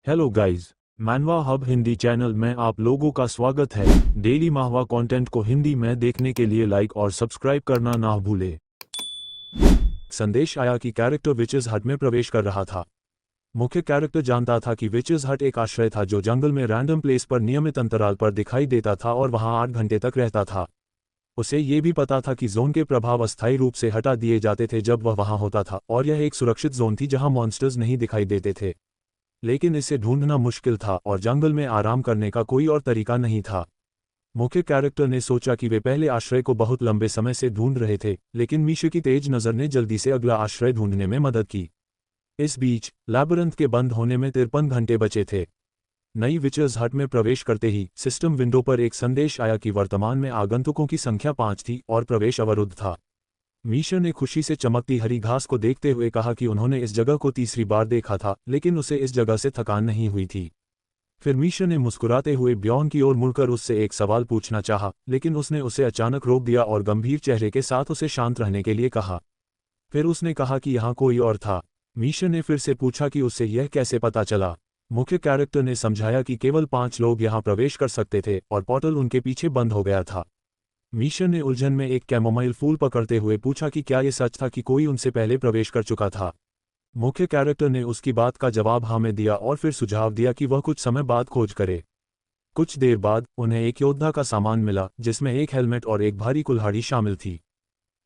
Hello guys, मानवा hub Hindi channel में आप लोगों का स्वागत है। डेली माहवा कंटेंट को हिंदी में देखने के लिए लाइक और सब्सक्राइब करना ना भूले। संदेश आया कि कैरेक्टर विचेस हट में प्रवेश कर रहा था। मुख्य कैरेक्टर जानता था कि विचेस हट एक आश्रय था जो जंगल में रैंडम प्लेस पर नियमित अंतराल पर दिखाई देता था और वहां 8 घंटे तक रहता था। उसे ये भी पता था कि जोन के प्रभाव अस्थायी रूप से हटा दिए जाते थे जब वह वहां होता था और यह एक सुरक्षित जोन थी जहां मॉन्स्टर्स नहीं दिखाई देते थे। लेकिन इसे ढूंढना मुश्किल था और जंगल में आराम करने का कोई और तरीका नहीं था। मुख्य कैरेक्टर ने सोचा कि वे पहले आश्रय को बहुत लंबे समय से ढूंढ रहे थे, लेकिन मीशु की तेज नज़र ने जल्दी से अगला आश्रय ढूंढने में मदद की। इस बीच लैबिरिंथ के बंद होने में 53 घंटे बचे थे। नई विचर्स हट में प्रवेश करते ही सिस्टम विंडो पर एक संदेश आया कि वर्तमान में आगंतुकों की संख्या 5 थी और प्रवेश अवरुद्ध था। मीशा ने खुशी से चमकती हरी घास को देखते हुए कहा कि उन्होंने इस जगह को तीसरी बार देखा था, लेकिन उसे इस जगह से थकान नहीं हुई थी। फिर मीशा ने मुस्कुराते हुए ब्यॉन की ओर मुड़कर उससे एक सवाल पूछना चाहा, लेकिन उसने उसे अचानक रोक दिया और गंभीर चेहरे के साथ उसे शांत रहने के लिए कहा। फिर उसने कहा कि यहाँ कोई और था। मीशा ने फिर से पूछा कि उसे यह कैसे पता चला। मुख्य कैरेक्टर ने समझाया कि केवल 5 लोग यहाँ प्रवेश कर सकते थे और पोर्टल उनके पीछे बंद हो गया था। मीशा ने उलझन में एक कैमोमाइल फूल पकड़ते हुए पूछा कि क्या यह सच था कि कोई उनसे पहले प्रवेश कर चुका था। मुख्य कैरेक्टर ने उसकी बात का जवाब हाँ में दिया और फिर सुझाव दिया कि वह कुछ समय बाद खोज करे। कुछ देर बाद उन्हें एक योद्धा का सामान मिला जिसमें एक हेलमेट और एक भारी कुल्हाड़ी शामिल थी।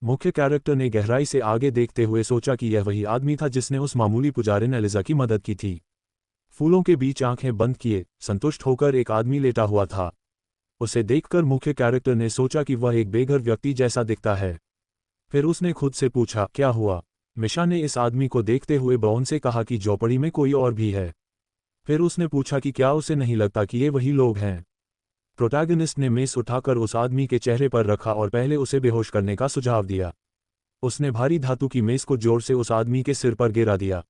मुख्य कैरेक्टर ने गहराई से आगे देखते हुए सोचा कि यह वही आदमी था जिसने उस मामूली पुजारिन एलिजा की मदद की थी। फूलों के बीच आंखें बंद किए संतुष्ट होकर एक आदमी लेटा हुआ था। उसे देखकर मुख्य कैरेक्टर ने सोचा कि वह एक बेघर व्यक्ति जैसा दिखता है। फिर उसने खुद से पूछा, क्या हुआ? मिशा ने इस आदमी को देखते हुए बॉन से कहा कि झोपड़ी में कोई और भी है। फिर उसने पूछा कि क्या उसे नहीं लगता कि ये वही लोग हैं। प्रोटैगनिस्ट ने मेस उठाकर उस आदमी के चेहरे पर रखा और पहले उसे बेहोश करने का सुझाव दिया। उसने भारी धातु की मेस को जोर से उस आदमी के सिर पर गिरा दिया।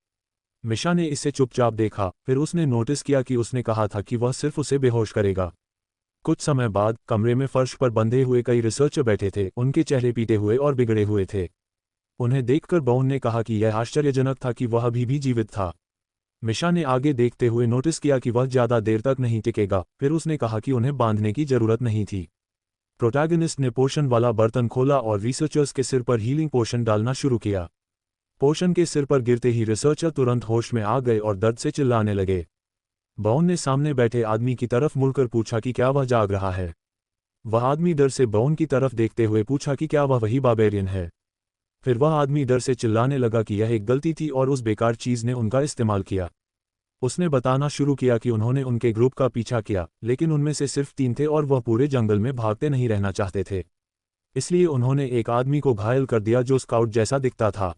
मिशा ने इसे चुपचाप देखा, फिर उसने नोटिस किया कि उसने कहा था कि वह सिर्फ उसे बेहोश करेगा। कुछ समय बाद कमरे में फर्श पर बंधे हुए कई रिसर्चर बैठे थे। उनके चेहरे पीटे हुए और बिगड़े हुए थे। उन्हें देखकर बॉन ने कहा कि यह आश्चर्यजनक था कि वह अभी भी जीवित था। मिशा ने आगे देखते हुए नोटिस किया कि वह ज़्यादा देर तक नहीं टिकेगा। फिर उसने कहा कि उन्हें बांधने की जरूरत नहीं थी। प्रोटैगनिस्ट ने पोशन वाला बर्तन खोला और रिसर्चर्स के सिर पर हीलिंग पोशन डालना शुरू किया। पोशन के सिर पर गिरते ही रिसर्चर तुरंत होश में आ गए और दर्द से चिल्लाने लगे। बॉन ने सामने बैठे आदमी की तरफ मुड़कर पूछा कि क्या वह जाग रहा है। वह आदमी डर से बॉन की तरफ देखते हुए पूछा कि क्या वह वही बार्बेरियन है। फिर वह आदमी डर से चिल्लाने लगा कि यह एक गलती थी और उस बेकार चीज़ ने उनका इस्तेमाल किया। उसने बताना शुरू किया कि उन्होंने उनके ग्रुप का पीछा किया, लेकिन उनमें से सिर्फ 3 थे और वह पूरे जंगल में भागते नहीं रहना चाहते थे। इसलिए उन्होंने एक आदमी को घायल कर दिया जो स्काउट जैसा दिखता था।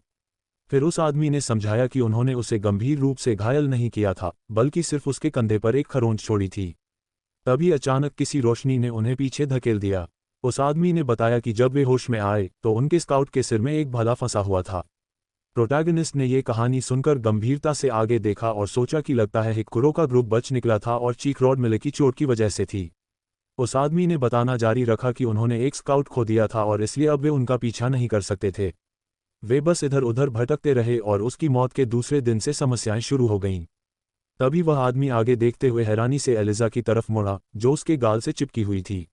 फिर उस आदमी ने समझाया कि उन्होंने उसे गंभीर रूप से घायल नहीं किया था, बल्कि सिर्फ उसके कंधे पर एक खरोंच छोड़ी थी। तभी अचानक किसी रोशनी ने उन्हें पीछे धकेल दिया। उस आदमी ने बताया कि जब वे होश में आए तो उनके स्काउट के सिर में एक भाला फंसा हुआ था। प्रोटैगनिस्ट ने यह कहानी सुनकर गंभीरता से आगे देखा और सोचा कि लगता है हिकुरो का ग्रुप बच निकला था और चीक रॉड मिले की चोट की वजह से थी। उस आदमी ने बताना जारी रखा कि उन्होंने एक स्काउट खो दिया था और इसलिए अब वे उनका पीछा नहीं कर सकते थे। वे बस इधर उधर भटकते रहे और उसकी मौत के दूसरे दिन से समस्याएं शुरू हो गईं। तभी वह आदमी आगे देखते हुए हैरानी से एलिजा की तरफ मुड़ा, जो उसके गाल से चिपकी हुई थी।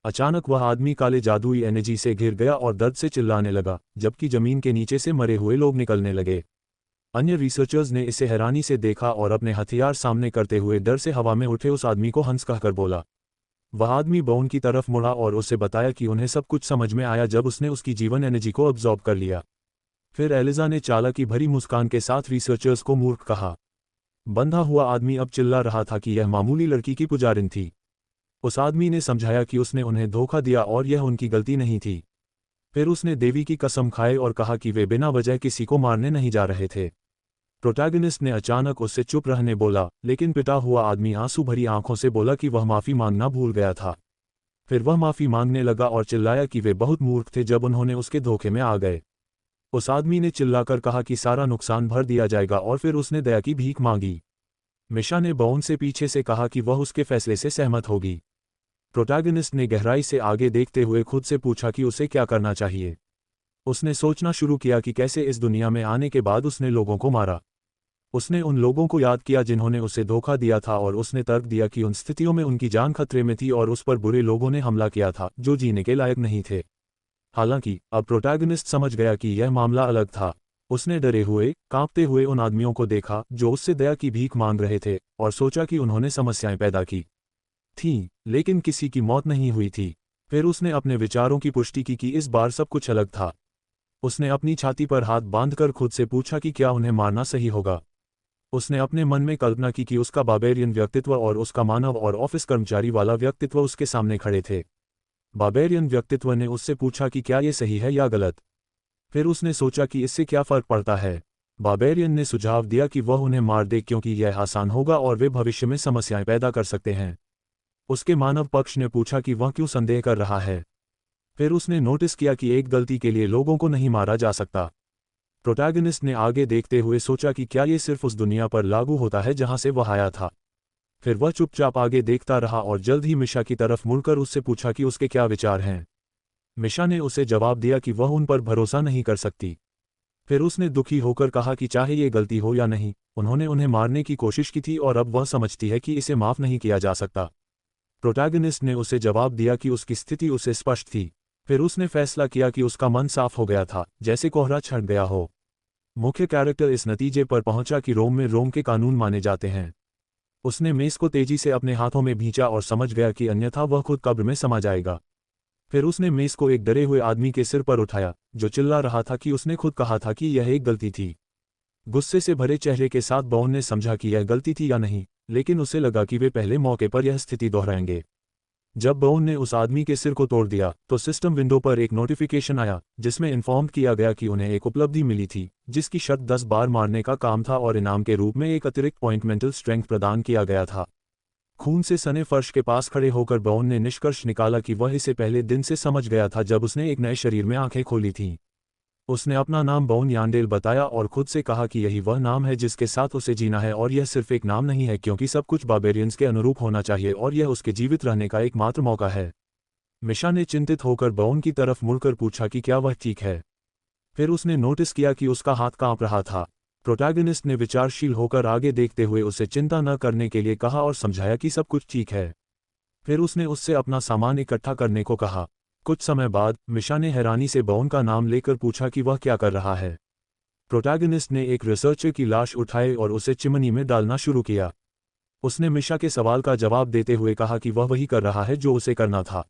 अचानक वह आदमी काले जादुई एनर्जी से घिर गया और दर्द से चिल्लाने लगा, जबकि जमीन के नीचे से मरे हुए लोग निकलने लगे। अन्य रिसर्चर्स ने इसे हैरानी से देखा और अपने हथियार सामने करते हुए डर से हवा में उठे उस आदमी को हंस कहकर बोला। वह आदमी बॉन की तरफ मुड़ा और उसे बताया कि उन्हें सब कुछ समझ में आया जब उसने उसकी जीवन एनर्जी को अब्जॉर्ब कर लिया। फिर एलिजा ने चालाकी भरी मुस्कान के साथ रिसर्चर्स को मूर्ख कहा। बंधा हुआ आदमी अब चिल्ला रहा था कि यह मामूली लड़की की पुजारिन थी। उस आदमी ने समझाया कि उसने उन्हें धोखा दिया और यह उनकी गलती नहीं थी। फिर उसने देवी की कसम खाई और कहा कि वे बिना वजह किसी को मारने नहीं जा रहे थे। प्रोटैगनिस्ट ने अचानक उससे चुप रहने बोला, लेकिन पिटा हुआ आदमी आंसू भरी आंखों से बोला कि वह माफ़ी मांगना भूल गया था। फिर वह माफ़ी मांगने लगा और चिल्लाया कि वे बहुत मूर्ख थे जब उन्होंने उसके धोखे में आ गए। उस आदमी ने चिल्लाकर कहा कि सारा नुकसान भर दिया जाएगा और फिर उसने दया की भीख मांगी। मिशा ने बॉन से पीछे से कहा कि वह उसके फैसले से सहमत होगी। प्रोटैगनिस्ट ने गहराई से आगे देखते हुए खुद से पूछा कि उसे क्या करना चाहिए। उसने सोचना शुरू किया कि कैसे इस दुनिया में आने के बाद उसने लोगों को मारा। उसने उन लोगों को याद किया जिन्होंने उसे धोखा दिया था और उसने तर्क दिया कि उन स्थितियों में उनकी जान खतरे में थी और उस पर बुरे लोगों ने हमला किया था जो जीने के लायक नहीं थे। हालांकि अब प्रोटैगनिस्ट समझ गया कि यह मामला अलग था। उसने डरे हुए, कांपते हुए उन आदमियों को देखा जो उससे दया की भीख मांग रहे थे और सोचा कि उन्होंने समस्याएं पैदा की थीं, लेकिन किसी की मौत नहीं हुई थी। फिर उसने अपने विचारों की पुष्टि की कि इस बार सब कुछ अलग था। उसने अपनी छाती पर हाथ बांधकर खुद से पूछा कि क्या उन्हें मारना सही होगा। उसने अपने मन में कल्पना की कि उसका बार्बेरियन व्यक्तित्व और उसका मानव और ऑफिस कर्मचारी वाला व्यक्तित्व उसके सामने खड़े थे। बार्बेरियन व्यक्तित्व ने उससे पूछा कि क्या ये सही है या गलत। फिर उसने सोचा कि इससे क्या फर्क पड़ता है। बार्बेरियन ने सुझाव दिया कि वह उन्हें मार दे क्योंकि यह आसान होगा और वे भविष्य में समस्याएं पैदा कर सकते हैं। उसके मानव पक्ष ने पूछा कि वह क्यों संदेह कर रहा है। फिर उसने नोटिस किया कि एक गलती के लिए लोगों को नहीं मारा जा सकता। प्रोटैगनिस्ट ने आगे देखते हुए सोचा कि क्या ये सिर्फ उस दुनिया पर लागू होता है जहां से वह आया था। फिर वह चुपचाप आगे देखता रहा और जल्द ही मिशा की तरफ मुड़कर उससे पूछा कि उसके क्या विचार हैं। मिशा ने उसे जवाब दिया कि वह उन पर भरोसा नहीं कर सकती। फिर उसने दुखी होकर कहा कि चाहे ये गलती हो या नहीं, उन्होंने उन्हें मारने की कोशिश की थी और अब वह समझती है कि इसे माफ नहीं किया जा सकता। प्रोटैगनिस्ट ने उसे जवाब दिया कि उसकी स्थिति उसे स्पष्ट थी। फिर उसने फैसला किया कि उसका मन साफ हो गया था, जैसे कोहरा छंट गया हो। मुख्य कैरेक्टर इस नतीजे पर पहुंचा कि रोम में रोम के कानून माने जाते हैं। उसने मेज को तेजी से अपने हाथों में भींचा और समझ गया कि अन्यथा वह खुद कब्र में समा जाएगा। फिर उसने मेज को एक डरे हुए आदमी के सिर पर उठाया, जो चिल्ला रहा था कि उसने खुद कहा था कि यह एक गलती थी। गुस्से से भरे चेहरे के साथ बॉन ने समझा कि यह गलती थी या नहीं, लेकिन उसे लगा कि वे पहले मौके पर यह स्थिति दोहराएंगे। जब बोन ने उस आदमी के सिर को तोड़ दिया तो सिस्टम विंडो पर एक नोटिफिकेशन आया जिसमें इन्फॉर्म किया गया कि उन्हें एक उपलब्धि मिली थी जिसकी शर्त 10 बार मारने का काम था और इनाम के रूप में एक अतिरिक्त पॉइंट मेंटल स्ट्रेंथ प्रदान किया गया था। खून से सने फर्श के पास खड़े होकर बोन ने निष्कर्ष निकाला कि वह इसे पहले दिन से समझ गया था जब उसने एक नए शरीर में आंखें खोली थीं। उसने अपना नाम बोन यानडेल बताया और खुद से कहा कि यही वह नाम है जिसके साथ उसे जीना है और यह सिर्फ एक नाम नहीं है क्योंकि सब कुछ बार्बेरियंस के अनुरूप होना चाहिए और यह उसके जीवित रहने का एकमात्र मौका है। मिशा ने चिंतित होकर बोन की तरफ मुड़कर पूछा कि क्या वह ठीक है। फिर उसने नोटिस किया कि उसका हाथ कांप रहा था। प्रोटैगनिस्ट ने विचारशील होकर आगे देखते हुए उसे चिंता न करने के लिए कहा और समझाया कि सब कुछ ठीक है। फिर उसने उससे अपना सामान इकट्ठा करने को कहा। कुछ समय बाद मिशा ने हैरानी से बोन का नाम लेकर पूछा कि वह क्या कर रहा है। प्रोटैगनिस्ट ने एक रिसर्चर की लाश उठाई और उसे चिमनी में डालना शुरू किया। उसने मिशा के सवाल का जवाब देते हुए कहा कि वह वही कर रहा है जो उसे करना था।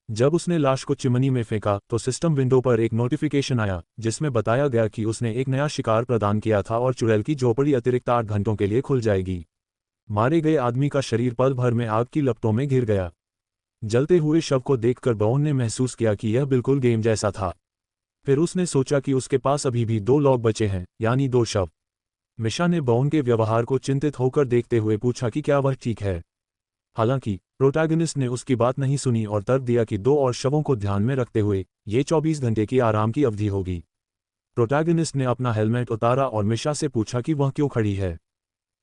जब उसने लाश को चिमनी में फेंका तो सिस्टम विंडो पर एक नोटिफिकेशन आया जिसमें बताया गया कि उसने एक नया शिकार प्रदान किया था और चुड़ैल की झोपड़ी अतिरिक्त 8 घंटों के लिए खुल जाएगी। मारे गए आदमी का शरीर पल भर में आग की लपटों में घिर गया। जलते हुए शव को देखकर बोन ने महसूस किया कि यह बिल्कुल गेम जैसा था। फिर उसने सोचा कि उसके पास अभी भी 2 लोग बचे हैं, यानी 2 शव। मिशा ने बोन के व्यवहार को चिंतित होकर देखते हुए पूछा कि क्या वह ठीक है। हालांकि प्रोटैगनिस्ट ने उसकी बात नहीं सुनी और तर्क दिया कि 2 और शवों को ध्यान में रखते हुए ये 24 घंटे की आराम की अवधि होगी। प्रोटैगनिस्ट ने अपना हेलमेट उतारा और मिशा से पूछा कि वह क्यों खड़ी है।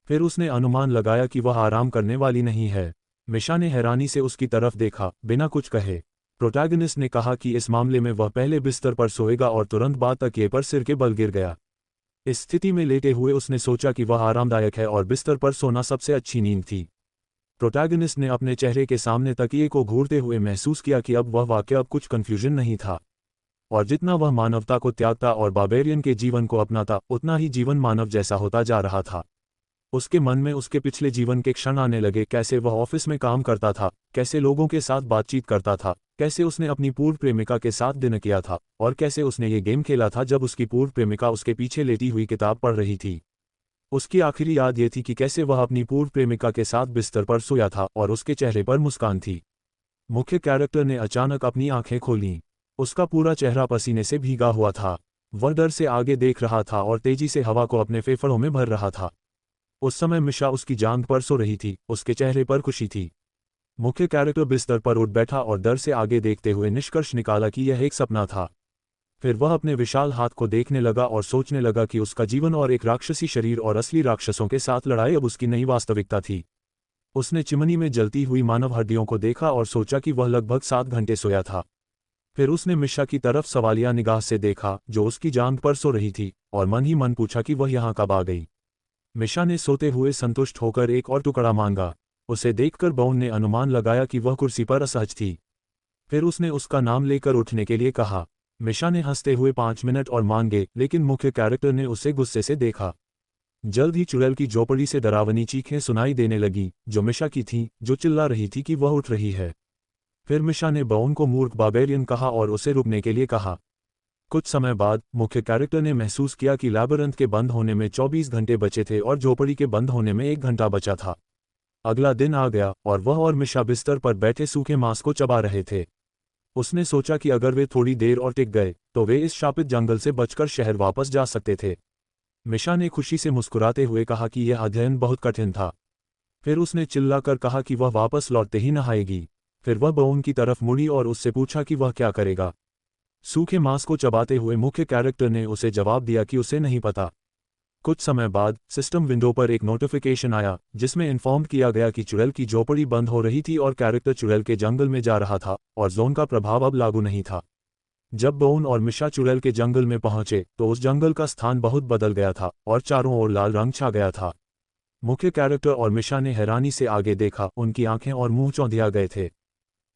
फिर उसने अनुमान लगाया कि वह आराम करने वाली नहीं है। मिशा ने हैरानी से उसकी तरफ देखा, बिना कुछ कहे। प्रोटैगनिस्ट ने कहा कि इस मामले में वह पहले बिस्तर पर सोएगा और तुरंत बाद तकिए पर सिर के बल गिर गया। इस स्थिति में लेटे हुए उसने सोचा कि वह आरामदायक है और बिस्तर पर सोना सबसे अच्छी नींद थी। प्रोटैगनिस्ट ने अपने चेहरे के सामने तकिए को घूरते हुए महसूस किया कि अब वह वाकई अब कुछ कन्फ्यूजन नहीं था। और जितना वह मानवता को त्यागता और बार्बेरियन के जीवन को अपनाता उतना ही जीवन मानव जैसा होता जा रहा था। उसके मन में उसके पिछले जीवन के क्षण आने लगे, कैसे वह ऑफिस में काम करता था, कैसे लोगों के साथ बातचीत करता था, कैसे उसने अपनी पूर्व प्रेमिका के साथ दिन किया था और कैसे उसने ये गेम खेला था जब उसकी पूर्व प्रेमिका उसके पीछे लेटी हुई किताब पढ़ रही थी। उसकी आखिरी याद ये थी कि कैसे वह अपनी पूर्व प्रेमिका के साथ बिस्तर पर सोया था और उसके चेहरे पर मुस्कान थी। मुख्य कैरेक्टर ने अचानक अपनी आंखें खोलीं। उसका पूरा चेहरा पसीने से भीगा हुआ था। वह डर से आगे देख रहा था और तेजी से हवा को अपने फेफड़ों में भर रहा था। उस समय मिशा उसकी जांघ पर सो रही थी, उसके चेहरे पर खुशी थी। मुख्य कैरेक्टर बिस्तर पर उठ बैठा और डर से आगे देखते हुए निष्कर्ष निकाला कि यह एक सपना था। फिर वह अपने विशाल हाथ को देखने लगा और सोचने लगा कि उसका जीवन और एक राक्षसी शरीर और असली राक्षसों के साथ लड़ाई अब उसकी नई वास्तविकता थी। उसने चिमनी में जलती हुई मानव हड्डियों को देखा और सोचा कि वह लगभग 7 घंटे सोया था। फिर उसने मिशा की तरफ सवालिया निगाह से देखा जो उसकी जांघ पर सो रही थी और मन ही मन पूछा कि वह यहाँ कब आ गई। मिशा ने सोते हुए संतुष्ट होकर एक और टुकड़ा मांगा। उसे देखकर बाउन ने अनुमान लगाया कि वह कुर्सी पर असहज थी। फिर उसने उसका नाम लेकर उठने के लिए कहा। मिशा ने हंसते हुए 5 मिनट और मांगे, लेकिन मुख्य कैरेक्टर ने उसे गुस्से से देखा। जल्द ही चुड़ैल की झोपड़ी से डरावनी चीखें सुनाई देने लगी, जो मिशा की थीं, जो चिल्ला रही थी कि वह उठ रही है। फिर मिशा ने बाउन को मूर्ख बार्बेरियन कहा और उसे रुकने के लिए कहा। कुछ समय बाद मुख्य कैरेक्टर ने महसूस किया कि लैबिरिंथ के बंद होने में 24 घंटे बचे थे और झोपड़ी के बंद होने में 1 घंटा बचा था। अगला दिन आ गया और वह और मिशा बिस्तर पर बैठे सूखे मांस को चबा रहे थे। उसने सोचा कि अगर वे थोड़ी देर और टिक गए तो वे इस शापित जंगल से बचकर शहर वापस जा सकते थे। मिशा ने खुशी से मुस्कुराते हुए कहा कि यह अध्ययन बहुत कठिन था। फिर उसने चिल्लाकर कहा कि वह वापस लौटते ही नहाएगी। फिर वह बाउन की तरफ मुड़ी और उससे पूछा कि वह क्या करेगा। सूखे मांस को चबाते हुए मुख्य कैरेक्टर ने उसे जवाब दिया कि उसे नहीं पता। कुछ समय बाद सिस्टम विंडो पर एक नोटिफिकेशन आया, जिसमें इन्फॉर्म किया गया कि चुड़ैल की झोपड़ी बंद हो रही थी और कैरेक्टर चुड़ैल के जंगल में जा रहा था और जोन का प्रभाव अब लागू नहीं था। जब बाउन और मिशा चुड़ैल के जंगल में पहुंचे तो उस जंगल का स्थान बहुत बदल गया था और चारों ओर लाल रंग छा गया था। मुख्य कैरेक्टर और मिशा ने हैरानी से आगे देखा, उनकी आंखें और मुंह चौंधिया गए थे।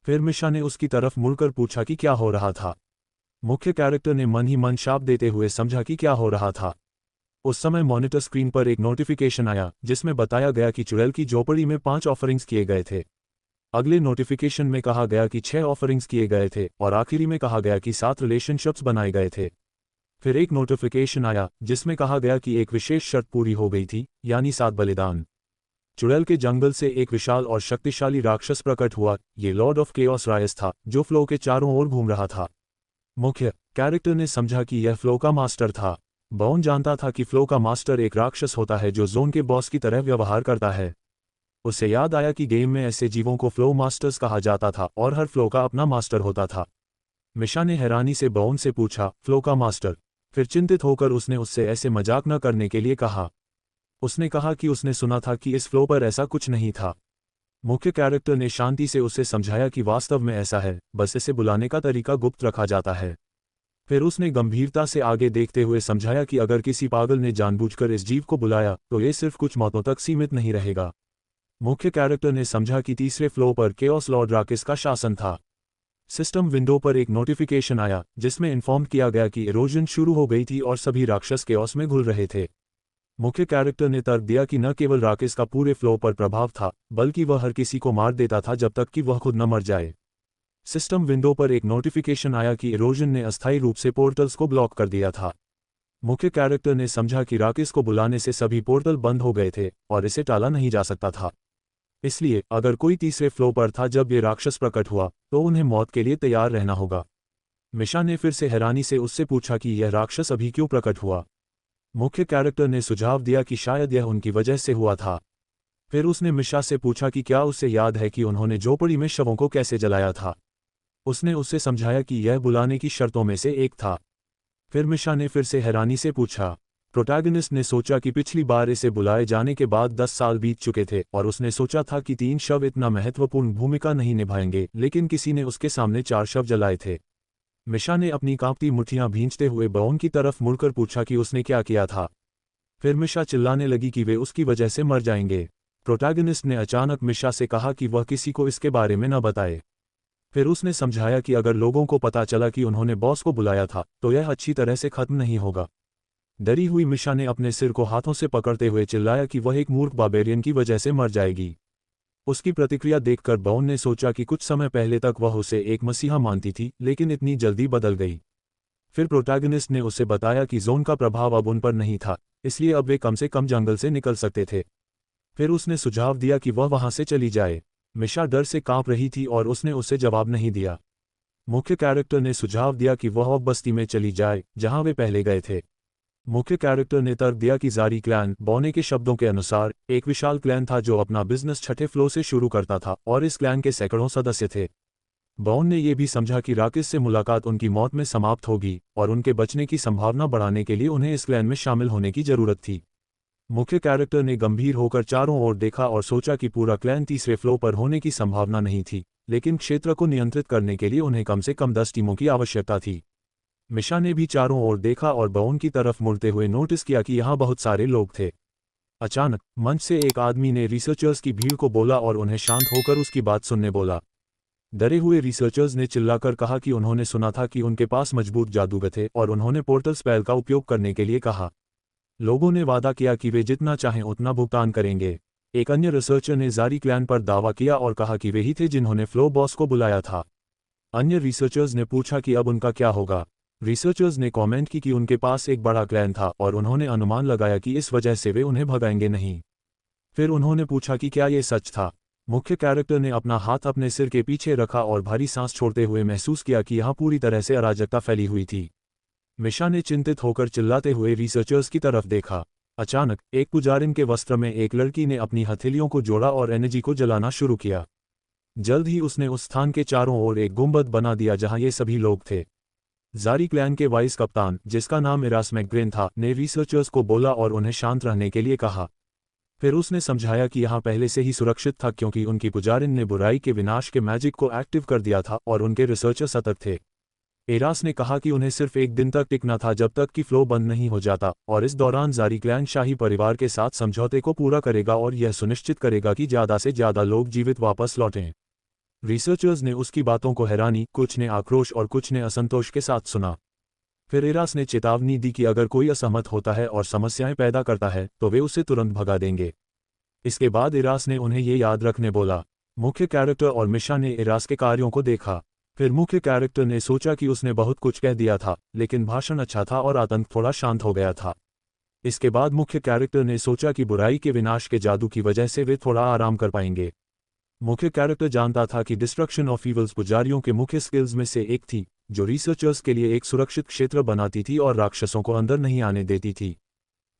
फिर मिशा ने उसकी तरफ मुड़कर पूछा कि क्या हो रहा था। मुख्य कैरेक्टर ने मन ही मन शाप देते हुए समझा कि क्या हो रहा था। उस समय मॉनिटर स्क्रीन पर एक नोटिफिकेशन आया, जिसमें बताया गया कि चुड़ैल की झोपड़ी में 5 ऑफरिंग्स किए गए थे। अगले नोटिफिकेशन में कहा गया कि 6 ऑफरिंग्स किए गए थे और आखिरी में कहा गया कि 7 रिलेशनशिप्स बनाए गए थे। फिर एक नोटिफिकेशन आया जिसमें कहा गया कि एक विशेष शर्त पूरी हो गई थी, यानी 7 बलिदान। चुड़ैल के जंगल से एक विशाल और शक्तिशाली राक्षस प्रकट हुआ। ये लॉर्ड ऑफ केओस रायस था, जो फ्लो के चारों ओर घूम रहा था। मुख्य कैरेक्टर ने समझा कि यह फ्लो का मास्टर था। बाउन जानता था कि फ्लो का मास्टर एक राक्षस होता है जो जोन के बॉस की तरह व्यवहार करता है। उसे याद आया कि गेम में ऐसे जीवों को फ्लो मास्टर्स कहा जाता था और हर फ्लो का अपना मास्टर होता था। मिशा ने हैरानी से बाउन से पूछा, फ्लो का मास्टर? फिर चिंतित होकर उसने उससे ऐसे मजाक न करने के लिए कहा। उसने कहा कि उसने सुना था कि इस फ्लो पर ऐसा कुछ नहीं था। मुख्य कैरेक्टर ने शांति से उसे समझाया कि वास्तव में ऐसा है, बस इसे बुलाने का तरीका गुप्त रखा जाता है। फिर उसने गंभीरता से आगे देखते हुए समझाया कि अगर किसी पागल ने जानबूझकर इस जीव को बुलाया तो ये सिर्फ कुछ मौतों तक सीमित नहीं रहेगा। मुख्य कैरेक्टर ने समझा कि तीसरे फ्लो पर केओस लॉर्ड राकिस का शासन था। सिस्टम विंडो पर एक नोटिफिकेशन आया जिसमें इन्फॉर्म किया गया कि इरोजन शुरू हो गई थी और सभी राक्षस केओस में घुल रहे थे। मुख्य कैरेक्टर ने तर्क दिया कि न केवल राकिस का पूरे फ्लो पर प्रभाव था, बल्कि वह हर किसी को मार देता था जब तक कि वह खुद न मर जाए। सिस्टम विंडो पर एक नोटिफिकेशन आया कि इरोजन ने अस्थायी रूप से पोर्टल्स को ब्लॉक कर दिया था। मुख्य कैरेक्टर ने समझा कि राकिस को बुलाने से सभी पोर्टल बंद हो गए थे और इसे टाला नहीं जा सकता था। इसलिए अगर कोई तीसरे फ्लो पर था जब ये राक्षस प्रकट हुआ तो उन्हें मौत के लिए तैयार रहना होगा। मिशा ने फिर से हैरानी से उससे पूछा कि यह राक्षस अभी क्यों प्रकट हुआ। मुख्य कैरेक्टर ने सुझाव दिया कि शायद यह उनकी वजह से हुआ था। फिर उसने मिशा से पूछा कि क्या उसे याद है कि उन्होंने झोपड़ी में शवों को कैसे जलाया था। उसने उससे समझाया कि यह बुलाने की शर्तों में से एक था। फिर मिशा ने फिर से हैरानी से पूछा। प्रोटैगनिस्ट ने सोचा कि पिछली बार इसे बुलाए जाने के बाद 10 साल बीत चुके थे और उसने सोचा था कि 3 शव इतना महत्वपूर्ण भूमिका नहीं निभाएंगे, लेकिन किसी ने उसके सामने 4 शव जलाए थे। मिशा ने अपनी कांपती मुट्ठियां भींचते हुए बाउन की तरफ मुड़कर पूछा कि उसने क्या किया था। फिर मिशा चिल्लाने लगी कि वे उसकी वजह से मर जाएंगे। प्रोटैगनिस्ट ने अचानक मिशा से कहा कि वह किसी को इसके बारे में न बताए। फिर उसने समझाया कि अगर लोगों को पता चला कि उन्होंने बॉस को बुलाया था तो यह अच्छी तरह से खत्म नहीं होगा। डरी हुई मिशा ने अपने सिर को हाथों से पकड़ते हुए चिल्लाया कि वह एक मूर्ख बार्बेरियन की वजह से मर जाएगी। उसकी प्रतिक्रिया देखकर बाउन ने सोचा कि कुछ समय पहले तक वह उसे एक मसीहा मानती थी, लेकिन इतनी जल्दी बदल गई। फिर प्रोटैगनिस्ट ने उसे बताया कि जोन का प्रभाव अब उन पर नहीं था, इसलिए अब वे कम से कम जंगल से निकल सकते थे। फिर उसने सुझाव दिया कि वह वहां से चली जाए। मिशा डर से कांप रही थी और उसने उसे जवाब नहीं दिया। मुख्य कैरेक्टर ने सुझाव दिया कि वह अब बस्ती में चली जाए जहां वे पहले गए थे। मुख्य कैरेक्टर ने तर्क दिया कि जारी क्लैन, बौने के शब्दों के अनुसार, एक विशाल क्लैन था जो अपना बिजनेस छठे फ्लो से शुरू करता था और इस क्लैन के सैकड़ों सदस्य थे। बौन ने यह भी समझा कि राकिस से मुलाकात उनकी मौत में समाप्त होगी और उनके बचने की संभावना बढ़ाने के लिए उन्हें इस क्लैन में शामिल होने की जरूरत थी। मुख्य कैरेक्टर ने गंभीर होकर चारों ओर देखा और सोचा कि पूरा क्लैन तीसरे फ्लो पर होने की संभावना नहीं थी, लेकिन क्षेत्र को नियंत्रित करने के लिए उन्हें कम से कम 10 टीमों की आवश्यकता थी। मिशा ने भी चारों ओर देखा और बौन की तरफ मुड़ते हुए नोटिस किया कि यहाँ बहुत सारे लोग थे। अचानक मंच से एक आदमी ने रिसर्चर्स की भीड़ को बोला और उन्हें शांत होकर उसकी बात सुनने बोला। डरे हुए रिसर्चर्स ने चिल्लाकर कहा कि उन्होंने सुना था कि उनके पास मजबूत जादूगर थे और उन्होंने पोर्टल स्पेल का उपयोग करने के लिए कहा। लोगों ने वादा किया कि वे जितना चाहें उतना भुगतान करेंगे। एक अन्य रिसर्चर ने ज़ारी क्लैन पर दावा किया और कहा कि वे ही थे जिन्होंने फ्लो बॉस को बुलाया था। अन्य रिसर्चर्स ने पूछा कि अब उनका क्या होगा। रिसर्चर्स ने कमेंट की कि उनके पास एक बड़ा क्लैन था और उन्होंने अनुमान लगाया कि इस वजह से वे उन्हें भगाएंगे नहीं। फिर उन्होंने पूछा कि क्या ये सच था। मुख्य कैरेक्टर ने अपना हाथ अपने सिर के पीछे रखा और भारी सांस छोड़ते हुए महसूस किया कि यहाँ पूरी तरह से अराजकता फैली हुई थी। मिशा ने चिंतित होकर चिल्लाते हुए रिसर्चर्स की तरफ देखा। अचानक एक पुजारिन के वस्त्र में एक लड़की ने अपनी हथेलियों को जोड़ा और एनर्जी को जलाना शुरू किया। जल्द ही उसने उस स्थान के चारों ओर एक गुंबद बना दिया जहां ये सभी लोग थे। ज़ारी क्लैन के वाइस कप्तान, जिसका नाम इरास मैकग्रेन था, ने रिसर्चर्स को बोला और उन्हें शांत रहने के लिए कहा। फिर उसने समझाया कि यहाँ पहले से ही सुरक्षित था क्योंकि उनकी पुजारिन ने बुराई के विनाश के मैजिक को एक्टिव कर दिया था और उनके रिसर्चर सतर्क थे। एरास ने कहा कि उन्हें सिर्फ एक दिन तक टिकना था जब तक कि फ्लो बंद नहीं हो जाता, और इस दौरान ज़ारी क्लैन शाही परिवार के साथ समझौते को पूरा करेगा और यह सुनिश्चित करेगा कि ज़्यादा से ज़्यादा लोग जीवित वापस लौटें। रिसर्चर्स ने उसकी बातों को हैरानी, कुछ ने आक्रोश और कुछ ने असंतोष के साथ सुना। फिर एरास ने चेतावनी दी कि अगर कोई असहमत होता है और समस्याएं पैदा करता है तो वे उसे तुरंत भगा देंगे। इसके बाद एरास ने उन्हें ये याद रखने बोला। मुख्य कैरेक्टर और मिशा ने एरास के कार्यों को देखा। फिर मुख्य कैरेक्टर ने सोचा कि उसने बहुत कुछ कह दिया था, लेकिन भाषण अच्छा था और आतंक थोड़ा शांत हो गया था। इसके बाद मुख्य कैरेक्टर ने सोचा कि बुराई के विनाश के जादू की वजह से वे थोड़ा आराम कर पाएंगे। मुख्य कैरेक्टर जानता था कि डिस्ट्रक्शन ऑफ ईवल्स पुजारियों के मुख्य स्किल्स में से एक थी, जो रिसर्चर्स के लिए एक सुरक्षित क्षेत्र बनाती थी और राक्षसों को अंदर नहीं आने देती थी।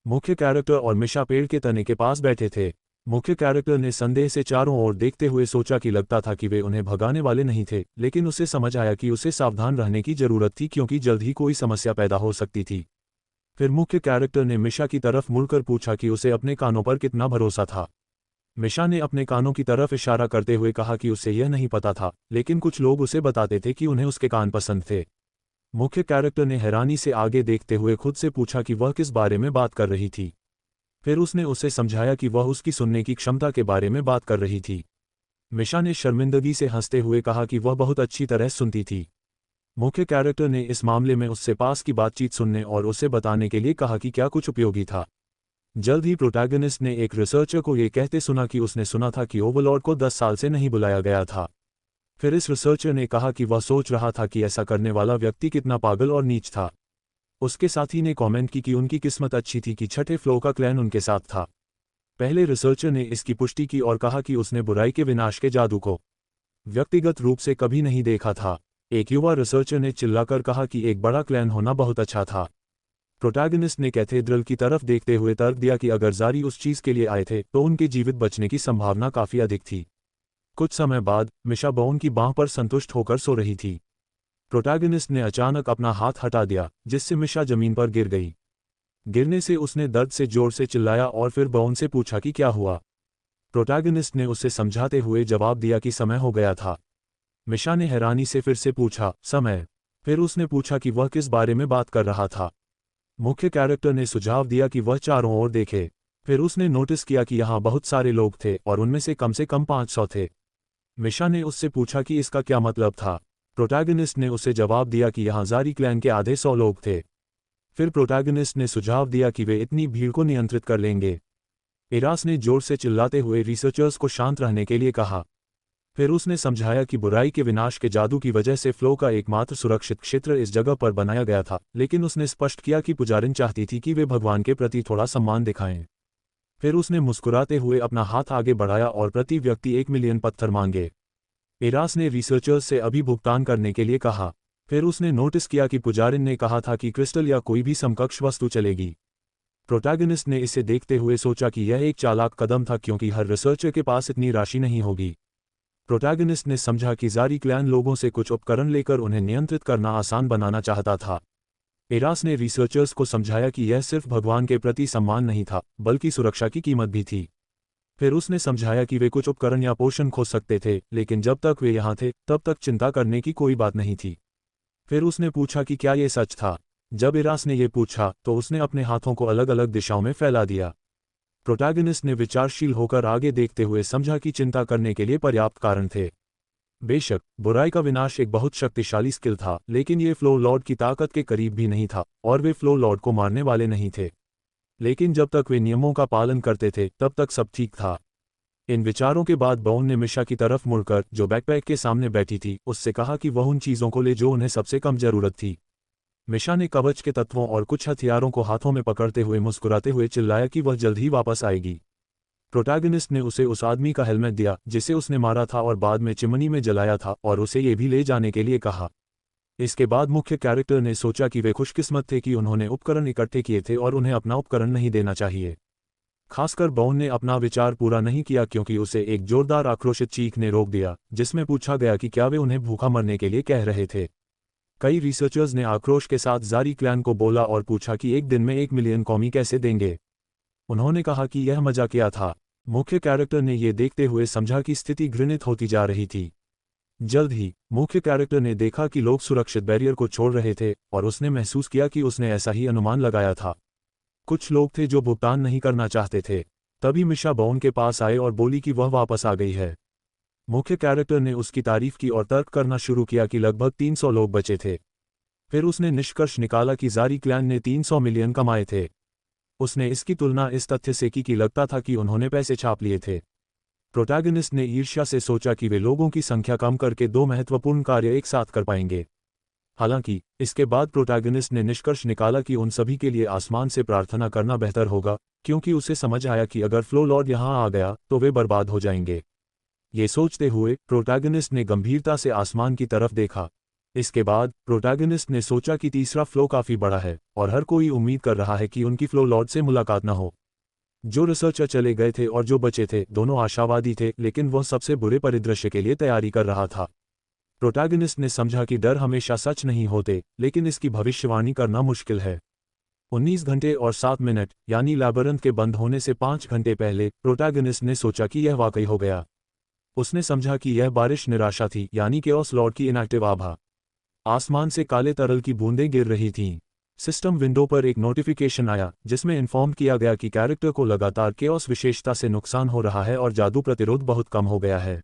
मुख्य कैरेक्टर और मिशा पेड़ के तने के पास बैठे थे। मुख्य कैरेक्टर ने संदेह से चारों ओर देखते हुए सोचा कि लगता था कि वे उन्हें भगाने वाले नहीं थे, लेकिन उसे समझ आया कि उसे सावधान रहने की जरूरत थी क्योंकि जल्द ही कोई समस्या पैदा हो सकती थी। फिर मुख्य कैरेक्टर ने मिशा की तरफ मुड़कर पूछा कि उसे अपने कानों पर कितना भरोसा था। मिशा ने अपने कानों की तरफ इशारा करते हुए कहा कि उसे यह नहीं पता था, लेकिन कुछ लोग उसे बताते थे कि उन्हें उसके कान पसंद थे। मुख्य कैरेक्टर ने हैरानी से आगे देखते हुए खुद से पूछा कि वह किस बारे में बात कर रही थी। फिर उसने उसे समझाया कि वह उसकी सुनने की क्षमता के बारे में बात कर रही थी। मिशा ने शर्मिंदगी से हंसते हुए कहा कि वह बहुत अच्छी तरह सुनती थी। मुख्य कैरेक्टर ने इस मामले में उससे पास की बातचीत सुनने और उसे बताने के लिए कहा कि क्या कुछ उपयोगी था। जल्द ही प्रोटैगनिस्ट ने एक रिसर्चर को ये कहते सुना कि उसने सुना था कि ओवरलॉर्ड को 10 साल से नहीं बुलाया गया था। फिर इस रिसर्चर ने कहा कि वह सोच रहा था कि ऐसा करने वाला व्यक्ति कितना पागल और नीच था। उसके साथी ने कमेंट की कि उनकी किस्मत अच्छी थी कि छठे फ्लो का क्लैन उनके साथ था। पहले रिसर्चर ने इसकी पुष्टि की और कहा कि उसने बुराई के विनाश के जादू को व्यक्तिगत रूप से कभी नहीं देखा था। एक युवा रिसर्चर ने चिल्लाकर कहा कि एक बड़ा क्लैन होना बहुत अच्छा था। प्रोटैगनिस्ट ने कैथेड्रल की तरफ देखते हुए तर्क दिया कि अगर ज़ारी उस चीज़ के लिए आए थे तो उनके जीवित बचने की संभावना काफ़ी अधिक थी। कुछ समय बाद मिशा बोन की बांह पर संतुष्ट होकर सो रही थी। प्रोटैगनिस्ट ने अचानक अपना हाथ हटा दिया, जिससे मिशा जमीन पर गिर गई। गिरने से उसने दर्द से जोर से चिल्लाया और फिर बोन से पूछा कि क्या हुआ। प्रोटैगनिस्ट ने उसे समझाते हुए जवाब दिया कि समय हो गया था। मिशा ने हैरानी से फिर से पूछा, समय? फिर उसने पूछा कि वह किस बारे में बात कर रहा था। मुख्य कैरेक्टर ने सुझाव दिया कि वह चारों ओर देखे। फिर उसने नोटिस किया कि यहाँ बहुत सारे लोग थे और उनमें से कम 500 थे। मिशा ने उससे पूछा कि इसका क्या मतलब था। प्रोटैगनिस्ट ने उसे जवाब दिया कि यहाँ ज़ारी क्लैन के आधे 100 लोग थे। फिर प्रोटैगनिस्ट ने सुझाव दिया कि वे इतनी भीड़ को नियंत्रित कर लेंगे। एरास ने जोर से चिल्लाते हुए रिसर्चर्स को शांत रहने के लिए कहा। फिर उसने समझाया कि बुराई के विनाश के जादू की वजह से फ्लो का एकमात्र सुरक्षित क्षेत्र इस जगह पर बनाया गया था, लेकिन उसने स्पष्ट किया कि पुजारिन चाहती थी कि वे भगवान के प्रति थोड़ा सम्मान दिखाएं। फिर उसने मुस्कुराते हुए अपना हाथ आगे बढ़ाया और प्रति व्यक्ति 1 मिलियन पत्थर मांगे। एरास ने रिसर्चर्स से अभी भुगतान करने के लिए कहा। फिर उसने नोटिस किया कि पुजारिन ने कहा था कि क्रिस्टल या कोई भी समकक्ष वस्तु चलेगी। प्रोटैगनिस्ट ने इसे देखते हुए सोचा कि यह एक चालाक कदम था क्योंकि हर रिसर्चर के पास इतनी राशि नहीं होगी। प्रोटैगनिस्ट ने समझा कि ज़ारी क्लैन लोगों से कुछ उपकरण लेकर उन्हें नियंत्रित करना आसान बनाना चाहता था। एरास ने रिसर्चर्स को समझाया कि यह सिर्फ भगवान के प्रति सम्मान नहीं था, बल्कि सुरक्षा की कीमत भी थी। फिर उसने समझाया कि वे कुछ उपकरण या पोषण खो सकते थे, लेकिन जब तक वे यहाँ थे तब तक चिंता करने की कोई बात नहीं थी। फिर उसने पूछा कि क्या ये सच था। जब एरास ने ये पूछा तो उसने अपने हाथों को अलग अलग दिशाओं में फैला दिया। प्रोटैगनिस्ट ने विचारशील होकर आगे देखते हुए समझा कि चिंता करने के लिए पर्याप्त कारण थे। बेशक बुराई का विनाश एक बहुत शक्तिशाली स्किल था, लेकिन ये फ्लो लॉर्ड की ताकत के करीब भी नहीं था, और वे फ्लो लॉर्ड को मारने वाले नहीं थे। लेकिन जब तक वे नियमों का पालन करते थे तब तक सब ठीक था। इन विचारों के बाद बाउन ने मिशा की तरफ मुड़कर, जो बैकपैक के सामने बैठी थी, उससे कहा कि वह उन चीज़ों को ले जो उन्हें सबसे कम जरूरत थी। मिशा ने कवच के तत्वों और कुछ हथियारों को हाथों में पकड़ते हुए मुस्कुराते हुए चिल्लाया कि वह जल्द ही वापस आएगी। प्रोटैगनिस्ट ने उसे उस आदमी का हेलमेट दिया जिसे उसने मारा था और बाद में चिमनी में जलाया था, और उसे ये भी ले जाने के लिए कहा। इसके बाद मुख्य कैरेक्टर ने सोचा कि वे खुशकिस्मत थे कि उन्होंने उपकरण इकट्ठे किए थे और उन्हें अपना उपकरण नहीं देना चाहिए। खासकर बाउन ने अपना विचार पूरा नहीं किया क्योंकि उसे एक जोरदार आक्रोशित चीख ने रोक दिया, जिसमें पूछा गया कि क्या वे उन्हें भूखा मरने के लिए कह रहे थे। कई रिसर्चर्स ने आक्रोश के साथ जारी क्लैन को बोला और पूछा कि एक दिन में 1 मिलियन कॉमी कैसे देंगे। उन्होंने कहा कि यह मजाकिया था। मुख्य कैरेक्टर ने यह देखते हुए समझा कि स्थिति घृणित होती जा रही थी। जल्द ही मुख्य कैरेक्टर ने देखा कि लोग सुरक्षित बैरियर को छोड़ रहे थे, और उसने महसूस किया कि उसने ऐसा ही अनुमान लगाया था। कुछ लोग थे जो भुगतान नहीं करना चाहते थे। तभी मिशा बाउन के पास आए और बोली कि वह वापस आ गई है। मुख्य कैरेक्टर ने उसकी तारीफ की और तर्क करना शुरू किया कि लगभग 300 लोग बचे थे। फिर उसने निष्कर्ष निकाला कि जारी क्लैन ने 300 मिलियन कमाए थे। उसने इसकी तुलना इस तथ्य से की कि लगता था कि उन्होंने पैसे छाप लिए थे। प्रोटैगनिस्ट ने ईर्ष्या से सोचा कि वे लोगों की संख्या कम करके 2 महत्वपूर्ण कार्य एक साथ कर पाएंगे। हालांकि इसके बाद प्रोटैगनिस्ट ने निष्कर्ष निकाला कि उन सभी के लिए आसमान से प्रार्थना करना बेहतर होगा, क्योंकि उसे समझ आया कि अगर फ्लो लॉर्ड यहां आ गया तो वे बर्बाद हो जाएंगे। ये सोचते हुए प्रोटैगनिस्ट ने गंभीरता से आसमान की तरफ देखा। इसके बाद प्रोटैगनिस्ट ने सोचा कि तीसरा फ्लो काफी बड़ा है और हर कोई उम्मीद कर रहा है कि उनकी फ्लो लॉर्ड से मुलाकात न हो। जो रिसर्चर चले गए थे और जो बचे थे, दोनों आशावादी थे, लेकिन वह सबसे बुरे परिदृश्य के लिए तैयारी कर रहा था। प्रोटैगनिस्ट ने समझा कि डर हमेशा सच नहीं होते, लेकिन इसकी भविष्यवाणी करना मुश्किल है। 19 घंटे और 7 मिनट यानी लैबरंथ के बंद होने से 5 घंटे पहले प्रोटैगनिस्ट ने सोचा कि यह वाकई हो गया। उसने समझा कि यह बारिश निराशा थी, यानी केओस लॉर्ड की इनएक्टिव आभा। आसमान से काले तरल की बूंदें गिर रही थीं। सिस्टम विंडो पर एक नोटिफिकेशन आया जिसमें इन्फॉर्म किया गया कि कैरेक्टर को लगातार केओस विशेषता से नुकसान हो रहा है और जादू प्रतिरोध बहुत कम हो गया है।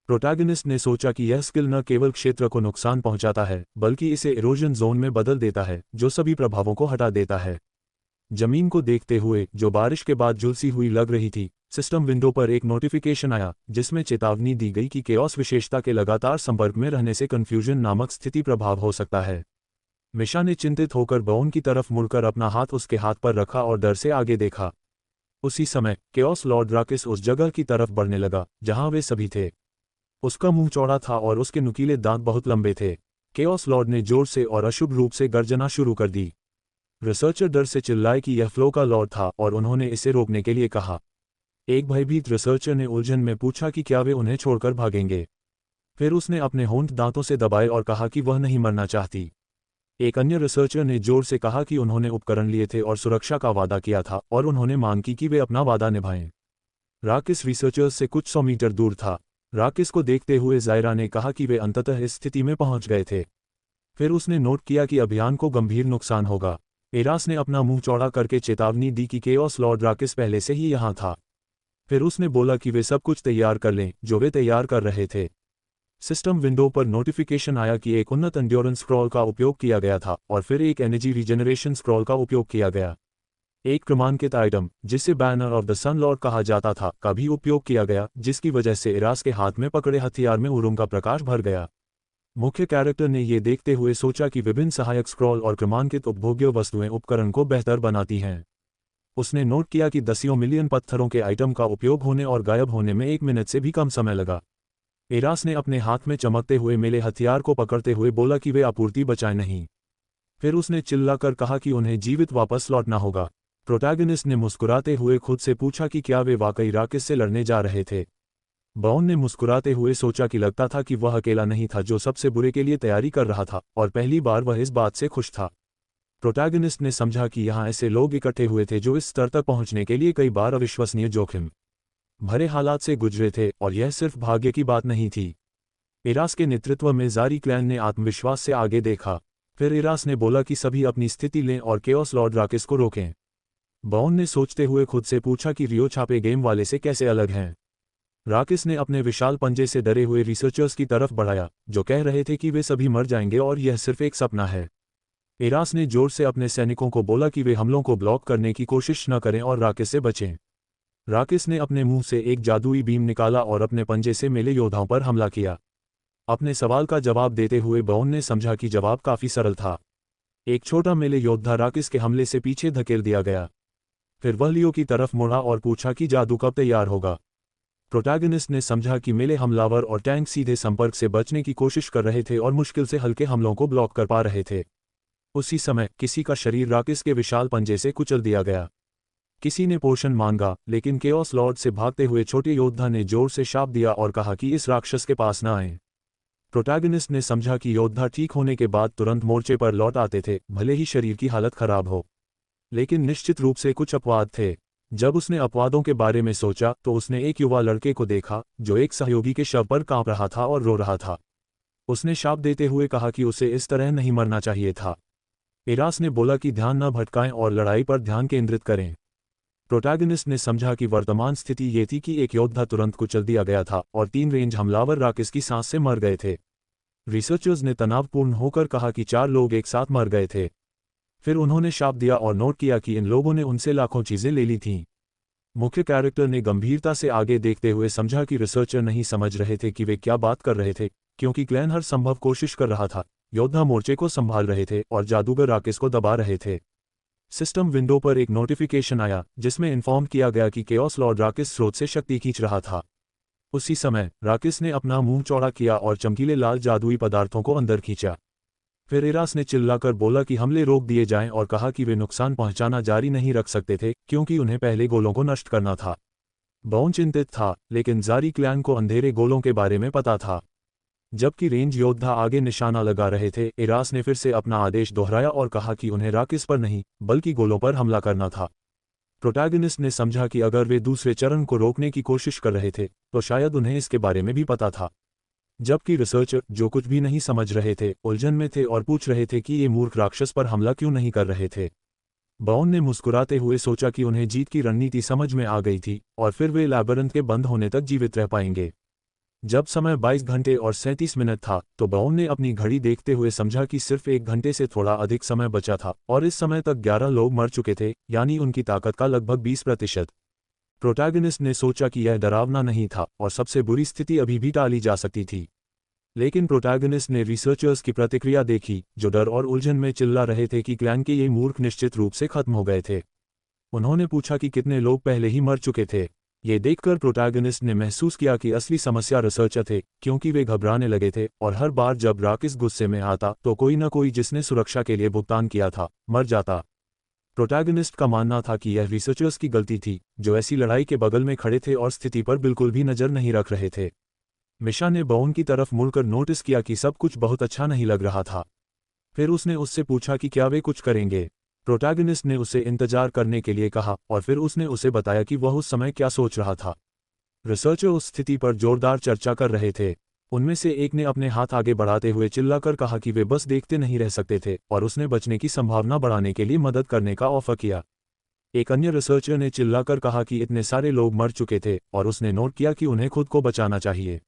प्रोटैगनिस्ट ने सोचा कि यह स्किल न केवल क्षेत्र को नुकसान पहुंचाता है, बल्कि इसे इरोजन जोन में बदल देता है, जो सभी प्रभावों को हटा देता है। जमीन को देखते हुए, जो बारिश के बाद झुलसी हुई लग रही थी, सिस्टम विंडो पर एक नोटिफिकेशन आया जिसमें चेतावनी दी गई कि केओस विशेषता के लगातार संपर्क में रहने से कन्फ्यूजन नामक स्थिति प्रभाव हो सकता है। मिशा ने चिंतित होकर बाउन की तरफ मुड़कर अपना हाथ उसके हाथ पर रखा और डर से आगे देखा। उसी समय केओस लॉर्ड राकिस उस जगह की तरफ बढ़ने लगा जहां वे सभी थे। उसका मुंह चौड़ा था और उसके नुकीले दांत बहुत लंबे थे। केओस लॉर्ड ने जोर से और अशुभ रूप से गर्जना शुरू कर दी। रिसर्चर डर से चिल्लाए कि यह फ्लो का लॉर्ड था और उन्होंने इसे रोकने के लिए कहा। एक भयभीत रिसर्चर ने उलझन में पूछा कि क्या वे उन्हें छोड़कर भागेंगे। फिर उसने अपने होंठ दांतों से दबाए और कहा कि वह नहीं मरना चाहती। एक अन्य रिसर्चर ने जोर से कहा कि उन्होंने उपकरण लिए थे और सुरक्षा का वादा किया था, और उन्होंने मांग की कि वे अपना वादा निभाएं। राकिस रिसर्चर्स से कुछ 100 मीटर दूर था। राकिस को देखते हुए जायरा ने कहा कि वे अंततः इस स्थिति में पहुंच गए थे। फिर उसने नोट किया कि अभियान को गंभीर नुकसान होगा। एरास ने अपना मुंह चौड़ा करके चेतावनी दी कि केओस लॉर्ड राकिस पहले से ही यहां था। फिर उसने बोला कि वे सब कुछ तैयार कर लें जो वे तैयार कर रहे थे। सिस्टम विंडो पर नोटिफिकेशन आया कि एक उन्नत एंड्योरेंस स्क्रॉल का उपयोग किया गया था, और फिर एक एनर्जी रीजनरेशन स्क्रॉल का उपयोग किया गया। एक क्रमांकित आइटम, जिसे banner of the sun lord कहा जाता था, का भी उपयोग किया गया, जिसकी वजह से इरास के हाथ में पकड़े हथियार में उरुम का प्रकाश भर गया। मुख्य कैरेक्टर ने यह देखते हुए सोचा कि विभिन्न सहायक स्क्रॉल और क्रमांकित उपभोग्य वस्तुएं उपकरण को बेहतर बनाती हैं। उसने नोट किया कि 10 मिलियन पत्थरों के आइटम का उपयोग होने और गायब होने में 1 मिनट से भी कम समय लगा। एरास ने अपने हाथ में चमकते हुए मेले हथियार को पकड़ते हुए बोला कि वे आपूर्ति बचाए नहीं। फिर उसने चिल्लाकर कहा कि उन्हें जीवित वापस लौटना होगा। प्रोटैगनिस्ट ने मुस्कुराते हुए खुद से पूछा कि क्या वे वाकई राकिस से लड़ने जा रहे थे। बाउन ने मुस्कुराते हुए सोचा कि लगता था कि वह अकेला नहीं था जो सबसे बुरे के लिए तैयारी कर रहा था, और पहली बार वह इस बात से खुश था। प्रोटैगनिस्ट ने समझा कि यहाँ ऐसे लोग इकट्ठे हुए थे जो इस स्तर तक पहुंचने के लिए कई बार अविश्वसनीय जोखिम भरे हालात से गुजरे थे, और यह सिर्फ भाग्य की बात नहीं थी। इरास के नेतृत्व में जारी क्लैन ने आत्मविश्वास से आगे देखा। फिर इरास ने बोला कि सभी अपनी स्थिति लें और केओस लॉर्ड राकिस को रोकें। बाउन ने सोचते हुए खुद से पूछा कि रियो छापे गेम वाले से कैसे अलग हैं। राकिस ने अपने विशाल पंजे से डरे हुए रिसर्चर्स की तरफ बढ़ाया, जो कह रहे थे कि वे सभी मर जाएंगे और यह सिर्फ एक सपना है। एरास ने जोर से अपने सैनिकों को बोला कि वे हमलों को ब्लॉक करने की कोशिश न करें और राकिस से बचें। राकिस ने अपने मुंह से एक जादुई बीम निकाला और अपने पंजे से मेले योद्धाओं पर हमला किया। अपने सवाल का जवाब देते हुए बाउन ने समझा कि जवाब काफी सरल था। एक छोटा मेले योद्धा राकिस के हमले से पीछे धकेल दिया गया। फिर वह लियो की तरफ मुड़ा और पूछा कि जादू कब तैयार होगा। प्रोटैगनिस्ट ने समझा कि मेले हमलावर और टैंक सीधे संपर्क से बचने की कोशिश कर रहे थे और मुश्किल से हल्के हमलों को ब्लॉक कर पा रहे थे। उसी समय किसी का शरीर राकिस के विशाल पंजे से कुचल दिया गया। किसी ने पोषण मांगा, लेकिन केओस लॉर्ड से भागते हुए छोटे योद्धा ने जोर से शाप दिया और कहा कि इस राक्षस के पास न आएं। प्रोटैगनिस्ट ने समझा कि योद्धा ठीक होने के बाद तुरंत मोर्चे पर लौट आते थे, भले ही शरीर की हालत खराब हो। लेकिन निश्चित रूप से कुछ अपवाद थे। जब उसने अपवादों के बारे में सोचा तो उसने एक युवा लड़के को देखा जो एक सहयोगी के शव पर कांप रहा था और रो रहा था। उसने शाप देते हुए कहा कि उसे इस तरह नहीं मरना चाहिए था। एरास ने बोला कि ध्यान न भटकाएं और लड़ाई पर ध्यान केंद्रित करें। प्रोटैगनिस्ट ने समझा कि वर्तमान स्थिति ये थी कि एक योद्धा तुरंत कुचल दिया गया था और 3 रेंज हमलावर राकिस की सांस से मर गए थे। रिसर्चर्स ने तनावपूर्ण होकर कहा कि 4 लोग एक साथ मर गए थे। फिर उन्होंने शाप दिया और नोट किया कि इन लोगों ने उनसे लाखों चीजें ले ली थीं। मुख्य कैरेक्टर ने गंभीरता से आगे देखते हुए समझा कि रिसर्चर नहीं समझ रहे थे कि वे क्या बात कर रहे थे, क्योंकि क्लैन हर संभव कोशिश कर रहा था। योद्धा मोर्चे को संभाल रहे थे और जादूगर राकिस को दबा रहे थे। सिस्टम विंडो पर एक नोटिफिकेशन आया जिसमें इन्फॉर्म किया गया कि केओस लॉर्ड राकिस स्रोत से शक्ति खींच रहा था। उसी समय राकिस ने अपना मुंह चौड़ा किया और चमकीले लाल जादुई पदार्थों को अंदर खींचा। फिर एरास ने चिल्लाकर बोला कि हमले रोक दिए जाएं और कहा कि वे नुकसान पहुंचाना जारी नहीं रख सकते थे, क्योंकि उन्हें पहले गोलों को नष्ट करना था। बाउन चिंतित था, लेकिन जारी क्लैन को अंधेरे गोलों के बारे में पता था। जबकि रेंज योद्धा आगे निशाना लगा रहे थे, एरास ने फिर से अपना आदेश दोहराया और कहा कि उन्हें राकिस पर नहीं बल्कि गोलों पर हमला करना था। प्रोटैगनिस्ट ने समझा कि अगर वे दूसरे चरण को रोकने की कोशिश कर रहे थे तो शायद उन्हें इसके बारे में भी पता था। जबकि रिसर्चर, जो कुछ भी नहीं समझ रहे थे, उलझन में थे और पूछ रहे थे कि ये मूर्ख राक्षस पर हमला क्यों नहीं कर रहे थे। बाउन ने मुस्कुराते हुए सोचा कि उन्हें जीत की रणनीति समझ में आ गई थी और फिर वे लैबिरिंथ के बंद होने तक जीवित रह पाएंगे। जब समय 22 घंटे और 37 मिनट था तो बाउन ने अपनी घड़ी देखते हुए समझा कि सिर्फ 1 घंटे से थोड़ा अधिक समय बचा था और इस समय तक 11 लोग मर चुके थे, यानी उनकी ताकत का लगभग 20%। प्रोटैगनिस्ट ने सोचा कि यह डरावना नहीं था और सबसे बुरी स्थिति अभी भी टाली जा सकती थी। लेकिन प्रोटैगनिस्ट ने रिसर्चर्स की प्रतिक्रिया देखी, जो डर और उलझन में चिल्ला रहे थे कि क्लैन के ये मूर्ख निश्चित रूप से खत्म हो गए थे। उन्होंने पूछा कि कितने लोग पहले ही मर चुके थे। ये देखकर प्रोटैगनिस्ट ने महसूस किया कि असली समस्या रिसर्चर थे, क्योंकि वे घबराने लगे थे और हर बार जब राकिस गुस्से में आता तो कोई न कोई जिसने सुरक्षा के लिए भुगतान किया था मर जाता। प्रोटैगनिस्ट का मानना था कि यह रिसर्चर्स की गलती थी, जो ऐसी लड़ाई के बगल में खड़े थे और स्थिति पर बिल्कुल भी नजर नहीं रख रहे थे। मिशा ने बाउन की तरफ मुड़कर नोटिस किया कि सब कुछ बहुत अच्छा नहीं लग रहा था। फिर उसने उससे पूछा कि क्या वे कुछ करेंगे। प्रोटैगनिस्ट ने उसे इंतजार करने के लिए कहा और फिर उसने उसे बताया कि वह उस समय क्या सोच रहा था। रिसर्चर उस स्थिति पर जोरदार चर्चा कर रहे थे। उनमें से एक ने अपने हाथ आगे बढ़ाते हुए चिल्लाकर कहा कि वे बस देखते नहीं रह सकते थे और उसने बचने की संभावना बढ़ाने के लिए मदद करने का ऑफर किया। एक अन्य रिसर्चर ने चिल्लाकर कहा कि इतने सारे लोग मर चुके थे और उसने नोट किया कि उन्हें खुद को बचाना चाहिए।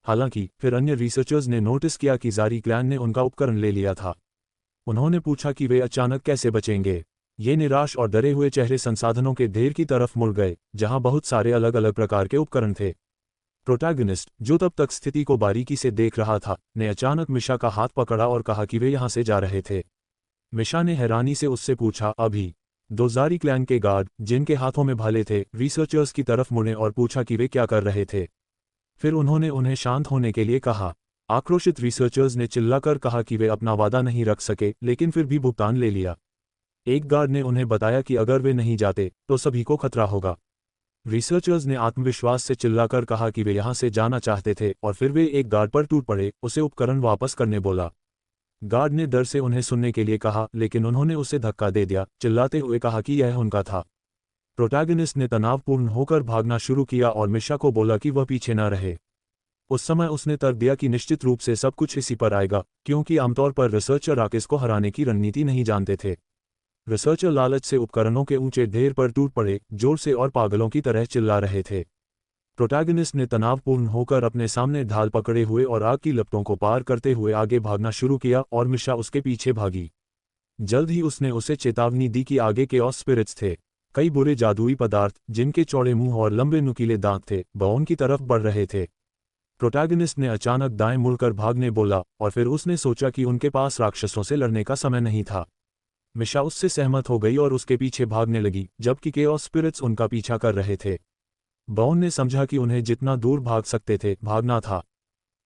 हालांकि फिर अन्य रिसर्चर्स ने नोटिस किया कि जारी क्लैन ने उनका उपकरण ले लिया था। उन्होंने पूछा कि वे अचानक कैसे बचेंगे। ये निराश और डरे हुए चेहरे संसाधनों के ढेर की तरफ मुड़ गए, जहां बहुत सारे अलग अलग प्रकार के उपकरण थे। प्रोटैगनिस्ट, जो तब तक स्थिति को बारीकी से देख रहा था, ने अचानक मिशा का हाथ पकड़ा और कहा कि वे यहां से जा रहे थे। मिशा ने हैरानी से उससे पूछा, अभी? 2 जारी क्लैन के गार्ड, जिनके हाथों में भाले थे, रिसर्चर्स की तरफ मुड़े और पूछा कि वे क्या कर रहे थे। फिर उन्होंने उन्हें शांत होने के लिए कहा। आक्रोशित रिसर्चर्स ने चिल्लाकर कहा कि वे अपना वादा नहीं रख सके, लेकिन फिर भी भुगतान ले लिया। एक गार्ड ने उन्हें बताया कि अगर वे नहीं जाते तो सभी को खतरा होगा। रिसर्चर्स ने आत्मविश्वास से चिल्लाकर कहा कि वे यहां से जाना चाहते थे और फिर वे एक गार्ड पर टूट पड़े, उसे उपकरण वापस करने बोला। गार्ड ने डर से उन्हें सुनने के लिए कहा, लेकिन उन्होंने उसे धक्का दे दिया, चिल्लाते हुए कहा कि यह उनका था। प्रोटैगनिस्ट ने तनावपूर्ण होकर भागना शुरू किया और मिशा को बोला कि वह पीछे न रहे। उस समय उसने तर्क दिया कि निश्चित रूप से सब कुछ इसी पर आएगा, क्योंकि आमतौर पर रिसर्चर राकिस को हराने की रणनीति नहीं जानते थे। रिसर्चर लालच से उपकरणों के ऊंचे ढेर पर टूट पड़े, जोर से और पागलों की तरह चिल्ला रहे थे। प्रोटैगनिस्ट ने तनावपूर्ण होकर अपने सामने ढाल पकड़े हुए और आग की लपटों को पार करते हुए आगे भागना शुरू किया और मिशा उसके पीछे भागी। जल्द ही उसने उसे चेतावनी दी कि आगे केओस स्पिरिट्स थे, कई बुरे जादुई पदार्थ जिनके चौड़े मुंह और लंबे नुकीले दांत थे, बॉन की तरफ बढ़ रहे थे। प्रोटैगनिस्ट ने अचानक दाएं मुड़कर भागने बोला और फिर उसने सोचा कि उनके पास राक्षसों से लड़ने का समय नहीं था। मिशा उससे सहमत हो गई और उसके पीछे भागने लगी, जबकि केओस स्पिरिट्स उनका पीछा कर रहे थे। बॉन ने समझा कि उन्हें जितना दूर भाग सकते थे भागना था।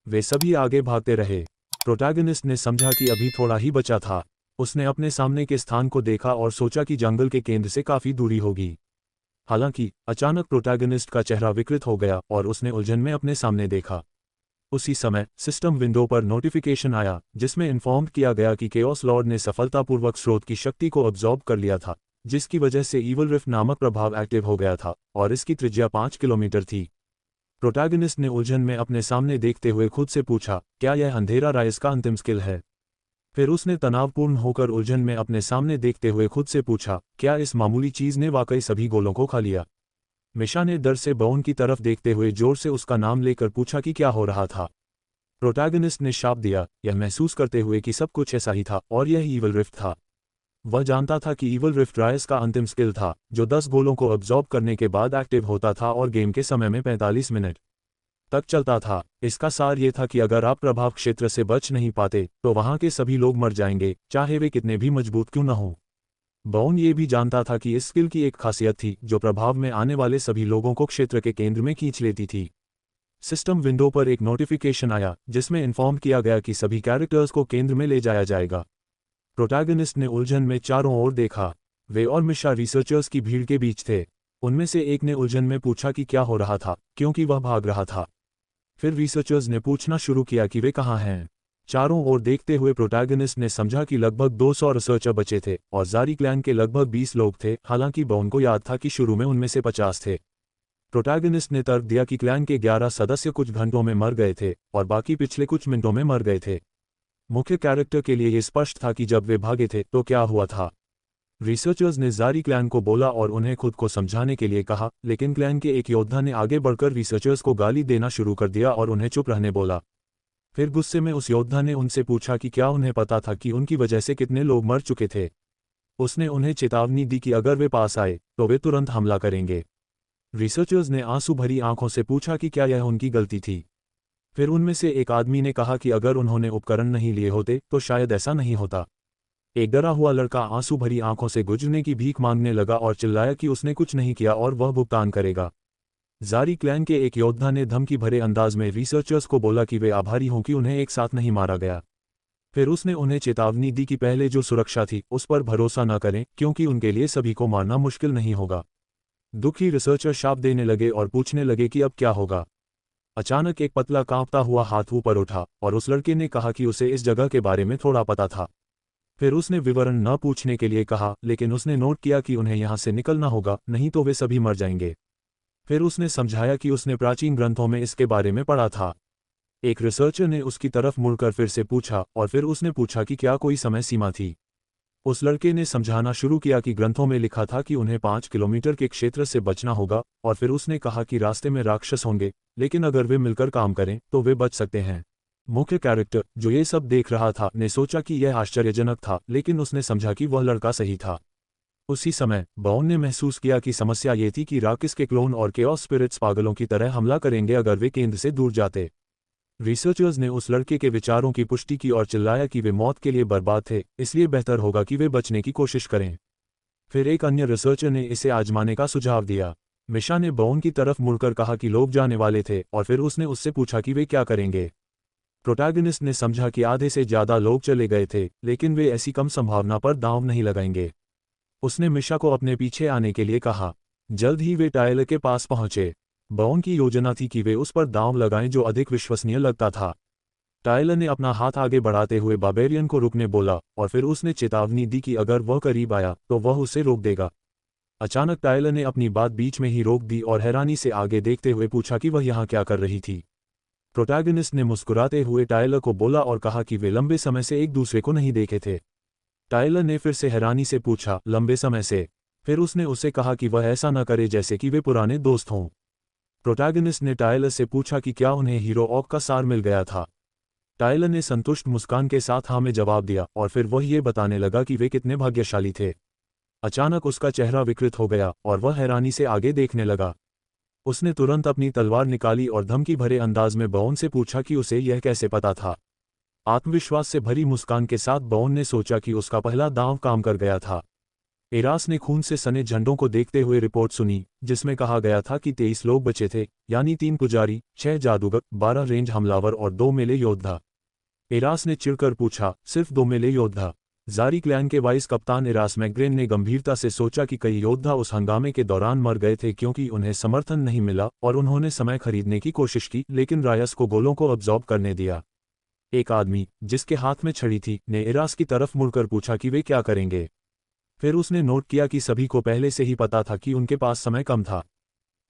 वे सभी आगे भागते रहे। प्रोटैगनिस्ट ने समझा कि अभी थोड़ा ही बचा था। उसने अपने सामने के स्थान को देखा और सोचा कि जंगल के केंद्र से काफी दूरी होगी। हालांकि अचानक प्रोटैगनिस्ट का चेहरा विकृत हो गया और उसने उलझन में अपने सामने देखा। उसी समय सिस्टम विंडो पर नोटिफिकेशन आया, जिसमें इन्फॉर्म किया गया कि केओस लॉर्ड ने सफलतापूर्वक स्रोत की शक्ति को अब्जॉर्ब कर लिया था, जिसकी वजह से ईवल रिफ्ट नामक प्रभाव एक्टिव हो गया था और इसकी त्रिज्या 5 किलोमीटर थी। प्रोटैगनिस्ट ने उलझन में अपने सामने देखते हुए खुद से पूछा, क्या यह अंधेरा राइज का अंतिम स्किल है? फिर उसने तनावपूर्ण होकर उलझन में अपने सामने देखते हुए खुद से पूछा, क्या इस मामूली चीज ने वाकई सभी गोलों को खा लिया? मिशा ने डर से बॉन की तरफ देखते हुए जोर से उसका नाम लेकर पूछा कि क्या हो रहा था। प्रोटैगनिस्ट ने शाप दिया, यह महसूस करते हुए कि सब कुछ ऐसा ही था और यह ईवल रिफ्ट था। वह जानता था कि ईवल रिफ्ट राइज का अंतिम स्किल था, जो 10 गोलों को अब्जॉर्ब करने के बाद एक्टिव होता था और गेम के समय में 45 मिनट तक चलता था। इसका सार ये था कि अगर आप प्रभाव क्षेत्र से बच नहीं पाते तो वहां के सभी लोग मर जाएंगे, चाहे वे कितने भी मजबूत क्यों न हों। बॉन ये भी जानता था कि इस स्किल की एक खासियत थी जो प्रभाव में आने वाले सभी लोगों को क्षेत्र के केंद्र में खींच लेती थी। सिस्टम विंडो पर एक नोटिफिकेशन आया, जिसमें इन्फॉर्म किया गया कि सभी कैरेक्टर्स को केंद्र में ले जाया जाएगा। प्रोटैगनिस्ट ने उलझन में चारों ओर देखा। वे और मिशा रिसर्चर्स की भीड़ के बीच थे। उनमें से एक ने उलझन में पूछा कि क्या हो रहा था, क्योंकि वह भाग रहा था। फिर रिसर्चर्स ने पूछना शुरू किया कि वे कहाँ हैं। चारों ओर देखते हुए प्रोटैगनिस्ट ने समझा कि लगभग 200 रिसर्चर बचे थे और जारी क्लैन के लगभग 20 लोग थे। हालांकि बॉन को याद था कि शुरू में उनमें से 50 थे। प्रोटैगनिस्ट ने तर्क दिया कि क्लैन के 11 सदस्य कुछ घंटों में मर गए थे और बाकी पिछले कुछ मिनटों में मर गए थे। मुख्य कैरेक्टर के लिए यह स्पष्ट था कि जब वे भागे थे तो क्या हुआ था। रिसर्चर्स ने जारी क्लैन को बोला और उन्हें खुद को समझाने के लिए कहा, लेकिन क्लैन के एक योद्धा ने आगे बढ़कर रिसर्चर्स को गाली देना शुरू कर दिया और उन्हें चुप रहने बोला। फिर गुस्से में उस योद्धा ने उनसे पूछा कि क्या उन्हें पता था कि उनकी वजह से कितने लोग मर चुके थे। उसने उन्हें चेतावनी दी कि अगर वे पास आए तो वे तुरंत हमला करेंगे। रिसर्चर्स ने आंसू भरी आंखों से पूछा कि क्या यह उनकी गलती थी। फिर उनमें से एक आदमी ने कहा कि अगर उन्होंने उपकरण नहीं लिए होते तो शायद ऐसा नहीं होता। एक डरा हुआ लड़का आंसू भरी आंखों से गुजरने की भीख मांगने लगा और चिल्लाया कि उसने कुछ नहीं किया और वह भुगतान करेगा। जारी क्लैन के एक योद्धा ने धमकी भरे अंदाज में रिसर्चर्स को बोला कि वे आभारी हों कि उन्हें एक साथ नहीं मारा गया। फिर उसने उन्हें चेतावनी दी कि पहले जो सुरक्षा थी उस पर भरोसा न करें, क्योंकि उनके लिए सभी को मारना मुश्किल नहीं होगा। दुखी रिसर्चर शाप देने लगे और पूछने लगे कि अब क्या होगा। अचानक एक पतला कांपता हुआ हाथ ऊपर उठा और उस लड़के ने कहा कि उसे इस जगह के बारे में थोड़ा पता था। फिर उसने विवरण न पूछने के लिए कहा, लेकिन उसने नोट किया कि उन्हें यहाँ से निकलना होगा, नहीं तो वे सभी मर जाएंगे। फिर उसने समझाया कि उसने प्राचीन ग्रंथों में इसके बारे में पढ़ा था। एक रिसर्चर ने उसकी तरफ मुड़कर फिर से पूछा और फिर उसने पूछा कि क्या कोई समय सीमा थी। उस लड़के ने समझाना शुरू किया कि ग्रंथों में लिखा था कि उन्हें 5 किलोमीटर के क्षेत्र से बचना होगा और फिर उसने कहा कि रास्ते में राक्षस होंगे, लेकिन अगर वे मिलकर काम करें तो वे बच सकते हैं। मुख्य कैरेक्टर, जो ये सब देख रहा था, ने सोचा कि यह आश्चर्यजनक था, लेकिन उसने समझा कि वह लड़का सही था। उसी समय बॉन ने महसूस किया कि समस्या ये थी कि राकिस के क्लोन और केओस स्पिरिट्स पागलों की तरह हमला करेंगे अगर वे केंद्र से दूर जाते। रिसर्चर्स ने उस लड़के के विचारों की पुष्टि की और चिल्लाया कि वे मौत के लिए बर्बाद थे, इसलिए बेहतर होगा कि वे बचने की कोशिश करें। फिर एक अन्य रिसर्चर ने इसे आजमाने का सुझाव दिया। मिशा ने बॉन की तरफ मुड़कर कहा कि लोग जाने वाले थे और फिर उसने उससे पूछा कि वे क्या करेंगे। प्रोटैगनिस्ट ने समझा कि आधे से ज़्यादा लोग चले गए थे, लेकिन वे ऐसी कम संभावना पर दांव नहीं लगाएंगे। उसने मिशा को अपने पीछे आने के लिए कहा। जल्द ही वे टायलर के पास पहुंचे। बॉन की योजना थी कि वे उस पर दांव लगाएं जो अधिक विश्वसनीय लगता था। टायलर ने अपना हाथ आगे बढ़ाते हुए बार्बेरियन को रुकने बोला और फिर उसने चेतावनी दी कि अगर वह करीब आया तो वह उसे रोक देगा। अचानक टायलर ने अपनी बात बीच में ही रोक दी और हैरानी से आगे देखते हुए पूछा कि वह यहाँ क्या कर रही थी। प्रोटैगनिस्ट ने मुस्कुराते हुए टायलर को बोला और कहा कि वे लंबे समय से एक दूसरे को नहीं देखे थे। टायलर ने फिर से हैरानी से पूछा, लंबे समय से? फिर उसने उसे कहा कि वह ऐसा न करे जैसे कि वे पुराने दोस्त हों। प्रोटैगनिस्ट ने टायलर से पूछा कि क्या उन्हें हीरो ऑक का सार मिल गया था। टायलर ने संतुष्ट मुस्कान के साथ हाँ में जवाब दिया और फिर वह ये बताने लगा कि वे कितने भाग्यशाली थे। अचानक उसका चेहरा विकृत हो गया और वह हैरानी से आगे देखने लगा। उसने तुरंत अपनी तलवार निकाली और धमकी भरे अंदाज में बॉन से पूछा कि उसे यह कैसे पता था। आत्मविश्वास से भरी मुस्कान के साथ बॉन ने सोचा कि उसका पहला दांव काम कर गया था। एरास ने खून से सने झंडों को देखते हुए रिपोर्ट सुनी, जिसमें कहा गया था कि 23 लोग बचे थे, यानी 3 पुजारी, 6 जादूगर, 12 रेंज हमलावर और 2 मेले योद्धा। एरास ने चिढ़कर पूछा, सिर्फ 2 मेले योद्धा? ज़ारी क्लैन के वाइस कप्तान एरास मैग्रेन ने गंभीरता से सोचा कि कई योद्धा उस हंगामे के दौरान मर गए थे क्योंकि उन्हें समर्थन नहीं मिला और उन्होंने समय खरीदने की कोशिश की लेकिन रायस को गोलों को अब्जॉर्ब करने दिया। एक आदमी, जिसके हाथ में छड़ी थी, ने एरास की तरफ मुड़कर पूछा कि वे क्या करेंगे। फिर उसने नोट किया कि सभी को पहले से ही पता था कि उनके पास समय कम था।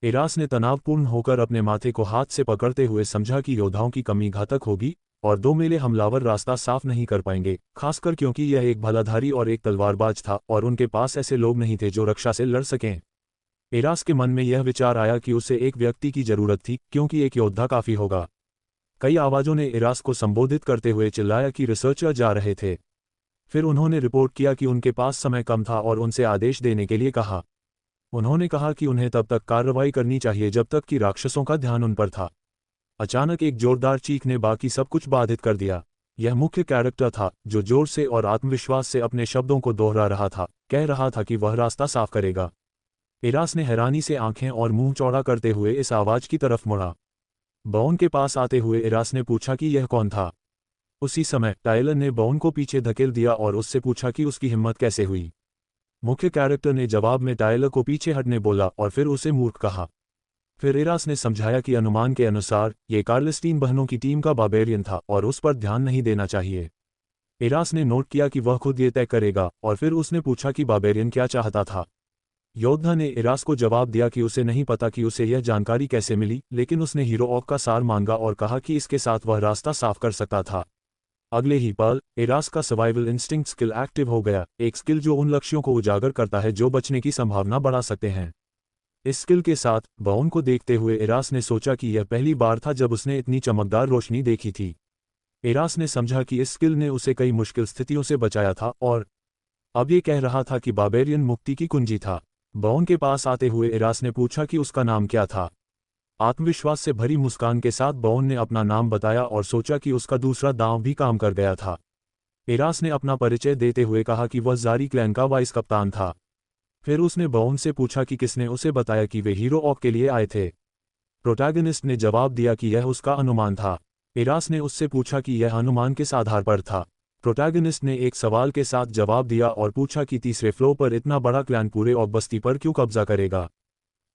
एरास ने तनावपूर्ण होकर अपने माथे को हाथ से पकड़ते हुए समझा कि योद्धाओं की कमी घातक होगी और 2 मेले हमलावर रास्ता साफ नहीं कर पाएंगे, खासकर क्योंकि यह एक भलाधारी और एक तलवारबाज था और उनके पास ऐसे लोग नहीं थे जो रक्षा से लड़ सकें। एरास के मन में यह विचार आया कि उसे एक व्यक्ति की जरूरत थी क्योंकि एक योद्धा काफी होगा। कई आवाजों ने एरास को संबोधित करते हुए चिल्लाया कि रिसर्चर जा रहे थे। फिर उन्होंने रिपोर्ट किया कि उनके पास समय कम था और उनसे आदेश देने के लिए कहा। उन्होंने कहा कि उन्हें तब तक कार्रवाई करनी चाहिए जब तक कि राक्षसों का ध्यान उन पर था। अचानक एक जोरदार चीख ने बाकी सब कुछ बाधित कर दिया। यह मुख्य कैरेक्टर था जो जोर से और आत्मविश्वास से अपने शब्दों को दोहरा रहा था, कह रहा था कि वह रास्ता साफ करेगा। एरास ने हैरानी से आंखें और मुंह चौड़ा करते हुए इस आवाज की तरफ मुड़ा। बॉन के पास आते हुए एरास ने पूछा कि यह कौन था। उसी समय टायलर ने बॉन को पीछे धकेल दिया और उससे पूछा कि उसकी हिम्मत कैसे हुई। मुख्य कैरेक्टर ने जवाब में टायलर को पीछे हटने बोला और फिर उसे मूर्ख कहा। फिर एरास ने समझाया कि अनुमान के अनुसार ये कार्लस्टीन बहनों की टीम का बार्बेरियन था और उस पर ध्यान नहीं देना चाहिए। एरास ने नोट किया कि वह खुद ये तय करेगा और फिर उसने पूछा कि बार्बेरियन क्या चाहता था। योद्धा ने एरास को जवाब दिया कि उसे नहीं पता कि उसे यह जानकारी कैसे मिली, लेकिन उसने हीरो ऑक का सार मांगा और कहा कि इसके साथ वह रास्ता साफ कर सकता था। अगले ही पल एरास का सर्वाइवल इंस्टिंक्ट स्किल एक्टिव हो गया, एक स्किल जो उन लक्ष्यों को उजागर करता है जो बचने की संभावना बढ़ा सकते हैं। इस स्किल के साथ बॉन को देखते हुए एरास ने सोचा कि यह पहली बार था जब उसने इतनी चमकदार रोशनी देखी थी। एरास ने समझा कि इस स्किल ने उसे कई मुश्किल स्थितियों से बचाया था और अब ये कह रहा था कि बार्बेरियन मुक्ति की कुंजी था। बॉन के पास आते हुए एरास ने पूछा कि उसका नाम क्या था। आत्मविश्वास से भरी मुस्कान के साथ बॉन ने अपना नाम बताया और सोचा कि उसका दूसरा दांव भी काम कर गया था। एरास ने अपना परिचय देते हुए कहा कि वह ज़ारी क्लैन का वाइस कप्तान था। फिर उसने बॉन से पूछा कि किसने उसे बताया कि वे हीरो ऑक के लिए आए थे। प्रोटैगनिस्ट ने जवाब दिया कि यह उसका अनुमान था। एरास ने उससे पूछा कि यह अनुमान किस आधार पर था। प्रोटैगनिस्ट ने एक सवाल के साथ जवाब दिया और पूछा कि तीसरे फ्लोर पर इतना बड़ा क्लैन पूरे ऑक बस्ती पर क्यों कब्जा करेगा।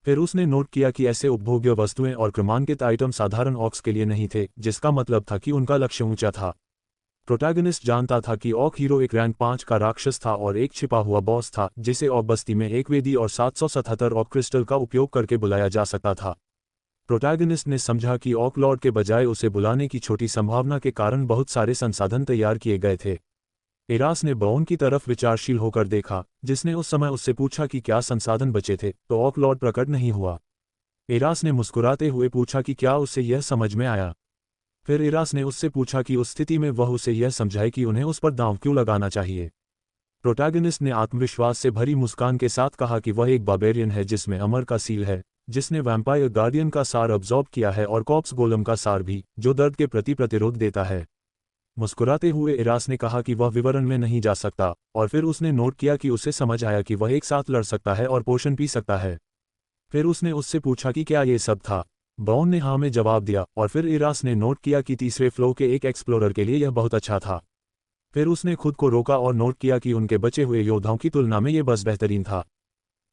फिर उसने नोट किया कि ऐसे उपभोग्य वस्तुएं और क्रमांकित आइटम साधारण ऑक्स के लिए नहीं थे, जिसका मतलब था कि उनका लक्ष्य ऊंचा था। प्रोटैगनिस्ट जानता था कि ऑक हीरो एक रैंक 5 का राक्षस था और एक छिपा हुआ बॉस था जिसे ऑक बस्ती में एक वेदी और 777 ऑक क्रिस्टल का उपयोग करके बुलाया जा सकता था। प्रोटैगनिस्ट ने समझा कि ऑक लॉर्ड के बजाय उसे बुलाने की छोटी संभावना के कारण बहुत सारे संसाधन तैयार किए गए थे। एरास ने बॉन की तरफ विचारशील होकर देखा, जिसने उस समय उससे पूछा कि क्या संसाधन बचे थे, तो ऑक लॉर्ड प्रकट नहीं हुआ। एरास ने मुस्कुराते हुए पूछा कि क्या उसे यह समझ में आया। फिर एरास ने उससे पूछा कि उस स्थिति में वह उसे यह समझाए कि उन्हें उस पर दांव क्यों लगाना चाहिए। प्रोटैगनिस्ट ने आत्मविश्वास से भरी मुस्कान के साथ कहा कि वह एक बार्बेरियन है जिसमें अमर का सील है, जिसने वैम्पायर गार्डियन का सार अब्जॉर्ब किया है और कॉप्स गोलम का सार भी, जो दर्द के प्रति प्रतिरोध देता है। मुस्कुराते हुए एरास ने कहा कि वह विवरण में नहीं जा सकता और फिर उसने नोट किया कि उसे समझ आया कि वह एक साथ लड़ सकता है और पोषण पी सकता है। फिर उसने उससे पूछा कि क्या ये सब था। बॉन ने हाँ में जवाब दिया और फिर एरास ने नोट किया कि तीसरे फ्लोर के एक एक्सप्लोरर के लिए यह बहुत अच्छा था। फिर उसने खुद को रोका और नोट किया कि उनके बचे हुए योद्धाओं की तुलना में यह बस बेहतरीन था।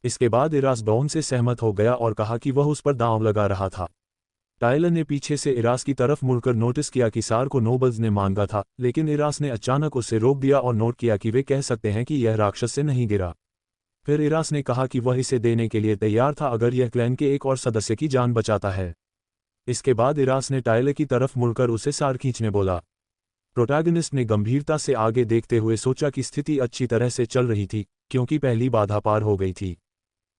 इसके बाद एरास बॉन से सहमत हो गया और कहा कि वह उस पर दांव लगा रहा था। टायलर ने पीछे से एरास की तरफ मुड़कर नोटिस किया कि सार को नोबल्स ने मांगा था, लेकिन एरास ने अचानक उसे रोक दिया और नोट किया कि वे कह सकते हैं कि यह राक्षस से नहीं गिरा। फिर एरास ने कहा कि वह इसे देने के लिए तैयार था अगर यह क्लैन के एक और सदस्य की जान बचाता है। इसके बाद एरास ने टायलर की तरफ मुड़कर उसे सार खींचने बोला। प्रोटैगनिस्ट ने गंभीरता से आगे देखते हुए सोचा कि स्थिति अच्छी तरह से चल रही थी, क्योंकि पहली बाधा पार हो गई थी।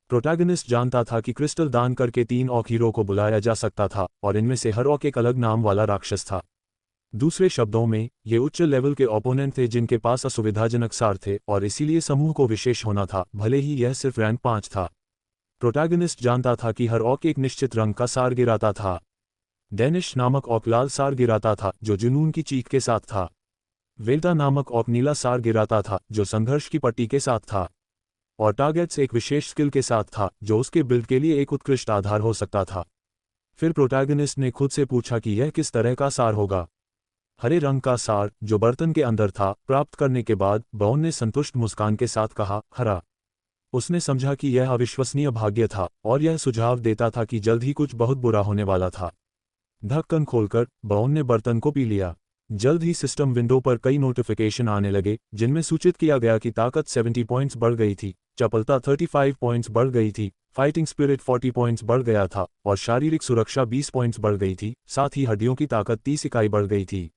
प्रोटैगनिस्ट जानता था कि क्रिस्टल दान करके 3 ऑक हीरो को बुलाया जा सकता था, और इनमें से हर ऑक एक अलग नाम वाला राक्षस था। दूसरे शब्दों में, ये उच्च लेवल के ओपोनेंट थे जिनके पास असुविधाजनक सार थे, और इसीलिए समूह को विशेष होना था, भले ही यह सिर्फ रैंक 5 था। प्रोटैगनिस्ट जानता था कि हर ऑक एक निश्चित रंग का सार गिराता था। डेनिश नामक ऑक लाल सार गिराता था, जो जुनून की चीख के साथ था। वेल्टा नामक ऑक नीला सार गिराता था, जो संघर्ष की पट्टी के साथ था। और टारगेट्स एक विशेष स्किल के साथ था, जो उसके बिल्ड के लिए एक उत्कृष्ट आधार हो सकता था। फिर प्रोटैगनिस्ट ने खुद से पूछा कि यह किस तरह का सार होगा। हरे रंग का सार, जो बर्तन के अंदर था, प्राप्त करने के बाद बॉन ने संतुष्ट मुस्कान के साथ कहा, हरा। उसने समझा कि यह अविश्वसनीय भाग्य था, और यह सुझाव देता था कि जल्द ही कुछ बहुत बुरा होने वाला था। ढक्कन खोलकर बॉन ने बर्तन को पी लिया। जल्द ही सिस्टम विंडो पर कई नोटिफिकेशन आने लगे, जिनमें सूचित किया गया कि ताकत 70 पॉइंट्स बढ़ गई थी, चपलता 35 पॉइंट्स बढ़ गई थी, फाइटिंग स्पिरिट 40 पॉइंट्स बढ़ गया था, और शारीरिक सुरक्षा 20 पॉइंट्स बढ़ गई थी। साथ ही हड्डियों की ताकत 30 इकाई बढ़ गई थी।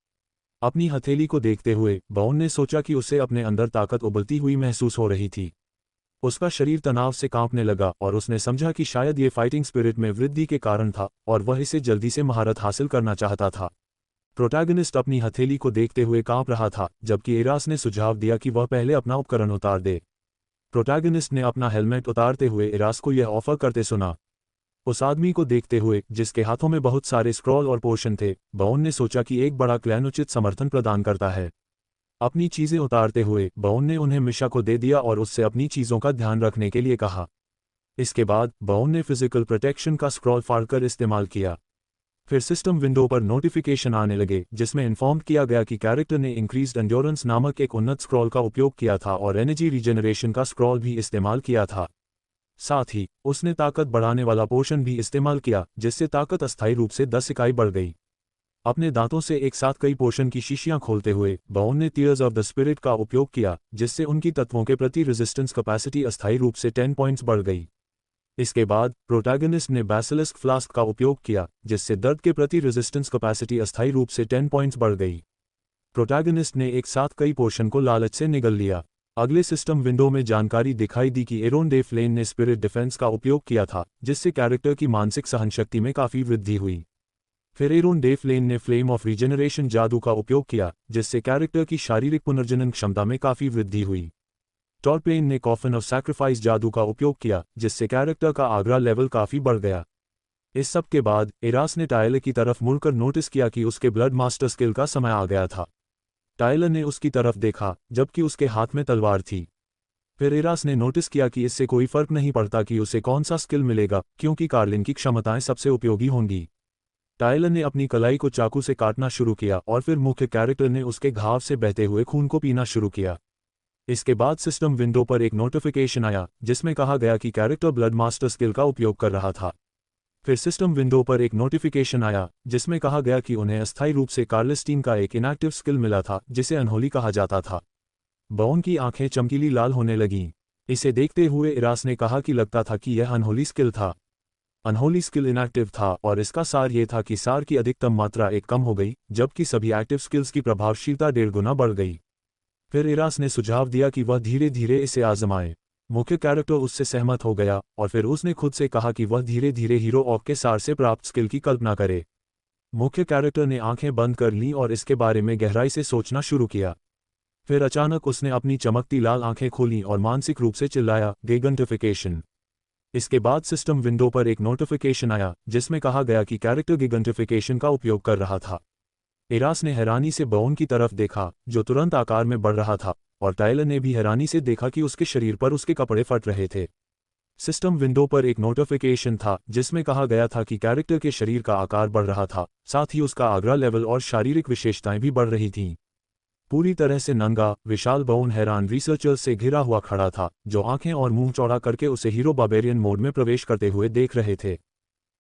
अपनी हथेली को देखते हुए बॉन ने सोचा कि उसे अपने अंदर ताकत उबलती हुई महसूस हो रही थी। उसका शरीर तनाव से कांपने लगा, और उसने समझा कि शायद ये फाइटिंग स्पिरिट में वृद्धि के कारण था, और वह इसे जल्दी से महारत हासिल करना चाहता था। प्रोटैगनिस्ट अपनी हथेली को देखते हुए कांप रहा था, जबकि एरास ने सुझाव दिया कि वह पहले अपना उपकरण उतार दे। प्रोटैगनिस्ट ने अपना हेलमेट उतारते हुए एरास को यह ऑफर करते सुना। उस आदमी को देखते हुए, जिसके हाथों में बहुत सारे स्क्रॉल और पोशन थे, बॉन ने सोचा कि एक बड़ा क्लैन उचित समर्थन प्रदान करता है। अपनी चीजें उतारते हुए बॉन ने उन्हें मिशा को दे दिया और उससे अपनी चीजों का ध्यान रखने के लिए कहा। इसके बाद बॉन ने फिजिकल प्रोटेक्शन का स्क्रॉल फाड़कर इस्तेमाल किया। फिर सिस्टम विंडो पर नोटिफिकेशन आने लगे, जिसमें इन्फॉर्म किया गया कि कैरेक्टर ने इंक्रीज्ड एंड्योरेंस नामक एक उन्नत स्क्रॉल का उपयोग किया था और एनर्जी रीजनरेशन का स्क्रॉल भी इस्तेमाल किया था। साथ ही उसने ताकत बढ़ाने वाला पोशन भी इस्तेमाल किया, जिससे ताकत अस्थायी रूप से 10 इकाई बढ़ गई। अपने दांतों से एक साथ कई पोशन की शीशियां खोलते हुए बॉन ने टीयर्स ऑफ द स्पिरिट का उपयोग किया, जिससे उनकी तत्वों के प्रति रेजिस्टेंस कैपेसिटी अस्थायी रूप से 10 पॉइंट्स बढ़ गई। इसके बाद प्रोटैगनिस्ट ने बैसिलिस्क फ्लास्क का उपयोग किया, जिससे दर्द के प्रति रेजिस्टेंस कैपेसिटी अस्थायी रूप से 10 पॉइंट्स बढ़ गई। प्रोटैगनिस्ट ने एक साथ कई पोशन को लालच से निगल लिया। अगले सिस्टम विंडो में जानकारी दिखाई दी कि एरोन डे फ्लेन ने स्पिरिट डिफेंस का उपयोग किया था, जिससे कैरेक्टर की मानसिक सहनशक्ति में काफी वृद्धि हुई। फिर एरोन डे फ्लेन ने फ्लेम ऑफ रीजनरेशन जादू का उपयोग किया, जिससे कैरेक्टर की शारीरिक पुनर्जनन क्षमता में काफी वृद्धि हुई। टॉर्पेन ने कॉफिन ऑफ सैक्रिफाइस जादू का उपयोग किया, जिससे कैरेक्टर का आगरा लेवल काफी बढ़ गया। इस सब के बाद एरास ने टायलर की तरफ मुड़कर नोटिस किया कि उसके ब्लड मास्टर स्किल का समय आ गया था। टायलर ने उसकी तरफ देखा, जबकि उसके हाथ में तलवार थी। फिर एरास ने नोटिस किया कि इससे कोई फर्क नहीं पड़ता कि उसे कौन सा स्किल मिलेगा, क्योंकि कार्लिन की क्षमताएं सबसे उपयोगी होंगी। टायलर ने अपनी कलाई को चाकू से काटना शुरू किया, और फिर मुख्य कैरेक्टर ने उसके घाव से बहते हुए खून को पीना शुरू किया। इसके बाद सिस्टम विंडो पर एक नोटिफिकेशन आया, जिसमें कहा गया कि कैरेक्टर ब्लड मास्टर स्किल का उपयोग कर रहा था। फिर सिस्टम विंडो पर एक नोटिफिकेशन आया, जिसमें कहा गया कि उन्हें अस्थायी रूप से कार्लिस्टीन का एक इनएक्टिव स्किल मिला था, जिसे अनहोली कहा जाता था। बॉन की आंखें चमकीली लाल होने लगीं। इसे देखते हुए इरास ने कहा कि लगता था कि यह अनहोली स्किल था। अनहोली स्किल इनएक्टिव था, और इसका सार यह था कि सार की अधिकतम मात्रा 1 कम हो गई, जबकि सभी एक्टिव स्किल्स की प्रभावशीलता 1.5 गुना बढ़ गई। फिर इरास ने सुझाव दिया कि वह धीरे धीरे इसे आजमाए। मुख्य कैरेक्टर उससे सहमत हो गया, और फिर उसने खुद से कहा कि वह धीरे धीरे हीरो ऑक के सार से प्राप्त स्किल की कल्पना करे। मुख्य कैरेक्टर ने आंखें बंद कर लीं और इसके बारे में गहराई से सोचना शुरू किया। फिर अचानक उसने अपनी चमकती लाल आंखें खोलीं और मानसिक रूप से चिल्लाया, गिगंटिफिकेशन। इसके बाद सिस्टम विंडो पर एक नोटिफिकेशन आया, जिसमें कहा गया कि कैरेक्टर गिगंटिफिकेशन का उपयोग कर रहा था। एरास ने हैरानी से बॉन की तरफ देखा, जो तुरंत आकार में बढ़ रहा था, और टायलर ने भी हैरानी से देखा कि उसके शरीर पर उसके कपड़े फट रहे थे। सिस्टम विंडो पर एक नोटिफिकेशन था, जिसमें कहा गया था कि कैरेक्टर के शरीर का आकार बढ़ रहा था, साथ ही उसका आगरा लेवल और शारीरिक विशेषताएं भी बढ़ रही थीं। पूरी तरह से नंगा, विशाल बॉन हैरान रिसर्चर्स से घिरा हुआ खड़ा था, जो आंखें और मुंह चौड़ा करके उसे हीरो बार्बेरियन मोड में प्रवेश करते हुए देख रहे थे।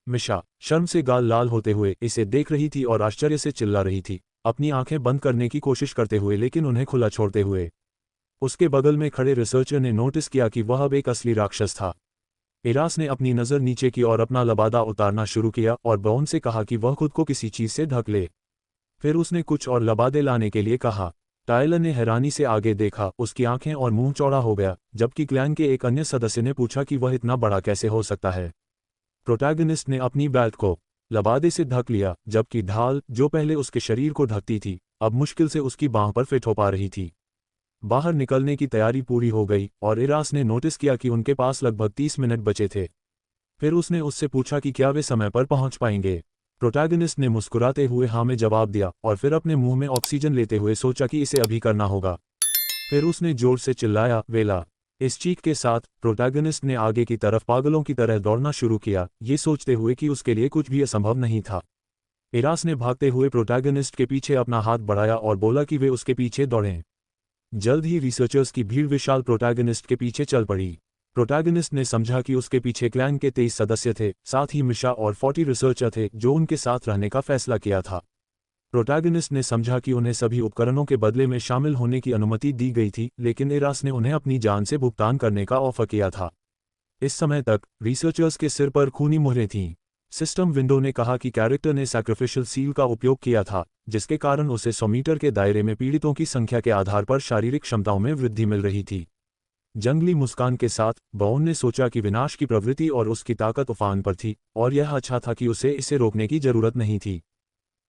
मिशा शर्म से गाल लाल होते हुए इसे देख रही थी और आश्चर्य से चिल्ला रही थी, अपनी आंखें बंद करने की कोशिश करते हुए लेकिन उन्हें खुला छोड़ते हुए। उसके बगल में खड़े रिसर्चर ने नोटिस किया कि वह अब एक असली राक्षस था। एरास ने अपनी नज़र नीचे की और अपना लबादा उतारना शुरू किया और बॉन से कहा कि वह खुद को किसी चीज़ से ढक ले। फिर उसने कुछ और लबादे लाने के लिए कहा। टायलर ने हैरानी से आगे देखा, उसकी आंखें और मुंह चौड़ा हो गया, जबकि क्लैन के एक अन्य सदस्य ने पूछा कि वह इतना बड़ा कैसे हो सकता है। प्रोटैगनिस्ट ने अपनी बेल्ट को लबादे से ढक लिया, जबकि ढाल, जो पहले उसके शरीर को ढकती थी, अब मुश्किल से उसकी बांह पर फिट हो पा रही थी। बाहर निकलने की तैयारी पूरी हो गई और इरास ने नोटिस किया कि उनके पास लगभग 30 मिनट बचे थे। फिर उसने उससे पूछा कि क्या वे समय पर पहुंच पाएंगे। प्रोटैगनिस्ट ने मुस्कुराते हुए हाँ में जवाब दिया और फिर अपने मुंह में ऑक्सीजन लेते हुए सोचा कि इसे अभी करना होगा। फिर उसने जोर से चिल्लाया, वेला। इस चीख के साथ प्रोटैगनिस्ट ने आगे की तरफ पागलों की तरह दौड़ना शुरू किया, ये सोचते हुए कि उसके लिए कुछ भी असंभव नहीं था। इरास ने भागते हुए प्रोटैगनिस्ट के पीछे अपना हाथ बढ़ाया और बोला कि वे उसके पीछे दौड़ें। जल्द ही रिसर्चर्स की भीड़ विशाल प्रोटैगनिस्ट के पीछे चल पड़ी। प्रोटैगनिस्ट ने समझा कि उसके पीछे क्लैन के 23 सदस्य थे, साथ ही मिशा और 40 रिसर्चर थे जो उनके साथ रहने का फैसला किया था। प्रोटैगनिस्ट ने समझा कि उन्हें सभी उपकरणों के बदले में शामिल होने की अनुमति दी गई थी, लेकिन इरास ने उन्हें अपनी जान से भुगतान करने का ऑफर किया था। इस समय तक रिसर्चर्स के सिर पर खूनी मुहरें थीं। सिस्टम विंडो ने कहा कि कैरेक्टर ने सैक्रिफिशियल सील का उपयोग किया था, जिसके कारण उसे 100 मीटर के दायरे में पीड़ितों की संख्या के आधार पर शारीरिक क्षमताओं में वृद्धि मिल रही थी। जंगली मुस्कान के साथ बाउन ने सोचा कि विनाश की प्रवृत्ति और उसकी ताकत उफान पर थी, और यह अच्छा था कि उसे इसे रोकने की जरूरत नहीं थी।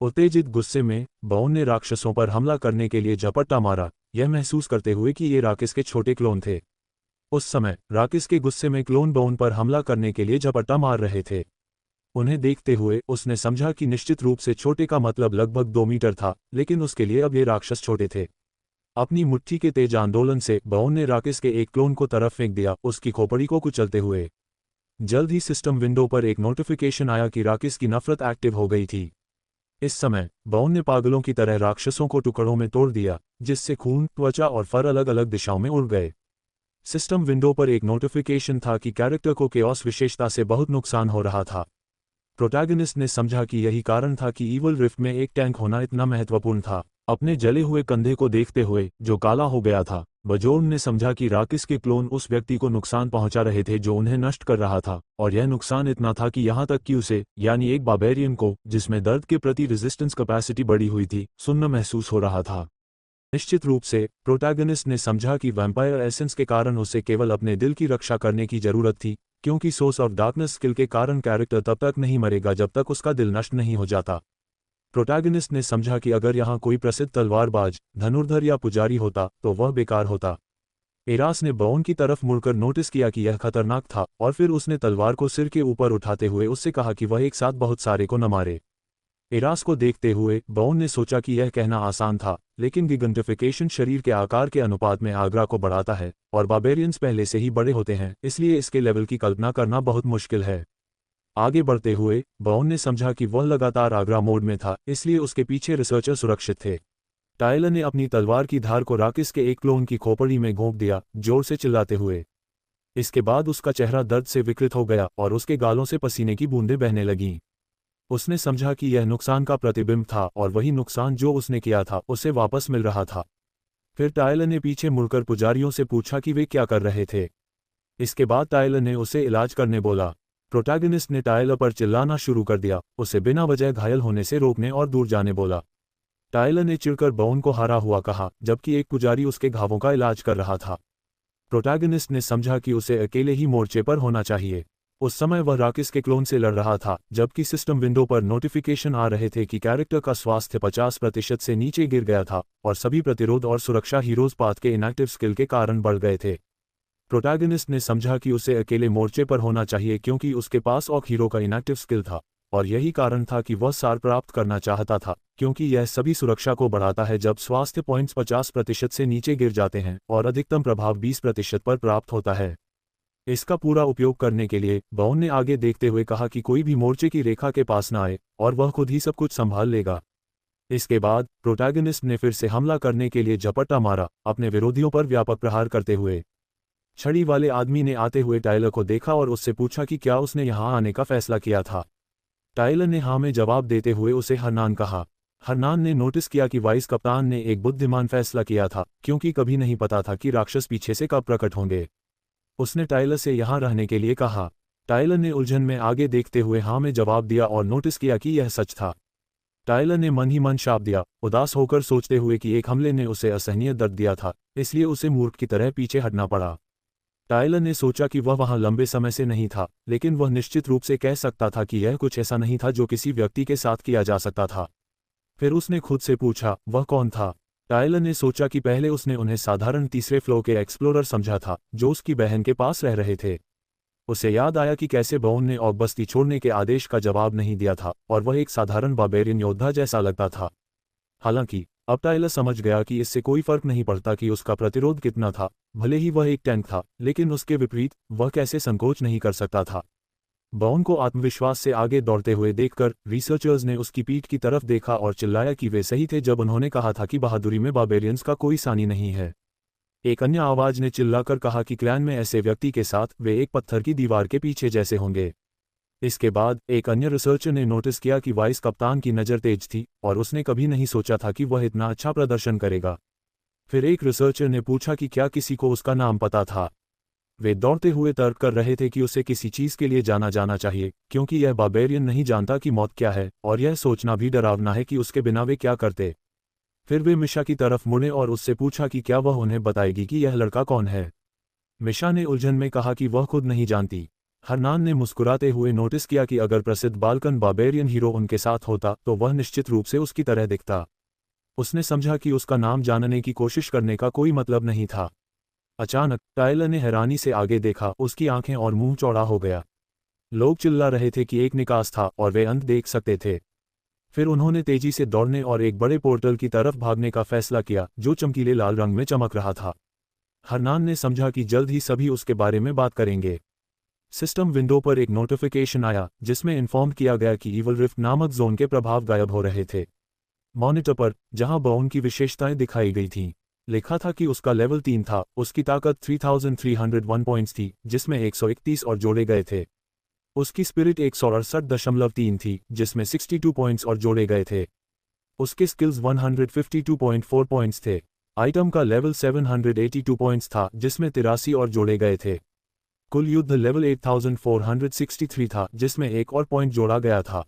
उत्तेजित गुस्से में बाउन ने राक्षसों पर हमला करने के लिए झपट्टा मारा, यह महसूस करते हुए कि ये राकिस के छोटे क्लोन थे। उस समय राकिस के गुस्से में क्लोन बाउन पर हमला करने के लिए झपट्टा मार रहे थे। उन्हें देखते हुए उसने समझा कि निश्चित रूप से छोटे का मतलब लगभग 2 मीटर था, लेकिन उसके लिए अब ये राक्षस छोटे थे। अपनी मुट्ठी के तेज आंदोलन से बाउन ने राकिस के एक क्लोन को तरफ फेंक दिया, उसकी खोपड़ी को कुचलते हुए। जल्द ही सिस्टम विंडो पर एक नोटिफिकेशन आया कि राकिस की नफरत एक्टिव हो गई थी। इस समय बाउन ने पागलों की तरह राक्षसों को टुकड़ों में तोड़ दिया, जिससे खून, त्वचा और फर अलग अलग दिशाओं में उड़ गए। सिस्टम विंडो पर एक नोटिफिकेशन था कि कैरेक्टर को केओस विशेषता से बहुत नुकसान हो रहा था। प्रोटैगनिस्ट ने समझा कि यही कारण था कि ईवल रिफ्ट में एक टैंक होना इतना महत्वपूर्ण था। अपने जले हुए कंधे को देखते हुए, जो काला हो गया था, बजोर्न ने समझा कि राकिस के क्लोन उस व्यक्ति को नुकसान पहुंचा रहे थे जो उन्हें नष्ट कर रहा था, और यह नुकसान इतना था कि यहां तक कि उसे, यानी एक बार्बेरियन को, जिसमें दर्द के प्रति रेजिस्टेंस कैपेसिटी बढ़ी हुई थी, सुन्न महसूस हो रहा था। निश्चित रूप से प्रोटैगनिस्ट ने समझा कि वैम्पायर एसेंस के कारण उसे केवल अपने दिल की रक्षा करने की जरूरत थी, क्योंकि सोर्स ऑफ डार्कनेस स्किल के कारण कैरेक्टर तब तक नहीं मरेगा जब तक उसका दिल नष्ट नहीं हो जाता। प्रोटैगनिस्ट ने समझा कि अगर यहाँ कोई प्रसिद्ध तलवारबाज, धनुर्धर या पुजारी होता तो वह बेकार होता। इरास ने बाउन की तरफ मुड़कर नोटिस किया कि यह खतरनाक था, और फिर उसने तलवार को सिर के ऊपर उठाते हुए उससे कहा कि वह एक साथ बहुत सारे को न मारे। इरास को देखते हुए बाउन ने सोचा कि यह कहना आसान था, लेकिन गिगंटिफिकेशन शरीर के आकार के अनुपात में आगरा को बढ़ाता है, और बार्बेरियंस पहले से ही बड़े होते हैं, इसलिए इसके लेवल की कल्पना करना बहुत मुश्किल है। आगे बढ़ते हुए बाउन ने समझा कि वह लगातार आगरा मोड में था, इसलिए उसके पीछे रिसर्चर सुरक्षित थे। टायलर ने अपनी तलवार की धार को राकिस के एक क्लोन की खोपड़ी में घोंप दिया, जोर से चिल्लाते हुए। इसके बाद उसका चेहरा दर्द से विकृत हो गया और उसके गालों से पसीने की बूंदें बहने लगीं। उसने समझा कि यह नुकसान का प्रतिबिंब था, और वही नुकसान जो उसने किया था उसे वापस मिल रहा था। फिर टायलर ने पीछे मुड़कर पुजारियों से पूछा कि वे क्या कर रहे थे। इसके बाद टायलर ने उसे इलाज करने बोला। प्रोटैगनिस्ट ने टायलर पर चिल्लाना शुरू कर दिया, उसे बिना वजह घायल होने से रोकने और दूर जाने बोला। टायलर ने चिढ़कर बाउन को हारा हुआ कहा, जबकि एक पुजारी उसके घावों का इलाज कर रहा था। प्रोटैगनिस्ट ने समझा कि उसे अकेले ही मोर्चे पर होना चाहिए। उस समय वह राकिस के क्लोन से लड़ रहा था, जबकि सिस्टम विंडो पर नोटिफिकेशन आ रहे थे कि कैरेक्टर का स्वास्थ्य 50% से नीचे गिर गया था, और सभी प्रतिरोध और सुरक्षा हीरोज पाथ के इनएक्टिव स्किल के कारण बढ़ गए थे। प्रोटैगनिस्ट ने समझा कि उसे अकेले मोर्चे पर होना चाहिए क्योंकि उसके पास ऑक हीरो का इनएक्टिव स्किल था, और यही कारण था कि वह सार प्राप्त करना चाहता था, क्योंकि यह सभी सुरक्षा को बढ़ाता है जब स्वास्थ्य पॉइंट्स 50% से नीचे गिर जाते हैं और अधिकतम प्रभाव 20% पर प्राप्त होता है। इसका पूरा उपयोग करने के लिए बाउन ने आगे देखते हुए कहा कि कोई भी मोर्चे की रेखा के पास न आए, और वह खुद ही सब कुछ संभाल लेगा। इसके बाद प्रोटैगनिस्ट ने फिर से हमला करने के लिए झपट्टा मारा, अपने विरोधियों पर व्यापक प्रहार करते हुए। छड़ी वाले आदमी ने आते हुए टायलर को देखा और उससे पूछा कि क्या उसने यहाँ आने का फैसला किया था। टायलर ने हाँ में जवाब देते हुए उसे हरनान कहा। हरनान ने नोटिस किया कि वाइस कप्तान ने एक बुद्धिमान फैसला किया था, क्योंकि कभी नहीं पता था कि राक्षस पीछे से कब प्रकट होंगे। उसने टायलर से यहाँ रहने के लिए कहा। टायलर ने उलझन में आगे देखते हुए हाँ में जवाब दिया और नोटिस किया कि यह सच था। टायलर ने मन ही मन शाप दिया, उदास होकर सोचते हुए कि एक हमले ने उसे असहनीय दर्द दिया था, इसलिए उसे मूर्ख की तरह पीछे हटना पड़ा। टायलर ने सोचा कि वह वहां लंबे समय से नहीं था, लेकिन वह निश्चित रूप से कह सकता था कि यह कुछ ऐसा नहीं था जो किसी व्यक्ति के साथ किया जा सकता था। फिर उसने खुद से पूछा, वह कौन था? टायलर ने सोचा कि पहले उसने उन्हें साधारण तीसरे फ्लोर के एक्सप्लोरर समझा था, जो उसकी बहन के पास रह रहे थे। उसे याद आया कि कैसे बाउन ने ऑग बस्ती छोड़ने के आदेश का जवाब नहीं दिया था, और वह एक साधारण बार्बेरियन योद्धा जैसा लगता था। हालांकि अब टायलर समझ गया कि इससे कोई फर्क नहीं पड़ता कि उसका प्रतिरोध कितना था, भले ही वह एक टैंक था, लेकिन उसके विपरीत वह कैसे संकोच नहीं कर सकता था। बाउन को आत्मविश्वास से आगे दौड़ते हुए देखकर रिसर्चर्स ने उसकी पीठ की तरफ देखा और चिल्लाया कि वे सही थे जब उन्होंने कहा था कि बहादुरी में बार्बेरियंस का कोई सानी नहीं है। एक अन्य आवाज ने चिल्लाकर कहा कि क्लैन में ऐसे व्यक्ति के साथ वे एक पत्थर की दीवार के पीछे जैसे होंगे। इसके बाद एक अन्य रिसर्चर ने नोटिस किया कि वाइस कप्तान की नज़र तेज थी और उसने कभी नहीं सोचा था कि वह इतना अच्छा प्रदर्शन करेगा। फिर एक रिसर्चर ने पूछा कि क्या किसी को उसका नाम पता था। वे दौड़ते हुए तर्क कर रहे थे कि उसे किसी चीज़ के लिए जाना चाहिए, क्योंकि यह बार्बेरियन नहीं जानता कि मौत क्या है, और यह सोचना भी डरावना है कि उसके बिना वे क्या करते। फिर वे मिशा की तरफ मुड़े और उससे पूछा कि क्या वह उन्हें बताएगी कि यह लड़का कौन है। मिशा ने उलझन में कहा कि वह खुद नहीं जानती। हरनान ने मुस्कुराते हुए नोटिस किया कि अगर प्रसिद्ध बाल्कन बार्बेरियन हीरो उनके साथ होता तो वह निश्चित रूप से उसकी तरह दिखता। उसने समझा कि उसका नाम जानने की कोशिश करने का कोई मतलब नहीं था। अचानक टायलर ने हैरानी से आगे देखा, उसकी आंखें और मुंह चौड़ा हो गया। लोग चिल्ला रहे थे कि एक निकास था और वे अंत देख सकते थे। फिर उन्होंने तेजी से दौड़ने और एक बड़े पोर्टल की तरफ भागने का फैसला किया, जो चमकीले लाल रंग में चमक रहा था। हरनान ने समझा कि जल्द ही सभी उसके बारे में बात करेंगे। सिस्टम विंडो पर एक नोटिफिकेशन आया जिसमें इन्फॉर्म किया गया कि ईवल रिफ्ट नामक जोन के प्रभाव गायब हो रहे थे। मॉनिटर पर, जहां बाउन की विशेषताएं दिखाई गई थीं, लिखा था कि उसका लेवल 3 था, उसकी ताकत 3301 पॉइंट्स थी, जिसमें 131 और जोड़े गए थे। उसकी स्पिरिट 168.3 थी, जिसमें 62 पॉइंट्स और जोड़े गए थे। उसके स्किल्स 152.4 पॉइंट्स थे। आइटम का लेवल 782 पॉइंट्स था, जिसमें 83 और जोड़े गए थे। कुल युद्ध लेवल 8463 था, जिसमें एक और पॉइंट जोड़ा गया था।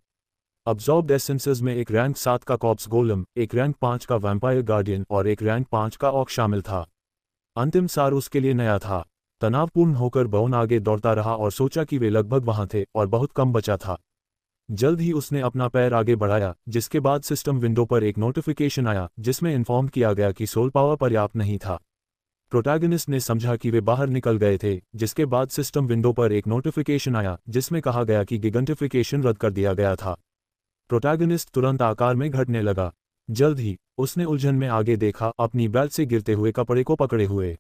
अब्जॉर्ब्ड एसेंसेस में एक रैंक 7 का कॉप्स गोलम, एक रैंक 5 का वैम्पायर गार्डियन और एक रैंक 5 का ऑक शामिल था। अंतिम सार उसके लिए नया था। तनावपूर्ण होकर बाउन आगे दौड़ता रहा और सोचा कि वे लगभग वहां थे और बहुत कम बचा था। जल्द ही उसने अपना पैर आगे बढ़ाया, जिसके बाद सिस्टम विंडो पर एक नोटिफिकेशन आया जिसमें इन्फॉर्म किया गया कि सोल पावर पर्याप्त नहीं था। प्रोटैगनिस्ट ने समझा कि वे बाहर निकल गए थे, जिसके बाद सिस्टम विंडो पर एक नोटिफिकेशन आया जिसमें कहा गया कि गिगंटिफिकेशन रद्द कर दिया गया था। प्रोटैगनिस्ट तुरंत आकार में घटने लगा। जल्द ही उसने उलझन में आगे देखा, अपनी बेल्ट से गिरते हुए कपड़े को पकड़े हुए।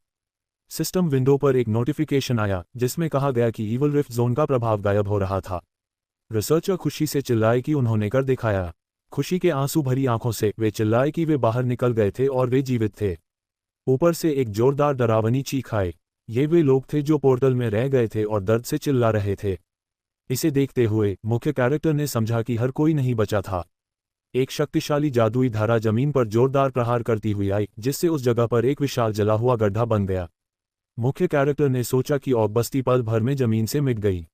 सिस्टम विंडो पर एक नोटिफिकेशन आया जिसमें कहा गया कि ईवल रिफ्ट जोन का प्रभाव गायब हो रहा था। रिसर्चर खुशी से चिल्लाए कि उन्होंने कर दिखाया। खुशी के आंसू भरी आंखों से वे चिल्लाए कि वे बाहर निकल गए थे और वे जीवित थे। ऊपर से एक जोरदार डरावनी चीख आई। ये वे लोग थे जो पोर्टल में रह गए थे और दर्द से चिल्ला रहे थे। इसे देखते हुए मुख्य कैरेक्टर ने समझा कि हर कोई नहीं बचा था। एक शक्तिशाली जादुई धारा जमीन पर जोरदार प्रहार करती हुई आई, जिससे उस जगह पर एक विशाल जला हुआ गड्ढा बन गया। मुख्य कैरेक्टर ने सोचा कि ऑग बस्ती पल भर में जमीन से मिट गई।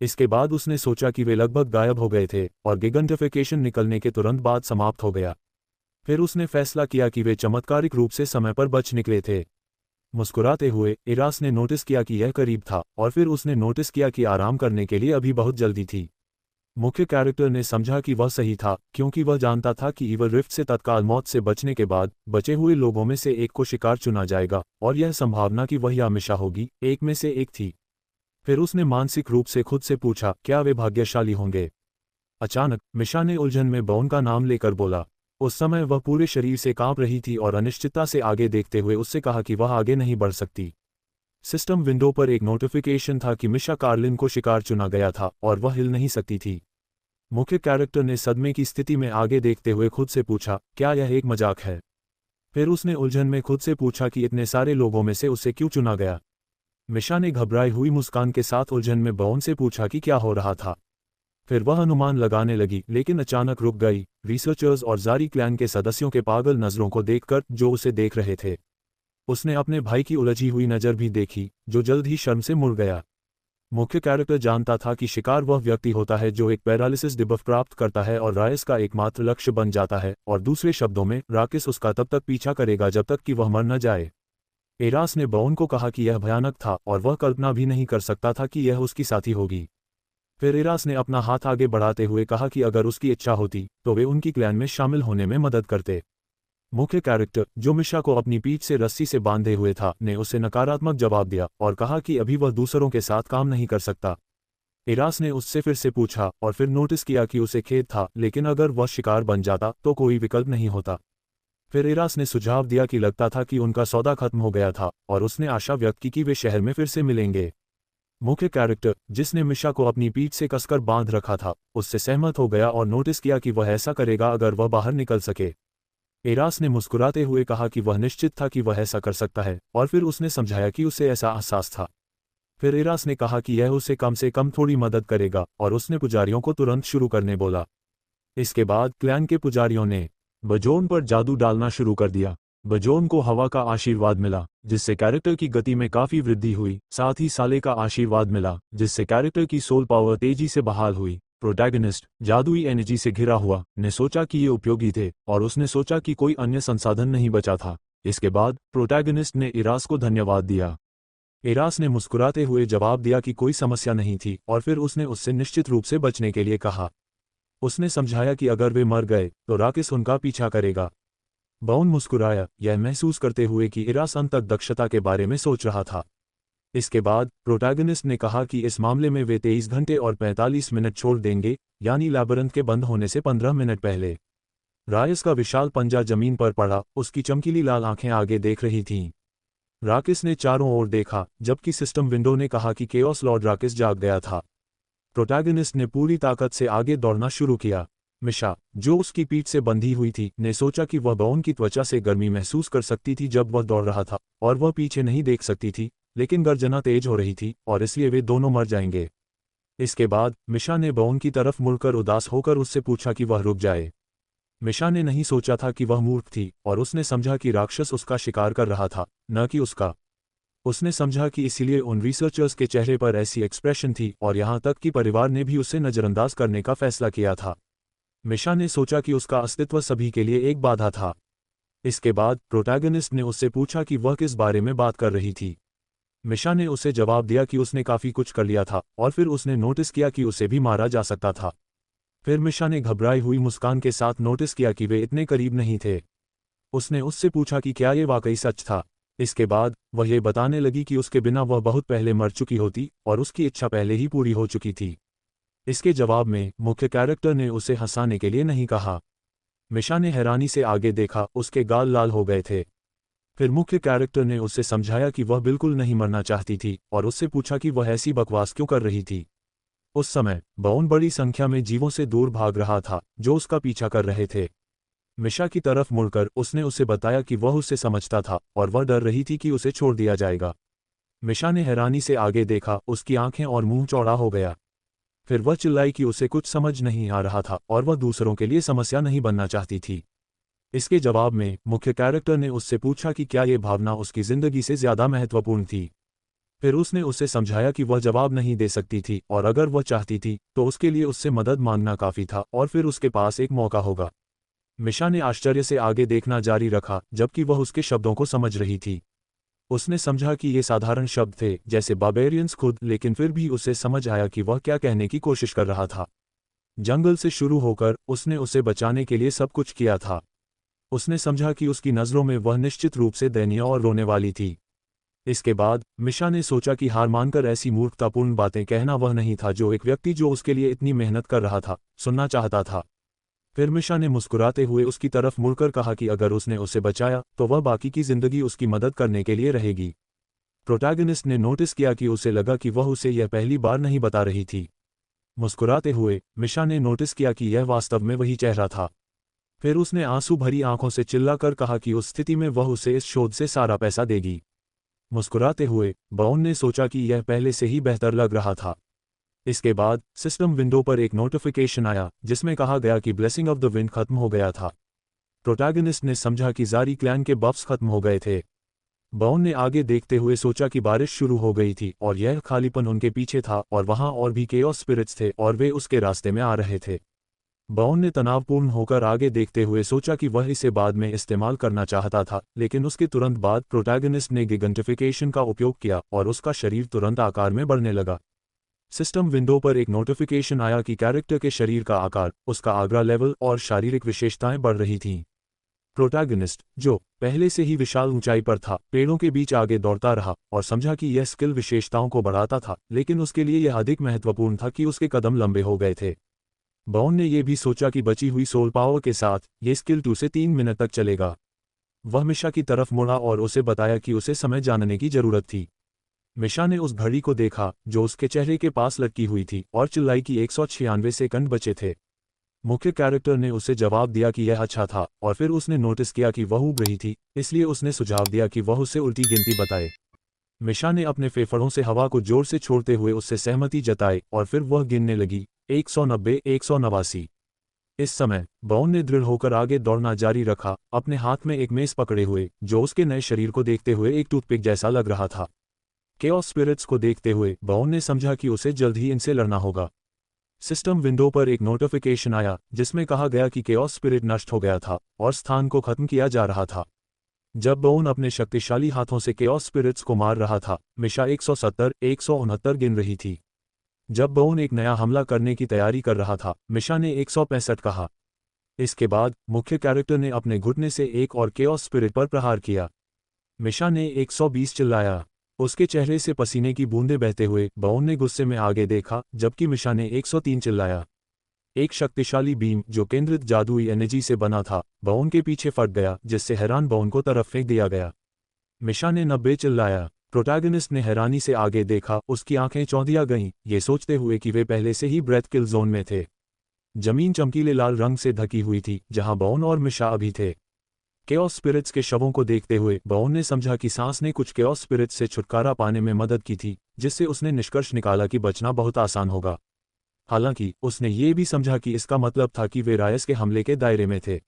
इसके बाद उसने सोचा कि वे लगभग गायब हो गए थे और गिगंटिफिकेशन निकलने के तुरंत बाद समाप्त हो गया। फिर उसने फैसला किया कि वे चमत्कारिक रूप से समय पर बच निकले थे। मुस्कुराते हुए इरास ने नोटिस किया कि यह करीब था, और फिर उसने नोटिस किया कि आराम करने के लिए अभी बहुत जल्दी थी। मुख्य कैरेक्टर ने समझा कि वह सही था, क्योंकि वह जानता था कि ईवल रिफ्ट से तत्काल मौत से बचने के बाद बचे हुए लोगों में से एक को शिकार चुना जाएगा, और यह संभावना कि वह या मिशा होगी, एक में से एक थी। फिर उसने मानसिक रूप से खुद से पूछा, क्या वे भाग्यशाली होंगे? अचानक मिशा ने उलझन में बाउन का नाम लेकर बोला। उस समय वह पूरे शरीर से कांप रही थी और अनिश्चितता से आगे देखते हुए उससे कहा कि वह आगे नहीं बढ़ सकती। सिस्टम विंडो पर एक नोटिफिकेशन था कि मिशा कार्लिन को शिकार चुना गया था और वह हिल नहीं सकती थी। मुख्य कैरेक्टर ने सदमे की स्थिति में आगे देखते हुए खुद से पूछा, क्या यह एक मजाक है? फिर उसने उलझन में खुद से पूछा कि इतने सारे लोगों में से उसे क्यों चुना गया। मिशा ने घबराई हुई मुस्कान के साथ उलझन में बाउन से पूछा कि क्या हो रहा था। फिर वह अनुमान लगाने लगी, लेकिन अचानक रुक गई, रिसर्चर्स और जारी क्लैन के सदस्यों के पागल नजरों को देखकर जो उसे देख रहे थे। उसने अपने भाई की उलझी हुई नज़र भी देखी, जो जल्द ही शर्म से मुड़ गया। मुख्य कैरेक्टर जानता था कि शिकार वह व्यक्ति होता है जो एक पैरालिसिस डिबफ प्राप्त करता है और रायस का एकमात्र लक्ष्य बन जाता है, और दूसरे शब्दों में राकिस उसका तब तक पीछा करेगा जब तक कि वह मर न जाए। एरास ने बाउन को कहा कि यह भयानक था और वह कल्पना भी नहीं कर सकता था कि यह उसकी साथी होगी। फिर एरास ने अपना हाथ आगे बढ़ाते हुए कहा कि अगर उसकी इच्छा होती तो वे उनकी क्लैन में शामिल होने में मदद करते। मुख्य कैरेक्टर, जो मिशा को अपनी पीठ से रस्सी से बांधे हुए था, ने उसे नकारात्मक जवाब दिया और कहा कि अभी वह दूसरों के साथ काम नहीं कर सकता। एरास ने उससे फिर से पूछा और फिर नोटिस किया कि उसे खेद था, लेकिन अगर वह शिकार बन जाता तो कोई विकल्प नहीं होता। फिर एरास ने सुझाव दिया कि लगता था कि उनका सौदा खत्म हो गया था और उसने आशा व्यक्त की कि वे शहर में फिर से मिलेंगे। मुख्य कैरेक्टर, जिसने मिशा को अपनी पीठ से कसकर बांध रखा था, उससे सहमत हो गया और नोटिस किया कि वह ऐसा करेगा अगर वह बाहर निकल सके। एरास ने मुस्कुराते हुए कहा कि वह निश्चित था कि वह ऐसा कर सकता है, और फिर उसने समझाया कि उसे ऐसा एहसास था। फिर एरास ने कहा कि यह उसे कम से कम थोड़ी मदद करेगा और उसने पुजारियों को तुरंत शुरू करने बोला। इसके बाद क्लैन के पुजारियों ने बजोन पर जादू डालना शुरू कर दिया। बजोन को हवा का आशीर्वाद मिला, जिससे कैरेक्टर की गति में काफी वृद्धि हुई। साथ ही साले का आशीर्वाद मिला, जिससे कैरेक्टर की सोल पावर तेजी से बहाल हुई। प्रोटैगनिस्ट, जादुई एनर्जी से घिरा हुआ, ने सोचा कि ये उपयोगी थे और उसने सोचा कि कोई अन्य संसाधन नहीं बचा था। इसके बाद प्रोटैगनिस्ट ने एरास को धन्यवाद दिया। एरास ने मुस्कुराते हुए जवाब दिया कि कोई समस्या नहीं थी, और फिर उसने उससे निश्चित रूप से बचने के लिए कहा। उसने समझाया कि अगर वे मर गए तो राकिस उनका पीछा करेगा। बाउन मुस्कुराया, यह महसूस करते हुए कि एरास अंत तक दक्षता के बारे में सोच रहा था। इसके बाद प्रोटैगनिस्ट ने कहा कि इस मामले में वे 23 घंटे और 45 मिनट छोड़ देंगे, यानी लाबिरिंथ के बंद होने से 15 मिनट पहले। रायस का विशाल पंजा जमीन पर पड़ा, उसकी चमकीली लाल आंखें आगे देख रही थीं। राकिस ने चारों ओर देखा, जबकि सिस्टम विंडो ने कहा कि केओस लॉर्ड राकिस जाग गया था। प्रोटैगनिस्ट ने पूरी ताकत से आगे दौड़ना शुरू किया। मिशा, जो उसकी पीठ से बंधी हुई थी, ने सोचा कि वह बाउन की त्वचा से गर्मी महसूस कर सकती थी जब वह दौड़ रहा था, और वह पीछे नहीं देख सकती थी, लेकिन गर्जना तेज हो रही थी और इसलिए वे दोनों मर जाएंगे। इसके बाद मिशा ने बाउन की तरफ मुड़कर उदास होकर उससे पूछा कि वह रुक जाए। मिशा ने नहीं सोचा था कि वह मूर्ख थी, और उसने समझा कि राक्षस उसका शिकार कर रहा था, न कि उसका। उसने समझा कि इसीलिए उन रिसर्चर्स के चेहरे पर ऐसी एक्सप्रेशन थी, और यहाँ तक कि परिवार ने भी उसे नजरअंदाज करने का फैसला किया था। मिशा ने सोचा कि उसका अस्तित्व सभी के लिए एक बाधा था। इसके बाद प्रोटैगनिस्ट ने उससे पूछा कि वह किस बारे में बात कर रही थी। मिशा ने उसे जवाब दिया कि उसने काफी कुछ कर लिया था, और फिर उसने नोटिस किया कि उसे भी मारा जा सकता था। फिर मिशा ने घबराई हुई मुस्कान के साथ नोटिस किया कि वे इतने करीब नहीं थे। उसने उससे पूछा कि क्या ये वाकई सच था। इसके बाद वह ये बताने लगी कि उसके बिना वह बहुत पहले मर चुकी होती और उसकी इच्छा पहले ही पूरी हो चुकी थी। इसके जवाब में मुख्य कैरेक्टर ने उसे हंसाने के लिए नहीं कहा। मिशा ने हैरानी से आगे देखा, उसके गाल लाल हो गए थे। फिर मुख्य कैरेक्टर ने उससे समझाया कि वह बिल्कुल नहीं मरना चाहती थी, और उससे पूछा कि वह ऐसी बकवास क्यों कर रही थी। उस समय बाउन बड़ी संख्या में जीवों से दूर भाग रहा था जो उसका पीछा कर रहे थे। मिशा की तरफ मुड़कर उसने उसे बताया कि वह उसे समझता था और वह डर रही थी कि उसे छोड़ दिया जाएगा। मिशा ने हैरानी से आगे देखा, उसकी आंखें और मुंह चौड़ा हो गया। फिर वह चिल्लाई कि उसे कुछ समझ नहीं आ रहा था और वह दूसरों के लिए समस्या नहीं बनना चाहती थी। इसके जवाब में मुख्य कैरेक्टर ने उससे पूछा कि क्या ये भावना उसकी जिंदगी से ज्यादा महत्वपूर्ण थी। फिर उसने उसे समझाया कि वह जवाब नहीं दे सकती थी, और अगर वह चाहती थी तो उसके लिए उससे मदद मांगना काफी था, और फिर उसके पास एक मौका होगा। मिशा ने आश्चर्य से आगे देखना जारी रखा, जबकि वह उसके शब्दों को समझ रही थी। उसने समझा कि ये साधारण शब्द थे, जैसे बार्बेरियंस खुद, लेकिन फिर भी उसे समझ आया कि वह क्या कहने की कोशिश कर रहा था। जंगल से शुरू होकर उसने उसे बचाने के लिए सब कुछ किया था। उसने समझा कि उसकी नज़रों में वह निश्चित रूप से दयनीय और रोने वाली थी। इसके बाद मिशा ने सोचा कि हार मानकर ऐसी मूर्खतापूर्ण बातें कहना वह नहीं था जो एक व्यक्ति जो उसके लिए इतनी मेहनत कर रहा था, सुनना चाहता था। फिर मिशा ने मुस्कुराते हुए उसकी तरफ मुड़कर कहा कि अगर उसने उसे बचाया तो वह बाकी की जिंदगी उसकी मदद करने के लिए रहेगी। प्रोटैगनिस्ट ने नोटिस किया कि उसे लगा कि वह उसे यह पहली बार नहीं बता रही थी। मुस्कुराते हुए मिशा ने नोटिस किया कि यह वास्तव में वही चेहरा था। फिर उसने आंसू भरी आंखों से चिल्लाकर कहा कि उस स्थिति में वह उसे इस शोध से सारा पैसा देगी। मुस्कुराते हुए बाउन ने सोचा कि यह पहले से ही बेहतर लग रहा था। इसके बाद सिस्टम विंडो पर एक नोटिफिकेशन आया जिसमें कहा गया कि ब्लेसिंग ऑफ द विंड खत्म हो गया था। प्रोटैगनिस्ट ने समझा कि जारी क्लैन के बफ्स खत्म हो गए थे। बाउन ने आगे देखते हुए सोचा कि बारिश शुरू हो गई थी और यह खालीपन उनके पीछे था और वहां और भी केओस स्पिरिट्स थे और वे उसके रास्ते में आ रहे थे। बाउन ने तनावपूर्ण होकर आगे देखते हुए सोचा कि वह इसे बाद में इस्तेमाल करना चाहता था, लेकिन उसके तुरंत बाद प्रोटैगनिस्ट ने गिगंटिफिकेशन का उपयोग किया और उसका शरीर तुरंत आकार में बढ़ने लगा। सिस्टम विंडो पर एक नोटिफिकेशन आया कि कैरेक्टर के शरीर का आकार, उसका आगरा लेवल और शारीरिक विशेषताएं बढ़ रही थीं। प्रोटैगनिस्ट, जो पहले से ही विशाल ऊंचाई पर था, पेड़ों के बीच आगे दौड़ता रहा और समझा कि यह स्किल विशेषताओं को बढ़ाता था, लेकिन उसके लिए यह अधिक महत्वपूर्ण था कि उसके कदम लंबे हो गए थे। बाउन ने यह भी सोचा कि बची हुई सोल पावर के साथ ये स्किल 2 से 3 मिनट तक चलेगा। वह मिशा की तरफ मुड़ा और उसे बताया कि उसे समय जानने की जरूरत थी। मिशा ने उस घड़ी को देखा जो उसके चेहरे के पास लटकी हुई थी और चिल्लाई कि 196 सेकंड बचे थे। मुख्य कैरेक्टर ने उसे जवाब दिया कि यह अच्छा था और फिर उसने नोटिस किया कि वह ऊब रही थी, इसलिए उसने सुझाव दिया कि वह उसे उल्टी गिनती बताए। मिशा ने अपने फेफड़ों से हवा को जोर से छोड़ते हुए उससे सहमति जताई और फिर वह गिनने लगी, 190, 189। इस समय बाउन ने दृढ़ होकर आगे दौड़ना जारी रखा, अपने हाथ में एक मेज पकड़े हुए, जो उसके नए शरीर को देखते हुए एक टूथपिक जैसा लग रहा था। केओस स्पिरिट्स को देखते हुए बाउन ने समझा कि उसे जल्द ही इनसे लड़ना होगा। सिस्टम विंडो पर एक नोटिफिकेशन आया जिसमें कहा गया कि केओस स्पिरिट नष्ट हो गया था और स्थान को खत्म किया जा रहा था। जब बाउन अपने शक्तिशाली हाथों से केओस स्पिरिट्स को मार रहा था, मिशा 170, 169 गिन रही थी। जब बाउन एक नया हमला करने की तैयारी कर रहा था, मिशा ने 165 कहा। इसके बाद मुख्य कैरेक्टर ने अपने घुटने से एक और केओस स्पिरिट पर प्रहार किया। मिशा ने 120 चिल्लाया। उसके चेहरे से पसीने की बूंदें बहते हुए बाउन ने गुस्से में आगे देखा, जबकि मिशा ने 103 चिल्लाया। एक शक्तिशाली बीम जो केंद्रित जादुई एनर्जी से बना था, बाउन के पीछे फट गया, जिससे हैरान बाउन को तरफ फेंक दिया गया। मिशा ने 90 चिल्लाया। प्रोटैगनिस्ट ने हैरानी से आगे देखा, उसकी आंखें चौंधिया गईं, ये सोचते हुए कि वे पहले से ही ब्रेथ किल जोन में थे। जमीन चमकीले लाल रंग से ढकी हुई थी, जहां बाउन और मिशा अभी थे। केओस स्पिरिट्स के शवों को देखते हुए बाउन ने समझा कि सांस ने कुछ केओस स्पिरिट्स से छुटकारा पाने में मदद की थी, जिससे उसने निष्कर्ष निकाला कि बचना बहुत आसान होगा। हालांकि उसने ये भी समझा कि इसका मतलब था कि वे रायस के हमले के दायरे में थे।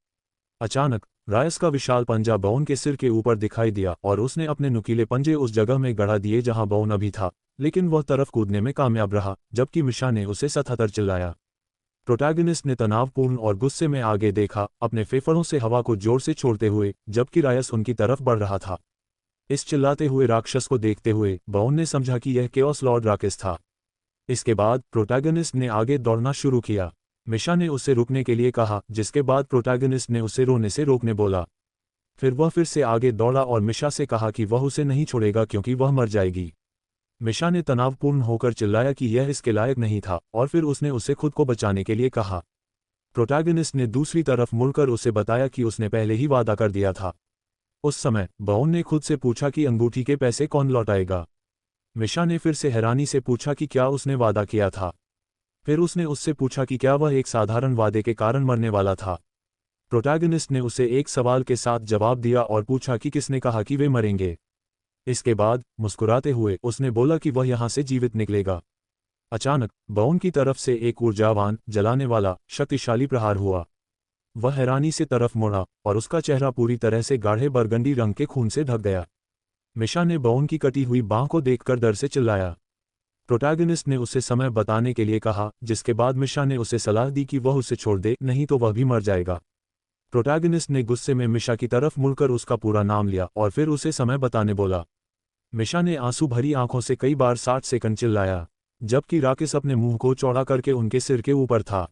अचानक रायस का विशाल पंजा बाउन के सिर के ऊपर दिखाई दिया और उसने अपने नुकीले पंजे उस जगह में गड़ा दिए जहां बाउन अभी था, लेकिन वह तरफ कूदने में कामयाब रहा, जबकि मिशा ने उसे 77 चिल्लाया। प्रोटैगनिस्ट ने तनावपूर्ण और गुस्से में आगे देखा, अपने फेफड़ों से हवा को जोर से छोड़ते हुए, जबकि रायस उनकी तरफ बढ़ रहा था। इस चिल्लाते हुए राक्षस को देखते हुए बाउन ने समझा कि यह केओस लॉर्ड राकेस था। इसके बाद प्रोटैगनिस्ट ने आगे दौड़ना शुरू किया। मिशा ने उसे रुकने के लिए कहा, जिसके बाद प्रोटैगनिस्ट ने उसे रोने से रोकने बोला। फिर वह फिर से आगे दौड़ा और मिशा से कहा कि वह उसे नहीं छोड़ेगा क्योंकि वह मर जाएगी। मिशा ने तनावपूर्ण होकर चिल्लाया कि यह इसके लायक नहीं था और फिर उसने उसे खुद को बचाने के लिए कहा। प्रोटैगनिस्ट ने दूसरी तरफ मुड़कर उसे बताया कि उसने पहले ही वादा कर दिया था। उस समय बाउन ने खुद से पूछा कि अंगूठी के पैसे कौन लौटाएगा। मिशा ने फिर से हैरानी से पूछा कि क्या उसने वादा किया था। फिर उसने उससे पूछा कि क्या वह एक साधारण वादे के कारण मरने वाला था। प्रोटैगनिस्ट ने उसे एक सवाल के साथ जवाब दिया और पूछा कि किसने कहा कि वे मरेंगे। इसके बाद मुस्कुराते हुए उसने बोला कि वह यहां से जीवित निकलेगा। अचानक बाउन की तरफ से एक ऊर्जावान, जलाने वाला, शक्तिशाली प्रहार हुआ। वह हैरानी से तरफ मुड़ा और उसका चेहरा पूरी तरह से गाढ़े बरगंडी रंग के खून से ढक गया। मिशा ने बाउन की कटी हुई बांह को देखकर डर से चिल्लाया। प्रोटैगनिस्ट ने उसे समय बताने के लिए कहा, जिसके बाद मिशा ने उसे सलाह दी कि वह उसे छोड़ दे, नहीं तो वह भी मर जाएगा। प्रोटैगनिस्ट ने गुस्से में मिशा की तरफ मुड़कर उसका पूरा नाम लिया और फिर उसे समय बताने बोला। मिशा ने आंसू भरी आंखों से कई बार 60 सेकंड चिल्लाया, जबकि राकेस अपने मुंह को चौड़ा करके उनके सिर के ऊपर था।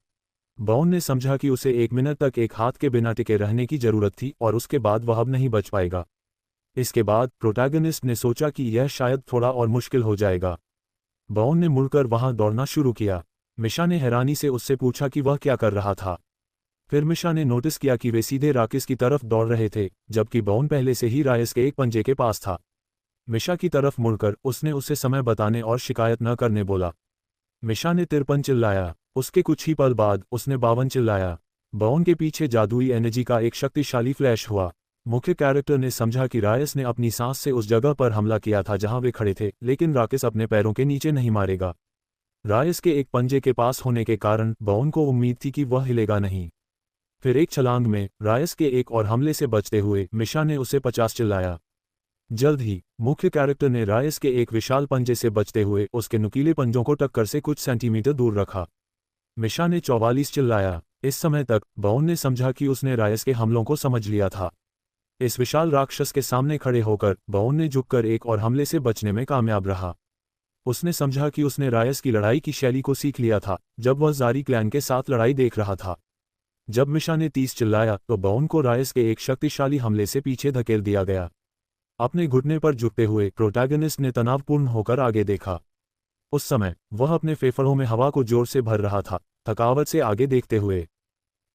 बाउन ने समझा कि उसे 1 मिनट तक एक हाथ के बिना टिके रहने की जरूरत थी और उसके बाद वह अब नहीं बच पाएगा। इसके बाद प्रोटैगनिस्ट ने सोचा कि यह शायद थोड़ा और मुश्किल हो जाएगा। बाउन ने मुड़कर वहां दौड़ना शुरू किया। मिशा ने हैरानी से उससे पूछा कि वह क्या कर रहा था। फिर मिशा ने नोटिस किया कि वे सीधे राकेस की तरफ दौड़ रहे थे, जबकि बाउन पहले से ही रायस के एक पंजे के पास था। मिशा की तरफ मुड़कर उसने उसे समय बताने और शिकायत न करने बोला। मिशा ने 53 चिल्लाया। उसके कुछ ही पल बाद उसने 52 चिल्लाया। बाउन के पीछे जादुई एनर्जी का एक शक्तिशाली फ्लैश हुआ। मुख्य कैरेक्टर ने समझा कि रायस ने अपनी सांस से उस जगह पर हमला किया था जहां वे खड़े थे, लेकिन राकेस अपने पैरों के नीचे नहीं मारेगा। रायस के एक पंजे के पास होने के कारण बाउन को उम्मीद थी कि वह हिलेगा नहीं। फिर एक छलांग में रायस के एक और हमले से बचते हुए मिशा ने उसे 50 चिल्लाया। जल्द ही मुख्य कैरेक्टर ने रायस के एक विशाल पंजे से बचते हुए उसके नुकीले पंजों को टक्कर से कुछ सेंटीमीटर दूर रखा। मिशा ने 44 चिल्लाया। इस समय तक बाउन ने समझा कि उसने रायस के हमलों को समझ लिया था। इस विशाल राक्षस के सामने खड़े होकर बाउन ने झुककर एक और हमले से बचने में कामयाब रहा। उसने समझा कि उसने रायस की लड़ाई की शैली को सीख लिया था जब वह ज़ारी क्लैन के साथ लड़ाई देख रहा था। जब मिशा ने 30 चिल्लाया तो बाउन को रायस के एक शक्तिशाली हमले से पीछे धकेल दिया गया। अपने घुटने पर झुकते हुए प्रोटैगनिस्ट ने तनावपूर्ण होकर आगे देखा। उस समय वह अपने फेफड़ों में हवा को जोर से भर रहा था, थकावट से आगे देखते हुए।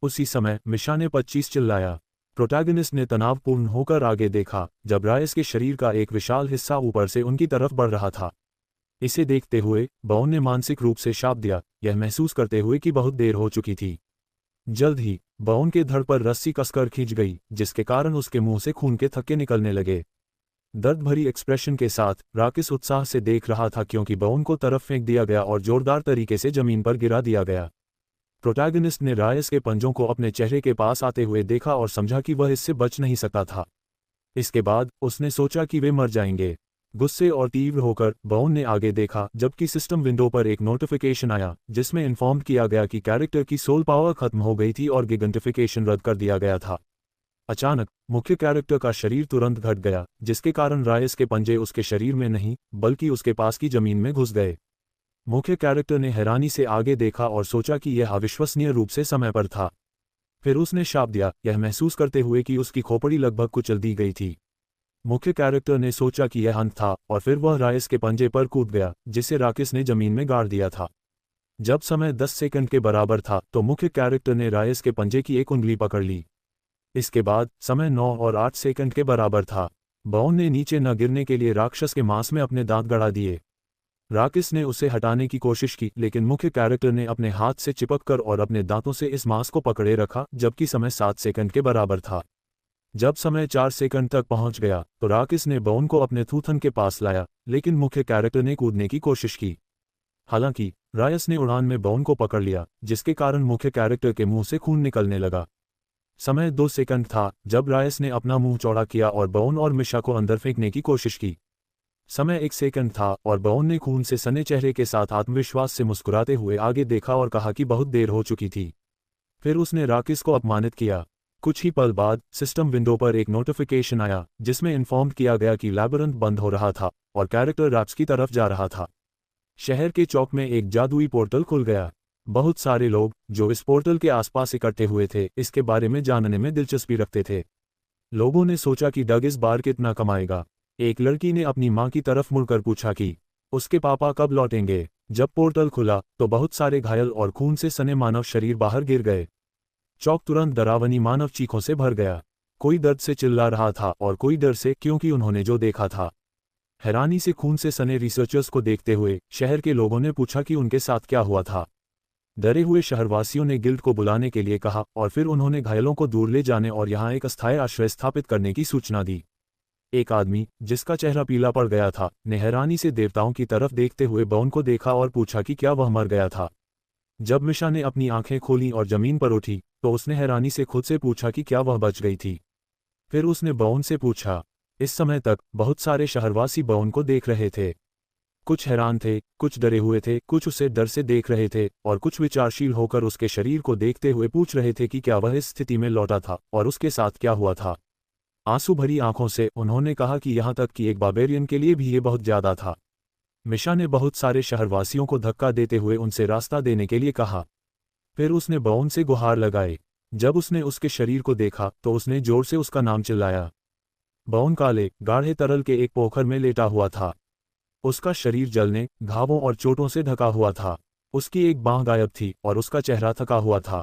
उसी समय मिशा ने 25 चिल्लाया। प्रोटैगनिस्ट ने तनावपूर्ण होकर आगे देखा जब रायस के शरीर का एक विशाल हिस्सा ऊपर से उनकी तरफ बढ़ रहा था। इसे देखते हुए बाउन ने मानसिक रूप से शाप दिया, यह महसूस करते हुए कि बहुत देर हो चुकी थी। जल्द ही बाउन के धड़ पर रस्सी कसकर खींच गई, जिसके कारण उसके मुंह से खून के थक्के निकलने लगे। दर्द भरी एक्सप्रेशन के साथ राकिस उत्साह से देख रहा था क्योंकि बाउन को तरफ फेंक दिया गया और जोरदार तरीके से जमीन पर गिरा दिया गया। प्रोटैगनिस्ट ने रायस के पंजों को अपने चेहरे के पास आते हुए देखा और समझा कि वह इससे बच नहीं सकता था। इसके बाद उसने सोचा कि वे मर जाएंगे। गुस्से और तीव्र होकर बाउन ने आगे देखा जबकि सिस्टम विंडो पर एक नोटिफिकेशन आया जिसमें इन्फॉर्म किया गया कि कैरेक्टर की सोल पावर खत्म हो गई थी और गिगंटिफिकेशन रद्द कर दिया गया था। अचानक मुख्य कैरेक्टर का शरीर तुरंत घट गया, जिसके कारण रायस के पंजे उसके शरीर में नहीं बल्कि उसके पास की जमीन में घुस गए। मुख्य कैरेक्टर ने हैरानी से आगे देखा और सोचा कि यह अविश्वसनीय रूप से समय पर था। फिर उसने शाप दिया, यह महसूस करते हुए कि उसकी खोपड़ी लगभग कुचल दी गई थी। मुख्य कैरेक्टर ने सोचा कि यह अंत था और फिर वह रायस के पंजे पर कूद गया जिसे राकिस ने जमीन में गाड़ दिया था। जब समय 10 सेकंड के बराबर था तो मुख्य कैरेक्टर ने रायस के पंजे की एक उंगली पकड़ ली। इसके बाद समय 9 और 8 सेकंड के बराबर था। बाउन ने नीचे न गिरने के लिए राक्षस के मांस में अपने दांत गड़ा दिए। राकिस ने उसे हटाने की कोशिश की लेकिन मुख्य कैरेक्टर ने अपने हाथ से चिपककर और अपने दांतों से इस मांस को पकड़े रखा जबकि समय 7 सेकंड के बराबर था। जब समय 4 सेकंड तक पहुंच गया तो राकिस ने बाउन को अपने थूथन के पास लाया लेकिन मुख्य कैरेक्टर ने कूदने की कोशिश की। हालांकि रायस ने उड़ान में बाउन को पकड़ लिया जिसके कारण मुख्य कैरेक्टर के मुंह से खून निकलने लगा। समय 2 सेकंड था जब रायस ने अपना मुंह चौड़ा किया और बाउन और मिशा को अंदर फेंकने की कोशिश की। समय 1 सेकंड था और बाउन ने खून से सने चेहरे के साथ आत्मविश्वास से मुस्कुराते हुए आगे देखा और कहा कि बहुत देर हो चुकी थी। फिर उसने राकिस को अपमानित किया। कुछ ही पल बाद सिस्टम विंडो पर एक नोटिफिकेशन आया जिसमें इन्फॉर्म किया गया कि लैबिरिंथ बंद हो रहा था और कैरेक्टर रैप्स की तरफ जा रहा था। शहर के चौक में एक जादुई पोर्टल खुल गया। बहुत सारे लोग जो इस पोर्टल के आसपास इकट्ठे हुए थे इसके बारे में जानने में दिलचस्पी रखते थे। लोगों ने सोचा कि डग इस बार कितना कमाएगा। एक लड़की ने अपनी मां की तरफ मुड़कर पूछा कि उसके पापा कब लौटेंगे। जब पोर्टल खुला तो बहुत सारे घायल और खून से सने मानव शरीर बाहर गिर गए। चौक तुरंत डरावनी मानव चीखों से भर गया। कोई दर्द से चिल्ला रहा था और कोई डर से क्योंकि उन्होंने जो देखा था। हैरानी से खून से सने रिसर्चर्स को देखते हुए शहर के लोगों ने पूछा कि उनके साथ क्या हुआ था। डरे हुए शहरवासियों ने गिल्ड को बुलाने के लिए कहा और फिर उन्होंने घायलों को दूर ले जाने और यहां एक अस्थायी आश्रय स्थापित करने की सूचना दी। एक आदमी जिसका चेहरा पीला पड़ गया था ने हैरानी से देवताओं की तरफ देखते हुए बाउन को देखा और पूछा कि क्या वह मर गया था। जब मिशा ने अपनी आंखें खोली और जमीन पर उठी तो उसने हैरानी से खुद से पूछा कि क्या वह बच गई थी। फिर उसने बाउन से पूछा। इस समय तक बहुत सारे शहरवासी बाउन को देख रहे थे। कुछ हैरान थे, कुछ डरे हुए थे, कुछ उसे डर से देख रहे थे और कुछ विचारशील होकर उसके शरीर को देखते हुए पूछ रहे थे कि क्या वह इस स्थिति में लौटा था और उसके साथ क्या हुआ था। आंसू भरी आंखों से उन्होंने कहा कि यहाँ तक कि एक बार्बेरियन के लिए भी ये बहुत ज्यादा था। मिशा ने बहुत सारे शहरवासियों को धक्का देते हुए उनसे रास्ता देने के लिए कहा। फिर उसने बाउन से गुहार लगाए। जब उसने उसके शरीर को देखा तो उसने जोर से उसका नाम चिल्लाया। बाउन काले गाढ़े तरल के एक पोखर में लेटा हुआ था। उसका शरीर जलने, घावों और चोटों से ढका हुआ था। उसकी एक बांह गायब थी और उसका चेहरा थका हुआ था।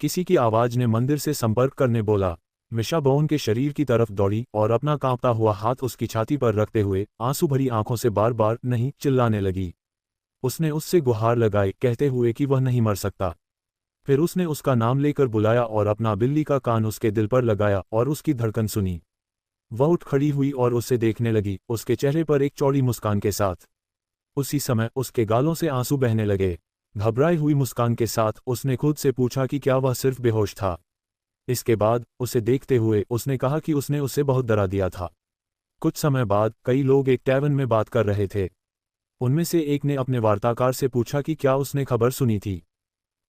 किसी की आवाज ने मंदिर से संपर्क करने बोला। मिशा बाउन के शरीर की तरफ दौड़ी और अपना कांपता हुआ हाथ उसकी छाती पर रखते हुए आंसू भरी आंखों से बार बार नहीं चिल्लाने लगी। उसने उससे गुहार लगाई कहते हुए कि वह नहीं मर सकता। फिर उसने उसका नाम लेकर बुलाया और अपना बिल्ली का कान उसके दिल पर लगाया और उसकी धड़कन सुनी। वह उठ खड़ी हुई और उसे देखने लगी, उसके चेहरे पर एक चौड़ी मुस्कान के साथ। उसी समय उसके गालों से आंसू बहने लगे। घबराई हुई मुस्कान के साथ उसने खुद से पूछा कि क्या वह सिर्फ बेहोश था। इसके बाद उसे देखते हुए उसने कहा कि उसने उसे बहुत डरा दिया था। कुछ समय बाद कई लोग एक टैवर्न में बात कर रहे थे। उनमें से एक ने अपने वार्ताकार से पूछा कि क्या उसने खबर सुनी थी।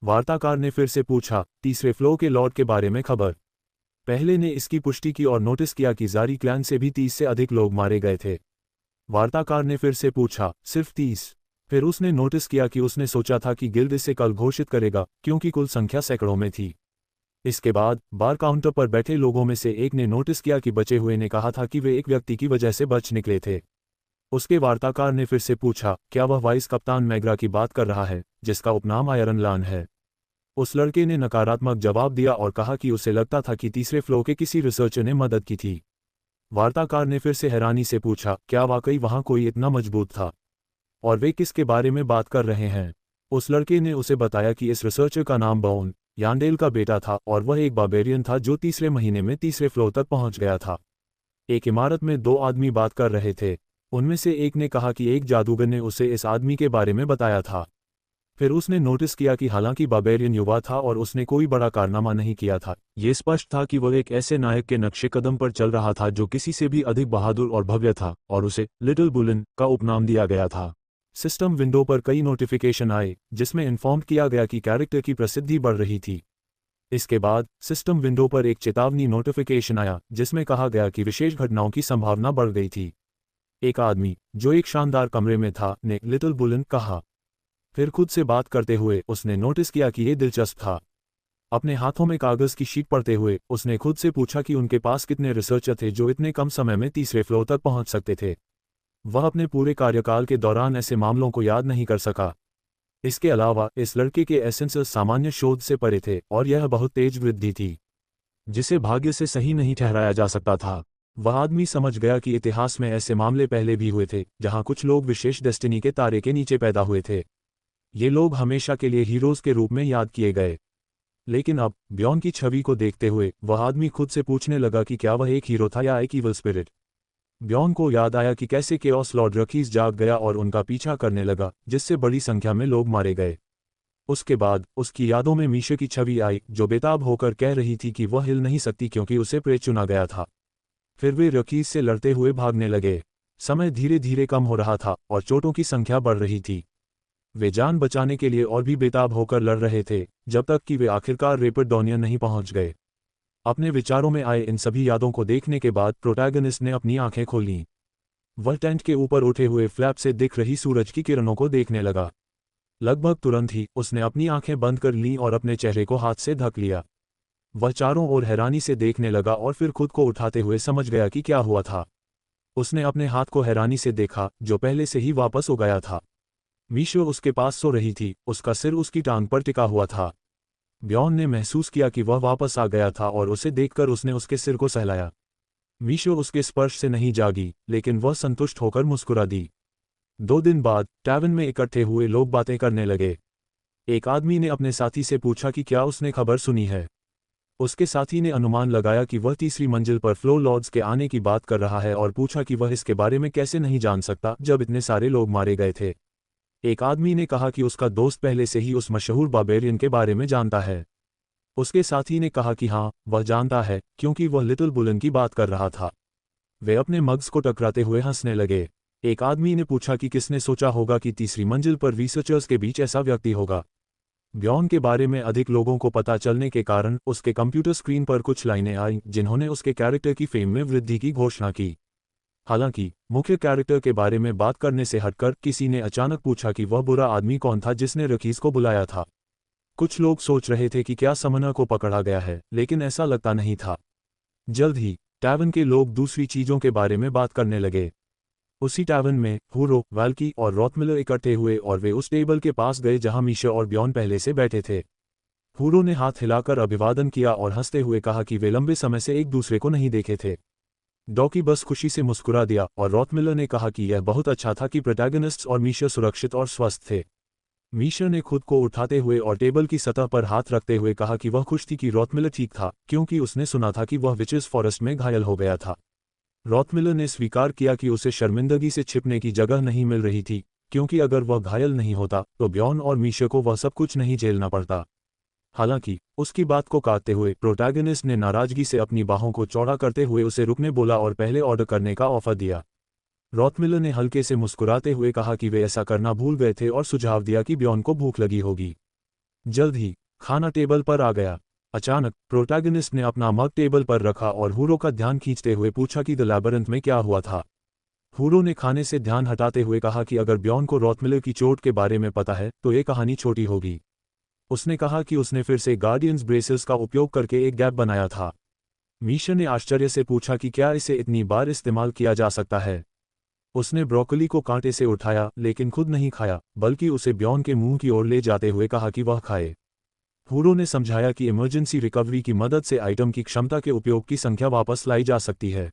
वार्ताकार ने फिर से पूछा, तीसरे फ्लोर के लॉर्ड के बारे में खबर। पहले ने इसकी पुष्टि की और नोटिस किया कि जारी क्लैन से भी 30 से अधिक लोग मारे गए थे। वार्ताकार ने फिर से पूछा, सिर्फ 30? फिर उसने नोटिस किया कि उसने सोचा था कि गिल्ड इसे कल घोषित करेगा, क्योंकि कुल संख्या सैकड़ों में थी। इसके बाद बार काउंटर पर बैठे लोगों में से एक ने नोटिस किया कि बचे हुए ने कहा था कि वे एक व्यक्ति की वजह से बच निकले थे। उसके वार्ताकार ने फिर से पूछा, क्या वह वाइस कप्तान मैग्रा की बात कर रहा है, जिसका उपनाम आयरन लान है? उस लड़के ने नकारात्मक जवाब दिया और कहा कि उसे लगता था कि तीसरे फ्लोर के किसी रिसर्चर ने मदद की थी। वार्ताकार ने फिर से हैरानी से पूछा, क्या वाकई वहां कोई इतना मजबूत था? और वे किसके बारे में बात कर रहे हैं? उस लड़के ने उसे बताया कि इस रिसर्चर का नाम बाउन यांडेल का बेटा था और वह एक बार्बेरियन था जो तीसरे महीने में तीसरे फ्लोर तक पहुंच गया था। एक इमारत में दो आदमी बात कर रहे थे। उनमें से एक ने कहा कि एक जादूगर ने उसे इस आदमी के बारे में बताया था। फिर उसने नोटिस किया कि हालांकि बार्बेरियन युवा था और उसने कोई बड़ा कारनामा नहीं किया था, ये स्पष्ट था कि वह एक ऐसे नायक के नक्शे कदम पर चल रहा था जो किसी से भी अधिक बहादुर और भव्य था, और उसे लिटिल बुलिन का उपनाम दिया गया था। सिस्टम विंडो पर कई नोटिफिकेशन आए जिसमें इन्फॉर्म किया गया कि कैरेक्टर की प्रसिद्धि बढ़ रही थी। इसके बाद सिस्टम विंडो पर एक चेतावनी नोटिफिकेशन आया जिसमें कहा गया कि विशेष घटनाओं की संभावना बढ़ गई थी। एक आदमी जो एक शानदार कमरे में था ने लिटिल बुलिन कहा। फिर खुद से बात करते हुए उसने नोटिस किया कि यह दिलचस्प था। अपने हाथों में कागज की शीट पढ़ते हुए उसने खुद से पूछा कि उनके पास कितने रिसर्चर थे जो इतने कम समय में तीसरे फ्लोर तक पहुंच सकते थे। वह अपने पूरे कार्यकाल के दौरान ऐसे मामलों को याद नहीं कर सका। इसके अलावा इस लड़के के एसेंसेस सामान्य शोध से परे थे और यह बहुत तेज वृद्धि थी, जिसे भाग्य से सही नहीं ठहराया जा सकता था। वह आदमी समझ गया कि इतिहास में ऐसे मामले पहले भी हुए थे जहां कुछ लोग विशेष डेस्टिनी के तारे के नीचे पैदा हुए थे। ये लोग हमेशा के लिए हीरोज के रूप में याद किए गए। लेकिन अब ब्यॉन की छवि को देखते हुए वह आदमी खुद से पूछने लगा कि क्या वह एक हीरो था या एक ईवल स्पिरिट। ब्यॉन को याद आया कि कैसे केओस लॉर्ड रकीज जाग गया और उनका पीछा करने लगा, जिससे बड़ी संख्या में लोग मारे गए। उसके बाद उसकी यादों में मीशे की छवि आई जो बेताब होकर कह रही थी कि वह हिल नहीं सकती क्योंकि उसे प्रेत चुना गया था। फिर वे रकीज से लड़ते हुए भागने लगे। समय धीरे धीरे कम हो रहा था और चोटों की संख्या बढ़ रही थी। वे जान बचाने के लिए और भी बेताब होकर लड़ रहे थे जब तक कि वे आखिरकार रेपिडोनियन नहीं पहुंच गए। अपने विचारों में आए इन सभी यादों को देखने के बाद प्रोटैगनिस्ट ने अपनी आंखें खोलीं। वह टेंट के ऊपर उठे हुए फ्लैप से दिख रही सूरज की किरणों को देखने लगा। लगभग तुरंत ही उसने अपनी आंखें बंद कर लीं और अपने चेहरे को हाथ से ढक लिया। वह चारों ओर हैरानी से देखने लगा और फिर खुद को उठाते हुए समझ गया कि क्या हुआ था। उसने अपने हाथ को हैरानी से देखा जो पहले से ही वापस हो गया था। मीशो उसके पास सो रही थी, उसका सिर उसकी टांग पर टिका हुआ था। ब्यॉन ने महसूस किया कि वह वापस आ गया था और उसे देखकर उसने उसके सिर को सहलाया। मीशो उसके स्पर्श से नहीं जागी, लेकिन वह संतुष्ट होकर मुस्कुरा दी। 2 दिन बाद टैवर्न में इकट्ठे हुए लोग बातें करने लगे। एक आदमी ने अपने साथी से पूछा कि क्या उसने खबर सुनी है। उसके साथी ने अनुमान लगाया कि वह तीसरी मंजिल पर फ्लो लॉर्ड्स के आने की बात कर रहा है और पूछा कि वह इसके बारे में कैसे नहीं जान सकता जब इतने सारे लोग मारे गए थे। एक आदमी ने कहा कि उसका दोस्त पहले से ही उस मशहूर बार्बेरियन के बारे में जानता है। उसके साथी ने कहा कि हाँ, वह जानता है क्योंकि वह लिटिल बुलिन की बात कर रहा था। वे अपने मग्स को टकराते हुए हंसने लगे। एक आदमी ने पूछा कि किसने सोचा होगा कि तीसरी मंजिल पर रिसर्चर्स के बीच ऐसा व्यक्ति होगा। ब्यॉन के बारे में अधिक लोगों को पता चलने के कारण उसके कंप्यूटर स्क्रीन पर कुछ लाइनें आईं जिन्होंने उसके कैरेक्टर की फेम में वृद्धि की घोषणा की। हालांकि मुख्य कैरेक्टर के बारे में बात करने से हटकर किसी ने अचानक पूछा कि वह बुरा आदमी कौन था जिसने रकीज को बुलाया था। कुछ लोग सोच रहे थे कि क्या समनर को पकड़ा गया है, लेकिन ऐसा लगता नहीं था। जल्द ही टैवर्न के लोग दूसरी चीजों के बारे में बात करने लगे। उसी टैवर्न में हुरो, वाल्की और रॉथमिलर इकट्ठे हुए और वे उस टेबल के पास गए जहां मीशा और ब्यॉन पहले से बैठे थे। हुरो ने हाथ हिलाकर अभिवादन किया और हंसते हुए कहा कि वे लंबे समय से एक दूसरे को नहीं देखे थे। डॉकी बस खुशी से मुस्कुरा दिया और रॉथमिलर ने कहा कि यह बहुत अच्छा था कि प्रोटैगनिस्ट्स और मीशा सुरक्षित और स्वस्थ थे। मीशा ने खुद को उठाते हुए और टेबल की सतह पर हाथ रखते हुए कहा कि वह खुश थी कि रॉथमिलर ठीक था क्योंकि उसने सुना था कि वह विचेस फॉरेस्ट में घायल हो गया था। रॉथमिलर ने स्वीकार किया कि उसे शर्मिंदगी से छिपने की जगह नहीं मिल रही थी, क्योंकि अगर वह घायल नहीं होता तो ब्यॉन और मीशा को वह सब कुछ नहीं झेलना पड़ता। हालांकि उसकी बात को काटते हुए प्रोटैगनिस्ट ने नाराजगी से अपनी बाहों को चौड़ा करते हुए उसे रुकने बोला और पहले ऑर्डर करने का ऑफर दिया। रॉथमिलर ने हल्के से मुस्कुराते हुए कहा कि वे ऐसा करना भूल गए थे और सुझाव दिया कि ब्यॉन को भूख लगी होगी। जल्द ही खाना टेबल पर आ गया। अचानक प्रोटैगनिस्ट ने अपना मग टेबल पर रखा और हुरो का ध्यान खींचते हुए पूछा कि द लैबिरिंथ में क्या हुआ था। हुरो ने खाने से ध्यान हटाते हुए कहा कि अगर ब्यॉन को रॉथमिलर की चोट के बारे में पता है तो ये कहानी छोटी होगी। उसने कहा कि उसने फिर से गार्डियंस ब्रेसेस का उपयोग करके एक गैप बनाया था। मीशा ने आश्चर्य से पूछा कि क्या इसे इतनी बार इस्तेमाल किया जा सकता है। उसने ब्रोकली को कांटे से उठाया लेकिन खुद नहीं खाया, बल्कि उसे ब्यॉन के मुंह की ओर ले जाते हुए कहा कि वह खाए। हुरो ने समझाया कि इमरजेंसी रिकवरी की मदद से आइटम की क्षमता के उपयोग की संख्या वापस लाई जा सकती है।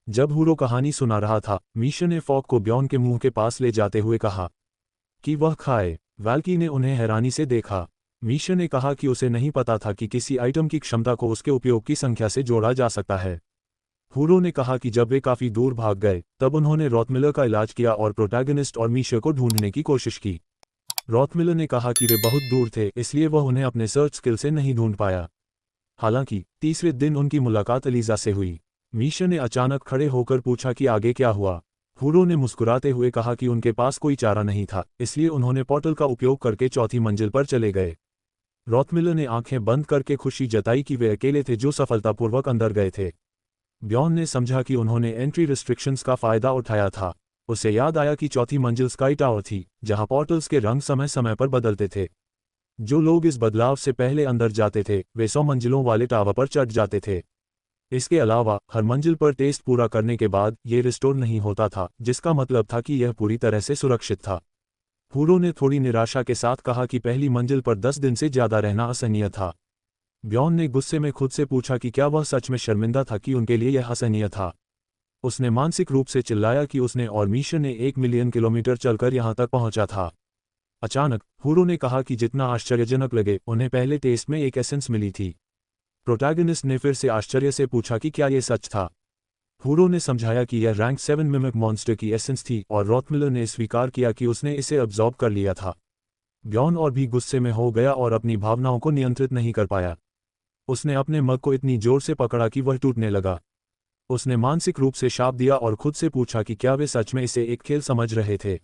जब हुरो कहानी सुना रहा था, मीशा ने फॉक को ब्यॉन के मुंह के पास ले जाते हुए कहा कि वह खाए। वाल्की ने उन्हें हैरानी से देखा। मीशा ने कहा कि उसे नहीं पता था कि किसी आइटम की क्षमता को उसके उपयोग की संख्या से जोड़ा जा सकता है। हुरो ने कहा कि जब वे काफी दूर भाग गए तब उन्होंने रॉथमिलर का इलाज किया और प्रोटैगनिस्ट और मीशा को ढूंढने की कोशिश की। रॉथमिलर ने कहा कि वे बहुत दूर थे, इसलिए वह उन्हें अपने सर्च स्किल से नहीं ढूंढ पाया। हालांकि तीसरे दिन उनकी मुलाकात एलिजा से हुई। मीशा ने अचानक खड़े होकर पूछा कि आगे क्या हुआ। हुरो ने मुस्कुराते हुए कहा कि उनके पास कोई चारा नहीं था, इसलिए उन्होंने पोर्टल का उपयोग करके चौथी मंजिल पर चले गए। रॉथमिलर ने आंखें बंद करके खुशी जताई कि वे अकेले थे जो सफलतापूर्वक अंदर गए थे। ब्यॉन ने समझा कि उन्होंने एंट्री रिस्ट्रिक्शंस का फायदा उठाया था। उसे याद आया कि चौथी मंजिल स्काई टावर थी, जहां पोर्टल्स के रंग समय समय पर बदलते थे। जो लोग इस बदलाव से पहले अंदर जाते थे वे 100 मंजिलों वाले टावर पर चढ़ जाते थे। इसके अलावा हर मंजिल पर टेस्ट पूरा करने के बाद ये रिस्टोर नहीं होता था, जिसका मतलब था कि यह पूरी तरह से सुरक्षित था। हुरो ने थोड़ी निराशा के साथ कहा कि पहली मंजिल पर 10 दिन से ज्यादा रहना असहनीय था। ब्यॉन ने गुस्से में खुद से पूछा कि क्या वह सच में शर्मिंदा था कि उनके लिए यह असहनीय था। उसने मानसिक रूप से चिल्लाया कि उसने और मीशा ने 1 मिलियन किलोमीटर चलकर यहां तक पहुंचा था। अचानक हुरो ने कहा कि जितना आश्चर्यजनक लगे, उन्हें पहले टेस्ट में एक एसेंस मिली थी। प्रोटैगनिस्ट ने फिर से आश्चर्य से पूछा कि क्या यह सच था। हुरो ने समझाया कि यह रैंक 7 मिमिक मॉन्स्टर की एसेंस थी और रॉथमिलर ने स्वीकार किया कि उसने इसे अब्जॉर्ब कर लिया था। ब्यॉन और भी गुस्से में हो गया और अपनी भावनाओं को नियंत्रित नहीं कर पाया। उसने अपने मग को इतनी जोर से पकड़ा कि वह टूटने लगा। उसने मानसिक रूप से शाप दिया और खुद से पूछा कि क्या वे सच में इसे एक खेल समझ रहे थे।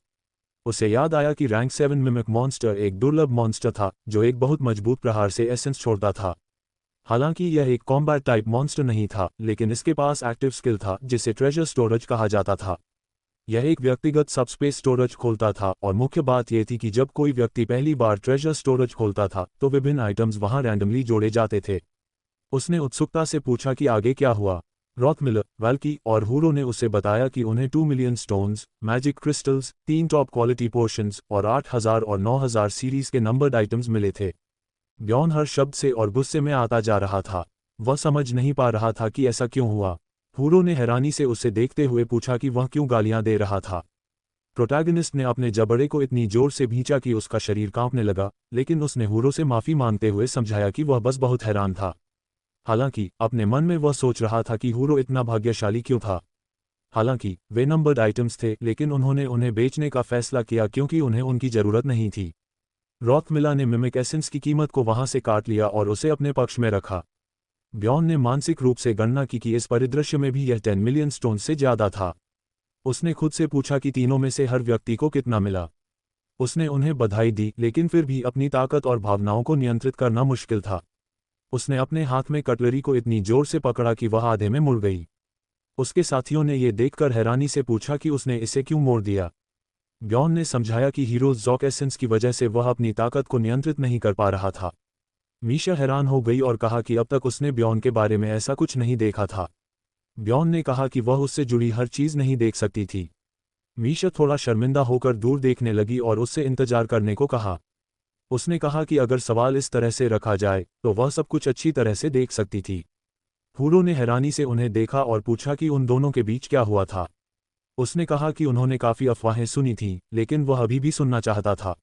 उसे याद आया कि रैंक 7 मिमिक मॉन्स्टर एक दुर्लभ मॉन्स्टर था जो एक बहुत मजबूत प्रहार से एसेंस छोड़ता था। हालांकि यह एक कॉम्बैट टाइप मॉन्स्टर नहीं था, लेकिन इसके पास एक्टिव स्किल था जिसे ट्रेजर स्टोरेज कहा जाता था। यह एक व्यक्तिगत सबस्पेस स्टोरेज खोलता था और मुख्य बात यह थी कि जब कोई व्यक्ति पहली बार ट्रेजर स्टोरेज खोलता था तो विभिन्न आइटम्स वहां रैंडमली जोड़े जाते थे। उसने उत्सुकता से पूछा कि आगे क्या हुआ। रॉथमिलर, वाल्की और हुरो ने उसे बताया कि उन्हें 2 million stones, magic crystals, 3 top quality potions और 8000 और 9000 सीरीज के नंबर्ड आइटम्स मिले थे। ब्यॉन हर शब्द से और गुस्से में आता जा रहा था। वह समझ नहीं पा रहा था कि ऐसा क्यों हुआ। हुरो ने हैरानी से उसे देखते हुए पूछा कि वह क्यों गालियां दे रहा था। प्रोटैगनिस्ट ने अपने जबड़े को इतनी जोर से भींचा कि उसका शरीर कांपने लगा, लेकिन उसने हुरो से माफी मांगते हुए समझाया कि वह बस बहुत हैरान था। हालांकि अपने मन में वह सोच रहा था कि हुरो इतना भाग्यशाली क्यों था। हालांकि वे नंबर्ड आइटम्स थे, लेकिन उन्होंने उन्हें बेचने का फैसला किया क्योंकि उन्हें उनकी जरूरत नहीं थी। रॉथमिलर ने मिमिक एसेंस की कीमत को वहां से काट लिया और उसे अपने पक्ष में रखा। ब्यॉन ने मानसिक रूप से गणना की कि इस परिदृश्य में भी यह 10 मिलियन स्टोन से ज्यादा था। उसने खुद से पूछा कि तीनों में से हर व्यक्ति को कितना मिला। उसने उन्हें बधाई दी, लेकिन फिर भी अपनी ताकत और भावनाओं को नियंत्रित करना मुश्किल था। उसने अपने हाथ में कटलरी को इतनी जोर से पकड़ा कि वह आधे में मुड़ गई। उसके साथियों ने यह देखकर हैरानी से पूछा कि उसने इसे क्यों मोड़ दिया। ब्यॉन ने समझाया कि हीरोज ज़ॉक एसेंस की वजह से वह अपनी ताकत को नियंत्रित नहीं कर पा रहा था। मीशा हैरान हो गई और कहा कि अब तक उसने ब्यॉन के बारे में ऐसा कुछ नहीं देखा था। ब्यॉन ने कहा कि वह उससे जुड़ी हर चीज नहीं देख सकती थी। मीशा थोड़ा शर्मिंदा होकर दूर देखने लगी और उससे इंतजार करने को कहा। उसने कहा कि अगर सवाल इस तरह से रखा जाए तो वह सब कुछ अच्छी तरह से देख सकती थी। हुरो ने हैरानी से उन्हें देखा और पूछा कि उन दोनों के बीच क्या हुआ था। उसने कहा कि उन्होंने काफी अफवाहें सुनी थीं, लेकिन वह अभी भी सुनना चाहता था।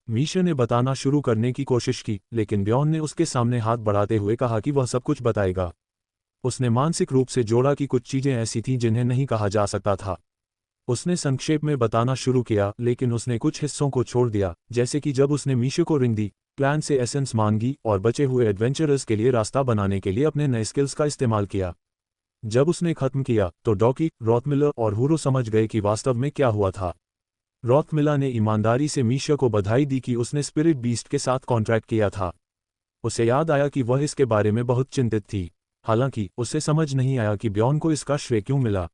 मीशा ने बताना शुरू करने की कोशिश की, लेकिन ब्यॉन ने उसके सामने हाथ बढ़ाते हुए कहा कि वह सब कुछ बताएगा। उसने मानसिक रूप से जोड़ा कि कुछ चीजें ऐसी थीं जिन्हें नहीं कहा जा सकता था। उसने संक्षेप में बताना शुरू किया, लेकिन उसने कुछ हिस्सों को छोड़ दिया, जैसे कि जब उसने मीशा को रिंग दी, प्लान से एसेंस मांगी और बचे हुए एडवेंचरर्स के लिए रास्ता बनाने के लिए अपने नए स्किल्स का इस्तेमाल किया। जब उसने खत्म किया तो डॉकी, रॉथमिलर और हुरो समझ गए कि वास्तव में क्या हुआ था। रॉथमिलर ने ईमानदारी से मीशा को बधाई दी कि उसने स्पिरिट बीस्ट के साथ कॉन्ट्रैक्ट किया था। उसे याद आया कि वह इसके बारे में बहुत चिंतित थी। हालांकि उसे समझ नहीं आया कि ब्यॉन को इसका श्रेय क्यों मिला।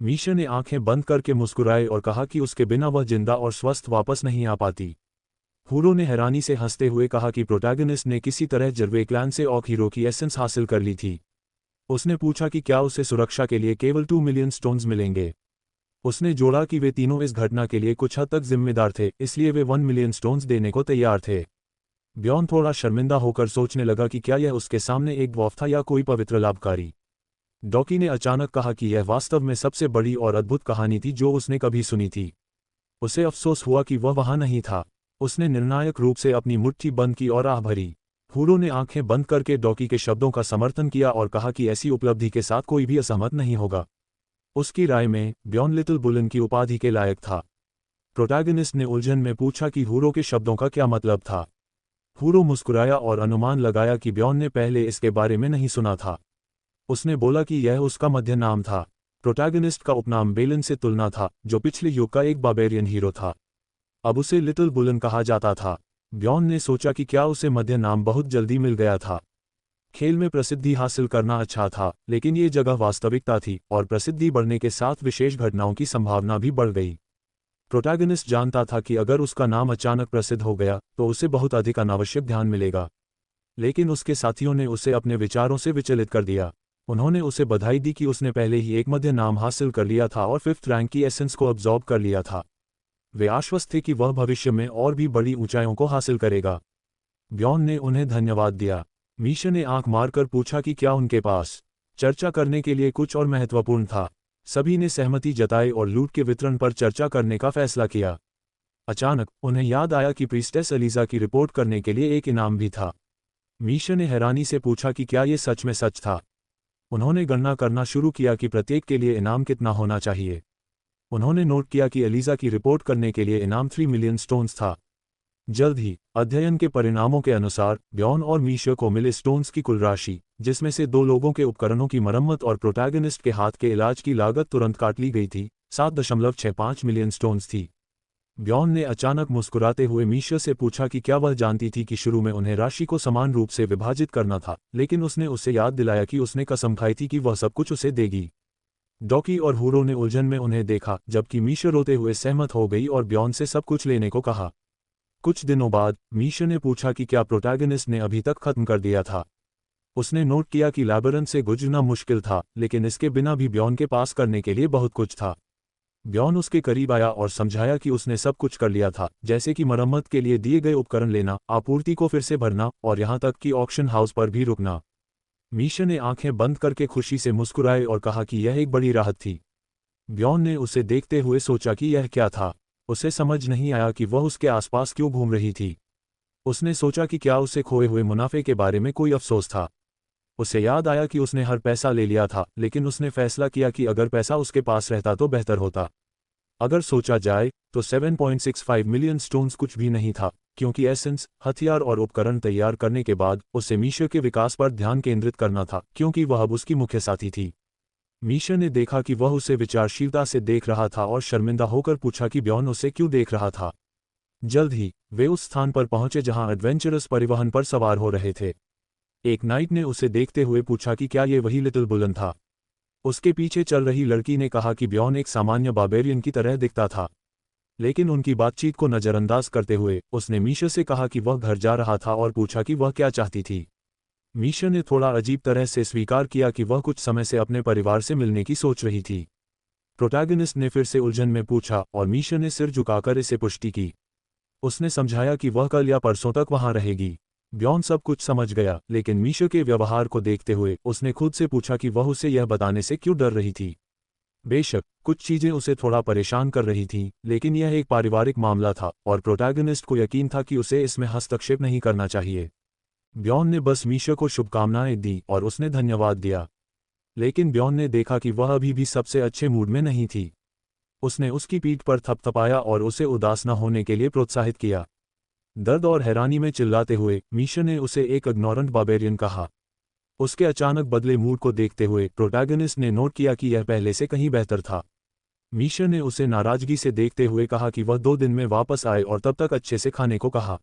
मीशा ने आंखें बंद करके मुस्कुराए और कहा कि उसके बिना वह जिंदा और स्वस्थ वापस नहीं आ पाती। हुरो ने हैरानी से हंसते हुए कहा कि प्रोटैगनिस्ट ने किसी तरह जर्वे क्लैन से ऑक हीरो की एसेंस हासिल कर ली थी। उसने पूछा कि क्या उसे सुरक्षा के लिए केवल 2 मिलियन स्टोन्स मिलेंगे। उसने जोड़ा कि वे तीनों इस घटना के लिए कुछ हद तक जिम्मेदार थे, इसलिए वे 1 मिलियन स्टोन्स देने को तैयार थे। ब्यॉन थोड़ा शर्मिंदा होकर सोचने लगा कि क्या यह उसके सामने एक ड्वार्फ था या कोई पवित्र लाभकारी। डॉकी ने अचानक कहा कि यह वास्तव में सबसे बड़ी और अद्भुत कहानी थी जो उसने कभी सुनी थी। उसे अफसोस हुआ कि वह वहां नहीं था। उसने निर्णायक रूप से अपनी मुट्ठी बंद की और आह भरी। हुरो ने आंखें बंद करके डॉकी के शब्दों का समर्थन किया और कहा कि ऐसी उपलब्धि के साथ कोई भी असहमत नहीं होगा। उसकी राय में ब्यॉन लिटिल बुलन की उपाधि के लायक था। प्रोटैगनिस्ट ने उलझन में पूछा कि हुरो के शब्दों का क्या मतलब था। हुरो मुस्कुराया और अनुमान लगाया कि ब्यॉन ने पहले इसके बारे में नहीं सुना था। उसने बोला कि यह उसका मध्य नाम था। प्रोटैगनिस्ट का उपनाम बेलन से तुलना था, जो पिछले युग का एक बार्बेरियन हीरो था। अब उसे लिटिल बुलन कहा जाता था। ब्यॉन ने सोचा कि क्या उसे मध्य नाम बहुत जल्दी मिल गया था। खेल में प्रसिद्धि हासिल करना अच्छा था, लेकिन ये जगह वास्तविकता थी और प्रसिद्धि बढ़ने के साथ विशेष घटनाओं की संभावना भी बढ़ गई। प्रोटैगनिस्ट जानता था कि अगर उसका नाम अचानक प्रसिद्ध हो गया तो उसे बहुत अधिक अनावश्यक ध्यान मिलेगा। लेकिन उसके साथियों ने उसे अपने विचारों से विचलित कर दिया। उन्होंने उसे बधाई दी कि उसने पहले ही एक मध्य नाम हासिल कर लिया था और 5th रैंक की एसेंस को अब्जॉर्ब कर लिया था। वे आश्वस्त थे कि वह भविष्य में और भी बड़ी ऊंचाइयों को हासिल करेगा। ब्यॉन ने उन्हें धन्यवाद दिया। मीशा ने आंख मारकर पूछा कि क्या उनके पास चर्चा करने के लिए कुछ और महत्वपूर्ण था। सभी ने सहमति जताई और लूट के वितरण पर चर्चा करने का फैसला किया। अचानक उन्हें याद आया कि प्रीस्टेस एलिजा की रिपोर्ट करने के लिए एक इनाम भी था। मीशा ने हैरानी से पूछा कि क्या ये सच में सच था। उन्होंने गणना करना शुरू किया कि प्रत्येक के लिए इनाम कितना होना चाहिए। उन्होंने नोट किया कि एलिजा की रिपोर्ट करने के लिए इनाम 3 मिलियन स्टोन्स था। जल्द ही अध्ययन के परिणामों के अनुसार ब्यॉन और मीशा को मिले स्टोन्स की कुल राशि, जिसमें से 2 लोगों के उपकरणों की मरम्मत और प्रोटैगनिस्ट के हाथ के इलाज की लागत तुरंत काट ली गई थी, 7.65 मिलियन स्टोन्स थी। ब्यॉन ने अचानक मुस्कुराते हुए मीशा से पूछा कि क्या वह जानती थी कि शुरू में उन्हें राशि को समान रूप से विभाजित करना था, लेकिन उसने उसे याद दिलाया कि उसने कसम खाई थी कि वह सब कुछ उसे देगी। डॉकी और हुरो ने उलझन में उन्हें देखा, जबकि मीशा रोते हुए सहमत हो गई और ब्यॉन से सब कुछ लेने को कहा। कुछ दिनों बाद मीशा ने पूछा कि क्या प्रोटैगनिस्ट ने अभी तक खत्म कर दिया था। उसने नोट किया कि लैबिरिंथ से गुजरना मुश्किल था, लेकिन इसके बिना भी ब्यॉन के पास करने के लिए बहुत कुछ था। ब्यॉन उसके करीब आया और समझाया कि उसने सब कुछ कर लिया था, जैसे कि मरम्मत के लिए दिए गए उपकरण लेना, आपूर्ति को फिर से भरना और यहाँ तक कि ऑक्शन हाउस पर भी रुकना। मीशा ने आंखें बंद करके खुशी से मुस्कुराए और कहा कि यह एक बड़ी राहत थी। ब्यॉन ने उसे देखते हुए सोचा कि यह क्या था। उसे समझ नहीं आया कि वह उसके आसपास क्यों घूम रही थी। उसने सोचा कि क्या उसे खोए हुए मुनाफे के बारे में कोई अफसोस था। उसे याद आया कि उसने हर पैसा ले लिया था, लेकिन उसने फैसला किया कि अगर पैसा उसके पास रहता तो बेहतर होता। अगर सोचा जाए तो 7.65 मिलियन स्टोन्स कुछ भी नहीं था, क्योंकि एसेंस, हथियार और उपकरण तैयार करने के बाद उसे मीशा के विकास पर ध्यान केंद्रित करना था, क्योंकि वह अब उसकी मुख्य साथी थी। मीशा ने देखा कि वह उसे विचारशीलता से देख रहा था और शर्मिंदा होकर पूछा कि ब्यॉन उसे क्यों देख रहा था। जल्द ही वे उस स्थान पर पहुंचे जहां एडवेंचरस परिवहन पर सवार हो रहे थे। एक नाइट ने उसे देखते हुए पूछा कि क्या ये वही लिटिल बुलन था। उसके पीछे चल रही लड़की ने कहा कि ब्यॉन एक सामान्य बार्बेरियन की तरह दिखता था। लेकिन उनकी बातचीत को नज़रअंदाज करते हुए उसने मीशा से कहा कि वह घर जा रहा था और पूछा कि वह क्या चाहती थी। मीशा ने थोड़ा अजीब तरह से स्वीकार किया कि वह कुछ समय से अपने परिवार से मिलने की सोच रही थी। प्रोटैगनिस्ट ने फिर से उलझन में पूछा और मीशा ने सिर झुकाकर इसे पुष्टि की। उसने समझाया कि वह कल या परसों तक वहां रहेगी। ब्यॉन सब कुछ समझ गया, लेकिन मीशा के व्यवहार को देखते हुए उसने खुद से पूछा कि वह उसे यह बताने से क्यों डर रही थी। बेशक कुछ चीजें उसे थोड़ा परेशान कर रही थीं, लेकिन यह एक पारिवारिक मामला था और प्रोटैगनिस्ट को यकीन था कि उसे इसमें हस्तक्षेप नहीं करना चाहिए। ब्यॉन ने बस मीशा को शुभकामनाएं दी और उसने धन्यवाद दिया। लेकिन ब्यॉन ने देखा कि वह अभी भी सबसे अच्छे मूड में नहीं थी। उसने उसकी पीठ पर थपथपाया और उसे उदास न होने के लिए प्रोत्साहित किया। दर्द और हैरानी में चिल्लाते हुए मीशा ने उसे एक इग्नोरेंट बार्बेरियन कहा। उसके अचानक बदले मूड को देखते हुए प्रोटैगनिस्ट ने नोट किया कि यह पहले से कहीं बेहतर था। मीशा ने उसे नाराजगी से देखते हुए कहा कि वह 2 दिन में वापस आए और तब तक अच्छे से खाने को कहा।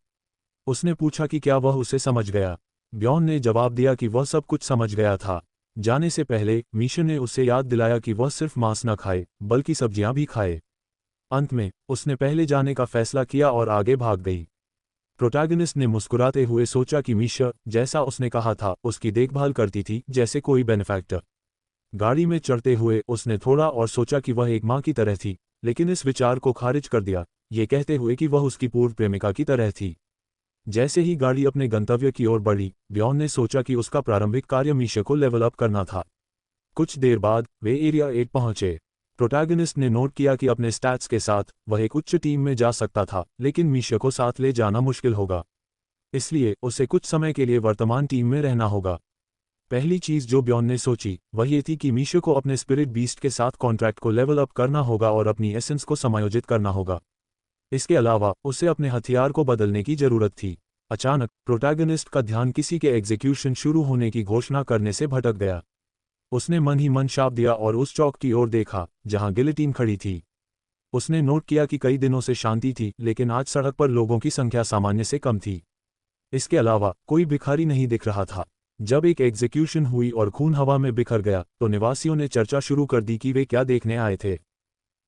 उसने पूछा कि क्या वह उसे समझ गया। ब्यॉन ने जवाब दिया कि वह सब कुछ समझ गया था। जाने से पहले मीशा ने उसे याद दिलाया कि वह सिर्फ मांस न खाए बल्कि सब्जियां भी खाए। अंत में उसने पहले जाने का फैसला किया और आगे भाग गई। प्रोटैगनिस्ट ने मुस्कुराते हुए सोचा कि मीशा, जैसा उसने कहा था, उसकी देखभाल करती थी जैसे कोई बेनिफैक्टर। गाड़ी में चढ़ते हुए उसने थोड़ा और सोचा कि वह एक माँ की तरह थी, लेकिन इस विचार को खारिज कर दिया, ये कहते हुए कि वह उसकी पूर्व प्रेमिका की तरह थी। जैसे ही गाड़ी अपने गंतव्य की ओर बढ़ी, ब्यॉन ने सोचा कि उसका प्रारंभिक कार्य मीशा को लेवल अप करना था। कुछ देर बाद वे एरिया 8 पहुंचे। प्रोटैगनिस्ट ने नोट किया कि अपने स्टैट्स के साथ वह एक उच्च टीम में जा सकता था, लेकिन मीशा को साथ ले जाना मुश्किल होगा। इसलिए उसे कुछ समय के लिए वर्तमान टीम में रहना होगा। पहली चीज जो ब्यॉन ने सोची वह ये थी कि मीशा को अपने स्पिरिट बीस्ट के साथ कॉन्ट्रैक्ट को लेवल अप करना होगा और अपनी एसेंस को समायोजित करना होगा। इसके अलावा उसे अपने हथियार को बदलने की जरूरत थी। अचानक प्रोटैगनिस्ट का ध्यान किसी के एग्जीक्यूशन शुरू होने की घोषणा करने से भटक गया। उसने मन ही मन शाप दिया और उस चौक की ओर देखा जहां गिलेटिन खड़ी थी। उसने नोट किया कि कई दिनों से शांति थी, लेकिन आज सड़क पर लोगों की संख्या सामान्य से कम थी। इसके अलावा कोई भिखारी नहीं दिख रहा था। जब एक एग्जीक्यूशन हुई और खून हवा में बिखर गया तो निवासियों ने चर्चा शुरू कर दी कि वे क्या देखने आए थे।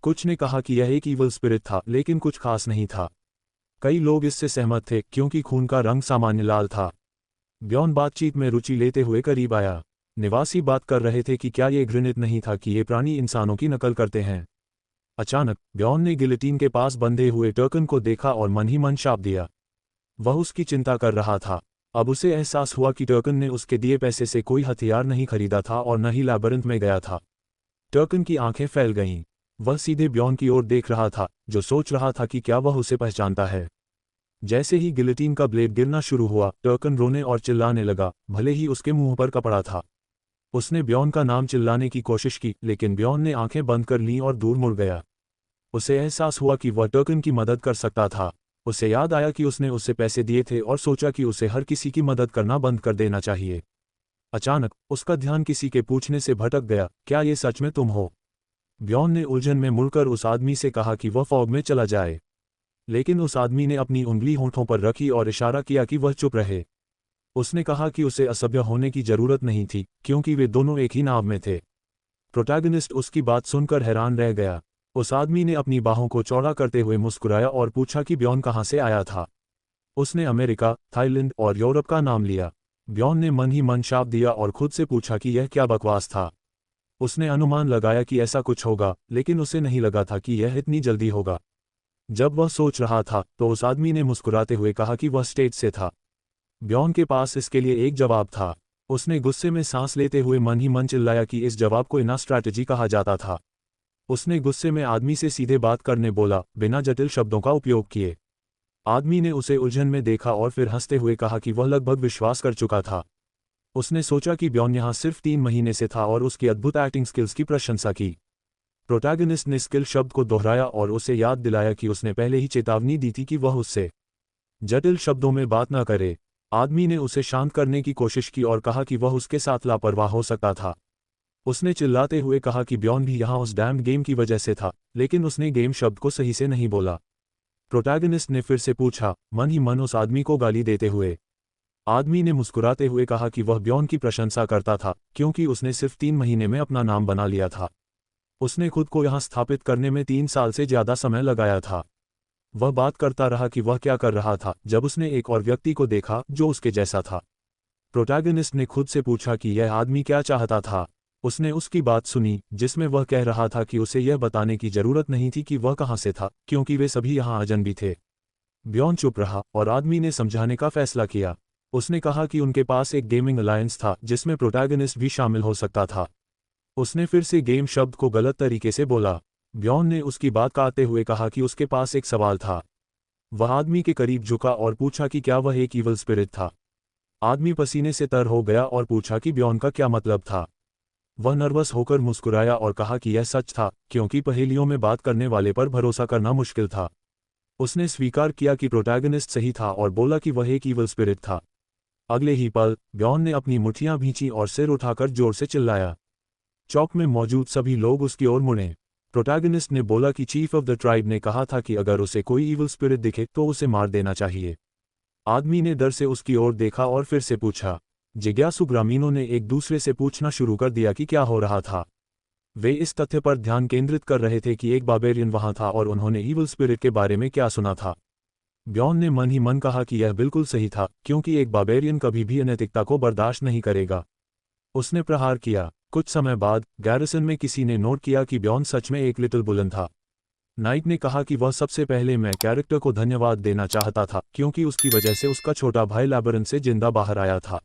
कुछ ने कहा कि यह एक ईवल स्पिरिट था, लेकिन कुछ खास नहीं था। कई लोग इससे सहमत थे क्योंकि खून का रंग सामान्य लाल था। ब्यॉन बातचीत में रुचि लेते हुए करीब आया। निवासी बात कर रहे थे कि क्या ये घृणित नहीं था कि ये प्राणी इंसानों की नकल करते हैं। अचानक ब्यॉन ने गिलेटिन के पास बंधे हुए टर्कन को देखा और मन ही मन शाप दिया। वह उसकी चिंता कर रहा था। अब उसे एहसास हुआ कि टर्कन ने उसके दिए पैसे से कोई हथियार नहीं खरीदा था और न ही लैबिरिंथ में गया था। टर्कन की आंखें फैल गईं। वह सीधे ब्यॉन की ओर देख रहा था, जो सोच रहा था कि क्या वह उसे पहचानता है। जैसे ही गिलेटिन का ब्लेड गिरना शुरू हुआ, टर्कन रोने और चिल्लाने लगा, भले ही उसके मुंह पर कपड़ा था। उसने ब्यॉन का नाम चिल्लाने की कोशिश की, लेकिन ब्यॉन ने आंखें बंद कर लीं और दूर मुड़ गया। उसे एहसास हुआ कि वह टर्कन की मदद कर सकता था। उसे याद आया कि उसने उससे पैसे दिए थे और सोचा कि उसे हर किसी की मदद करना बंद कर देना चाहिए। अचानक उसका ध्यान किसी के पूछने से भटक गया, क्या ये सच में तुम हो? ब्यॉन ने उलझन में मुड़कर उस आदमी से कहा कि वह फॉग में चला जाए, लेकिन उस आदमी ने अपनी उंगली होंठों पर रखी और इशारा किया कि वह चुप रहे। उसने कहा कि उसे असभ्य होने की जरूरत नहीं थी, क्योंकि वे दोनों एक ही नाव में थे। प्रोटैगनिस्ट उसकी बात सुनकर हैरान रह गया। उस आदमी ने अपनी बाहों को चौड़ा करते हुए मुस्कुराया और पूछा कि ब्यॉन कहाँ से आया था। उसने अमेरिका, थाईलैंड और यूरोप का नाम लिया। ब्यॉन ने मन ही मन शाप दिया और खुद से पूछा कि यह क्या बकवास था। उसने अनुमान लगाया कि ऐसा कुछ होगा, लेकिन उसे नहीं लगा था कि यह इतनी जल्दी होगा। जब वह सोच रहा था तो उस आदमी ने मुस्कुराते हुए कहा कि वह स्टेट से था। ब्यॉन के पास इसके लिए एक जवाब था। उसने गुस्से में सांस लेते हुए मन ही मन चिल्लाया कि इस जवाब को इना स्ट्रैटेजी कहा जाता था। उसने गुस्से में आदमी से सीधे बात करने बोला, बिना जटिल शब्दों का उपयोग किए। आदमी ने उसे उलझन में देखा और फिर हंसते हुए कहा कि वह लगभग विश्वास कर चुका था। उसने सोचा कि ब्यॉन यहाँ सिर्फ 3 महीने से था और उसकी अद्भुत एक्टिंग स्किल्स की प्रशंसा की। प्रोटैगनिस्ट ने स्किल शब्द को दोहराया और उसे याद दिलाया कि उसने पहले ही चेतावनी दी थी कि वह उससे जटिल शब्दों में बात न करे। आदमी ने उसे शांत करने की कोशिश की और कहा कि वह उसके साथ लापरवाह हो सकता था। उसने चिल्लाते हुए कहा कि ब्यॉन भी यहाँ उस डैम्ड गेम की वजह से था, लेकिन उसने गेम शब्द को सही से नहीं बोला। प्रोटैगनिस्ट ने फिर से पूछा, मन ही मन उस आदमी को गाली देते हुए। आदमी ने मुस्कुराते हुए कहा कि वह ब्यॉन की प्रशंसा करता था, क्योंकि उसने सिर्फ 3 महीने में अपना नाम बना लिया था। उसने खुद को यहाँ स्थापित करने में 3 साल से ज्यादा समय लगाया था। वह बात करता रहा कि वह क्या कर रहा था जब उसने एक और व्यक्ति को देखा जो उसके जैसा था। प्रोटैगनिस्ट ने खुद से पूछा कि यह आदमी क्या चाहता था। उसने उसकी बात सुनी जिसमें वह कह रहा था कि उसे यह बताने की जरूरत नहीं थी कि वह कहाँ से था, क्योंकि वे सभी यहाँ अजनबी थे। ब्यॉन चुप रहा और आदमी ने समझाने का फैसला किया। उसने कहा कि उनके पास एक गेमिंग अलायंस था जिसमें प्रोटैगनिस्ट भी शामिल हो सकता था। उसने फिर से गेम शब्द को गलत तरीके से बोला। ब्यॉन ने उसकी बात काटते हुए कहा कि उसके पास एक सवाल था। वह आदमी के करीब झुका और पूछा कि क्या वह एक ईवल स्पिरिट था। आदमी पसीने से तर हो गया और पूछा कि ब्यॉन का क्या मतलब था। वह नर्वस होकर मुस्कुराया और कहा कि यह सच था, क्योंकि पहेलियों में बात करने वाले पर भरोसा करना मुश्किल था। उसने स्वीकार किया कि प्रोटैगनिस्ट सही था और बोला कि वह एक ईवल स्पिरिट था। अगले ही पल ब्यॉन ने अपनी मुट्ठियां भींची और सिर उठाकर जोर से चिल्लाया। चौक में मौजूद सभी लोग उसकी ओर मुड़े। प्रोटैगनिस्ट ने बोला कि चीफ ऑफ द ट्राइब ने कहा था कि अगर उसे कोई ईवल स्पिरिट दिखे तो उसे मार देना चाहिए। आदमी ने डर से उसकी ओर देखा और फिर से पूछा। जिज्ञासु ग्रामीणों ने एक दूसरे से पूछना शुरू कर दिया कि क्या हो रहा था। वे इस तथ्य पर ध्यान केंद्रित कर रहे थे कि एक बार्बेरियन वहां था और उन्होंने ईवल स्पिरिट के बारे में क्या सुना था। ब्यॉन ने मन ही मन कहा कि यह बिल्कुल सही था, क्योंकि एक बार्बेरियन कभी भी अनैतिकता को बर्दाश्त नहीं करेगा। उसने प्रहार किया। कुछ समय बाद गैरिसन में किसी ने नोट किया कि ब्यॉन सच में एक लिटिल बुलन था। नाइट ने कहा कि वह सबसे पहले मैं कैरेक्टर को धन्यवाद देना चाहता था, क्योंकि उसकी वजह से उसका छोटा भाई लैबरन से जिंदा बाहर आया था।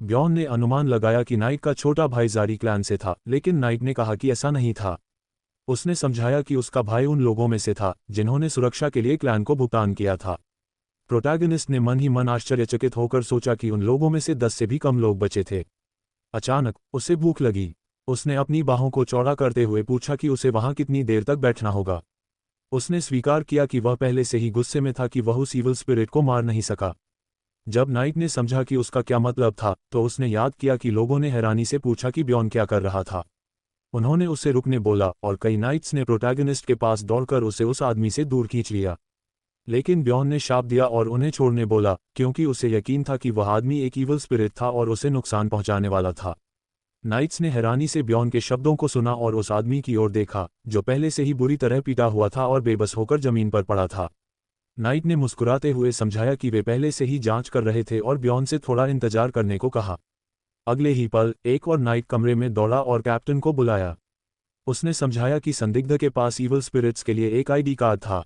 ब्यॉन ने अनुमान लगाया कि नाइट का छोटा भाई जारी क्लैन से था, लेकिन नाइट ने कहा कि ऐसा नहीं था। उसने समझाया कि उसका भाई उन लोगों में से था जिन्होंने सुरक्षा के लिए क्लैन को भुगतान किया था। प्रोटैगनिस्ट ने मन ही मन आश्चर्यचकित होकर सोचा कि उन लोगों में से 10 से भी कम लोग बचे थे। अचानक उसे भूख लगी। उसने अपनी बाहों को चौड़ा करते हुए पूछा कि उसे वहां कितनी देर तक बैठना होगा। उसने स्वीकार किया कि वह पहले से ही गुस्से में था कि वह उस ईवल स्पिरिट को मार नहीं सका। जब नाइट ने समझा कि उसका क्या मतलब था, तो उसने याद किया कि लोगों ने हैरानी से पूछा कि ब्यॉन क्या कर रहा था। उन्होंने उसे रुकने बोला और कई नाइट्स ने प्रोटैगनिस्ट के पास दौड़कर उसे उस आदमी से दूर खींच लिया। लेकिन ब्यॉन ने शाप दिया और उन्हें छोड़ने बोला, क्योंकि उसे यकीन था कि वह आदमी एक ईवल स्पिरिट था और उसे नुकसान पहुंचाने वाला था। नाइट्स ने हैरानी से ब्यॉन के शब्दों को सुना और उस आदमी की ओर देखा, जो पहले से ही बुरी तरह पीटा हुआ था और बेबस होकर जमीन पर पड़ा था। नाइट ने मुस्कुराते हुए समझाया कि वे पहले से ही जांच कर रहे थे और ब्यॉन से थोड़ा इंतजार करने को कहा। अगले ही पल एक और नाइट कमरे में दौड़ा और कैप्टन को बुलाया। उसने समझाया कि संदिग्ध के पास ईवल स्पिरिट्स के लिए एक आईडी कार्ड था।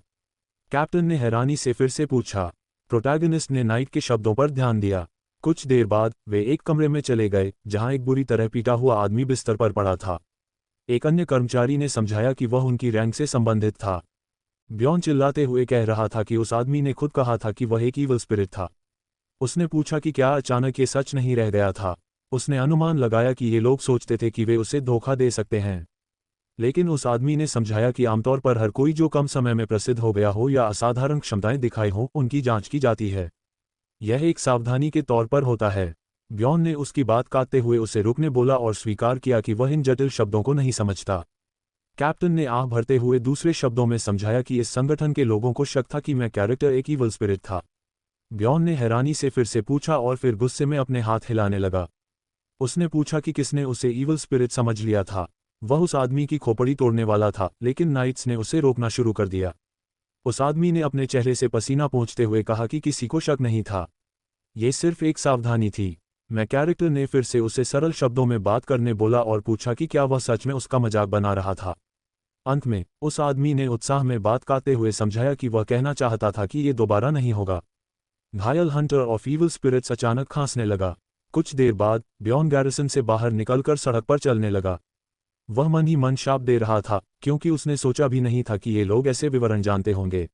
कैप्टन ने हैरानी से फिर से पूछा। प्रोटैगनिस्ट ने नाइट के शब्दों पर ध्यान दिया। कुछ देर बाद वे एक कमरे में चले गए जहां एक बुरी तरह पीटा हुआ आदमी बिस्तर पर पड़ा था। एक अन्य कर्मचारी ने समझाया कि वह उनकी रैंक से संबंधित था। ब्यॉन चिल्लाते हुए कह रहा था कि उस आदमी ने खुद कहा था कि वह एक ईवल स्पिरिट था। उसने पूछा कि क्या अचानक ये सच नहीं रह गया था। उसने अनुमान लगाया कि ये लोग सोचते थे कि वे उसे धोखा दे सकते हैं। लेकिन उस आदमी ने समझाया कि आमतौर पर हर कोई जो कम समय में प्रसिद्ध हो गया हो या असाधारण क्षमताएं दिखाई हो, उनकी जांच की जाती है। यह एक सावधानी के तौर पर होता है। ब्यॉन ने उसकी बात काटते हुए उसे रुकने बोला और स्वीकार किया कि वह इन जटिल शब्दों को नहीं समझता। कैप्टन ने आह भरते हुए दूसरे शब्दों में समझाया कि इस संगठन के लोगों को शक था कि मैं कैरेक्टर एक ईवल स्पिरिट था। ब्यॉन ने हैरानी से फिर से पूछा और फिर गुस्से में अपने हाथ हिलाने लगा। उसने पूछा कि किसने उसे ईवल स्पिरिट समझ लिया था। वह उस आदमी की खोपड़ी तोड़ने वाला था, लेकिन नाइट्स ने उसे रोकना शुरू कर दिया। उस आदमी ने अपने चेहरे से पसीना पोंछते हुए कहा कि किसी को शक नहीं था। ये सिर्फ एक सावधानी थी। मैं कैरेक्टर ने फिर से उसे सरल शब्दों में बात करने बोला और पूछा कि क्या वह सच में उसका मजाक बना रहा था। अंत में उस आदमी ने उत्साह में बात करते हुए समझाया कि वह कहना चाहता था कि ये दोबारा नहीं होगा। घायल हंटर ऑफ ईवल स्पिरिट्स अचानक खांसने लगा। कुछ देर बाद ब्यॉन गैरिसन से बाहर निकलकर सड़क पर चलने लगा। वह मन ही मन शाप दे रहा था, क्योंकि उसने सोचा भी नहीं था कि ये लोग ऐसे विवरण जानते होंगे।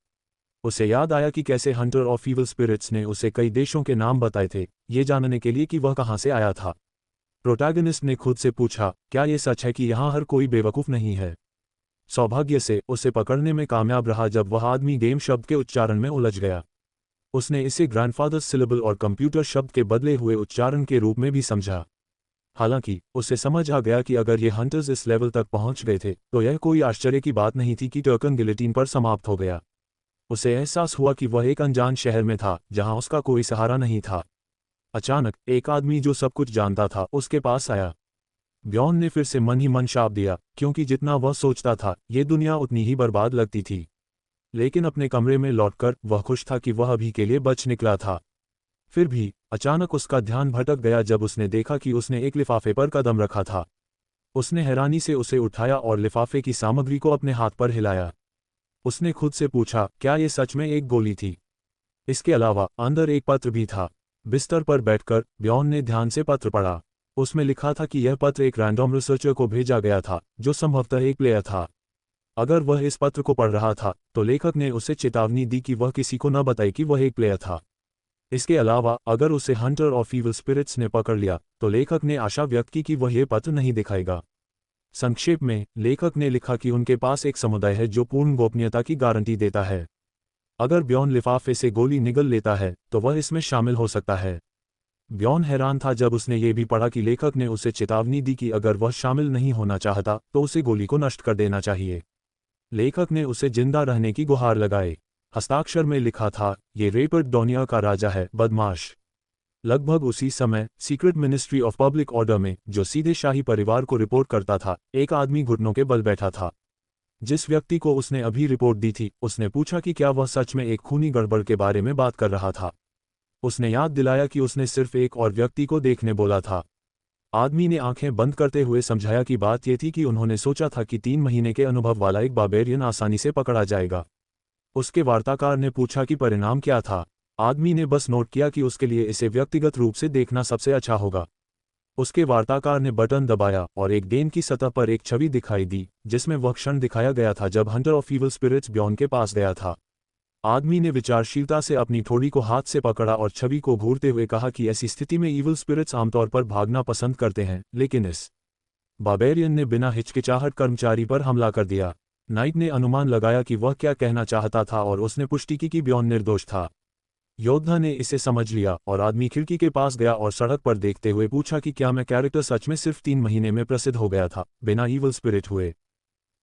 उसे याद आया कि कैसे हंटर ऑफ ईवल स्पिरिट्स ने उसे कई देशों के नाम बताए थे, ये जानने के लिए कि वह कहाँ से आया था। प्रोटैगनिस्ट ने खुद से पूछा, क्या ये सच है कि यहाँ हर कोई बेवकूफ़ नहीं है। सौभाग्य से उसे पकड़ने में कामयाब रहा जब वह आदमी गेम शब्द के उच्चारण में उलझ गया। उसने इसे ग्रैंडफादर्स सिलेबल और कंप्यूटर शब्द के बदले हुए उच्चारण के रूप में भी समझा। हालांकि उसे समझ आ गया कि अगर ये हंटर्स इस लेवल तक पहुंच गए थे तो यह कोई आश्चर्य की बात नहीं थी कि टर्कन गिलेटिन पर समाप्त हो गया। उसे एहसास हुआ कि वह एक अनजान शहर में था जहां उसका कोई सहारा नहीं था। अचानक एक आदमी जो सब कुछ जानता था उसके पास आया। ब्यॉन ने फिर से मन ही मन शाप दिया, क्योंकि जितना वह सोचता था ये दुनिया उतनी ही बर्बाद लगती थी। लेकिन अपने कमरे में लौटकर वह खुश था कि वह अभी के लिए बच निकला था। फिर भी अचानक उसका ध्यान भटक गया जब उसने देखा कि उसने एक लिफाफे पर कदम रखा था। उसने हैरानी से उसे उठाया और लिफाफे की सामग्री को अपने हाथ पर हिलाया। उसने खुद से पूछा, क्या ये सच में एक गोली थी? इसके अलावा अंदर एक पत्र भी था। बिस्तर पर बैठकर ब्यॉन ने ध्यान से पत्र पढ़ा। उसमें लिखा था कि यह पत्र एक रैंडम रिसर्चर को भेजा गया था, जो संभवतः एक प्लेयर था। अगर वह इस पत्र को पढ़ रहा था तो लेखक ने उसे चेतावनी दी कि वह किसी को न बताए कि वह एक प्लेयर था। इसके अलावा अगर उसे हंटर ऑफ ईवल स्पिरिट्स ने पकड़ लिया तो लेखक ने आशा व्यक्त की कि वह यह पत्र नहीं दिखाएगा। संक्षेप में लेखक ने लिखा कि उनके पास एक समुदाय है जो पूर्ण गोपनीयता की गारंटी देता है। अगर ब्यॉन लिफाफे से गोली निगल लेता है तो वह इसमें शामिल हो सकता है। ब्यॉन हैरान था जब उसने ये भी पढ़ा कि लेखक ने उसे चेतावनी दी कि अगर वह शामिल नहीं होना चाहता तो उसे गोली को नष्ट कर देना चाहिए। लेखक ने उसे जिंदा रहने की गुहार लगाई। हस्ताक्षर में लिखा था, ये रेपर्ड डोनिया का राजा है, बदमाश। लगभग उसी समय secret ministry of public order में, जो सीधे शाही परिवार को रिपोर्ट करता था, एक आदमी घुटनों के बल बैठा था। जिस व्यक्ति को उसने अभी रिपोर्ट दी थी, उसने पूछा कि क्या वह सच में एक खूनी गड़बड़ के बारे में बात कर रहा था। उसने याद दिलाया कि उसने सिर्फ एक और व्यक्ति को देखने बोला था। आदमी ने आंखें बंद करते हुए समझाया कि बात यह थी कि उन्होंने सोचा था कि 3 महीने के अनुभव वाला एक बार्बेरियन आसानी से पकड़ा जाएगा। उसके वार्ताकार ने पूछा कि परिणाम क्या था। आदमी ने बस नोट किया कि उसके लिए इसे व्यक्तिगत रूप से देखना सबसे अच्छा होगा। उसके वार्ताकार ने बटन दबाया और एक गेंद की सतह पर एक छवि दिखाई दी, जिसमें वह क्षण दिखाया गया था जब हंटर ऑफ ईविल स्पिरिट्स ब्यॉन के पास गया था। आदमी ने विचारशीलता से अपनी ठोड़ी को हाथ से पकड़ा और छवि को घूरते हुए कहा कि ऐसी स्थिति में ईविल स्पिरिट्स आमतौर पर भागना पसंद करते हैं, लेकिन इस बार्बेरियन ने बिना हिचकिचाहट कर्मचारी पर हमला कर दिया। नाइट ने अनुमान लगाया कि वह क्या कहना चाहता था और उसने पुष्टि की कि ब्यॉन निर्दोष था। योद्धा ने इसे समझ लिया और आदमी खिड़की के पास गया और सड़क पर देखते हुए पूछा कि क्या मैं कैरेक्टर सच में सिर्फ 3 महीने में प्रसिद्ध हो गया था, बिना ईविल स्पिरिट हुए।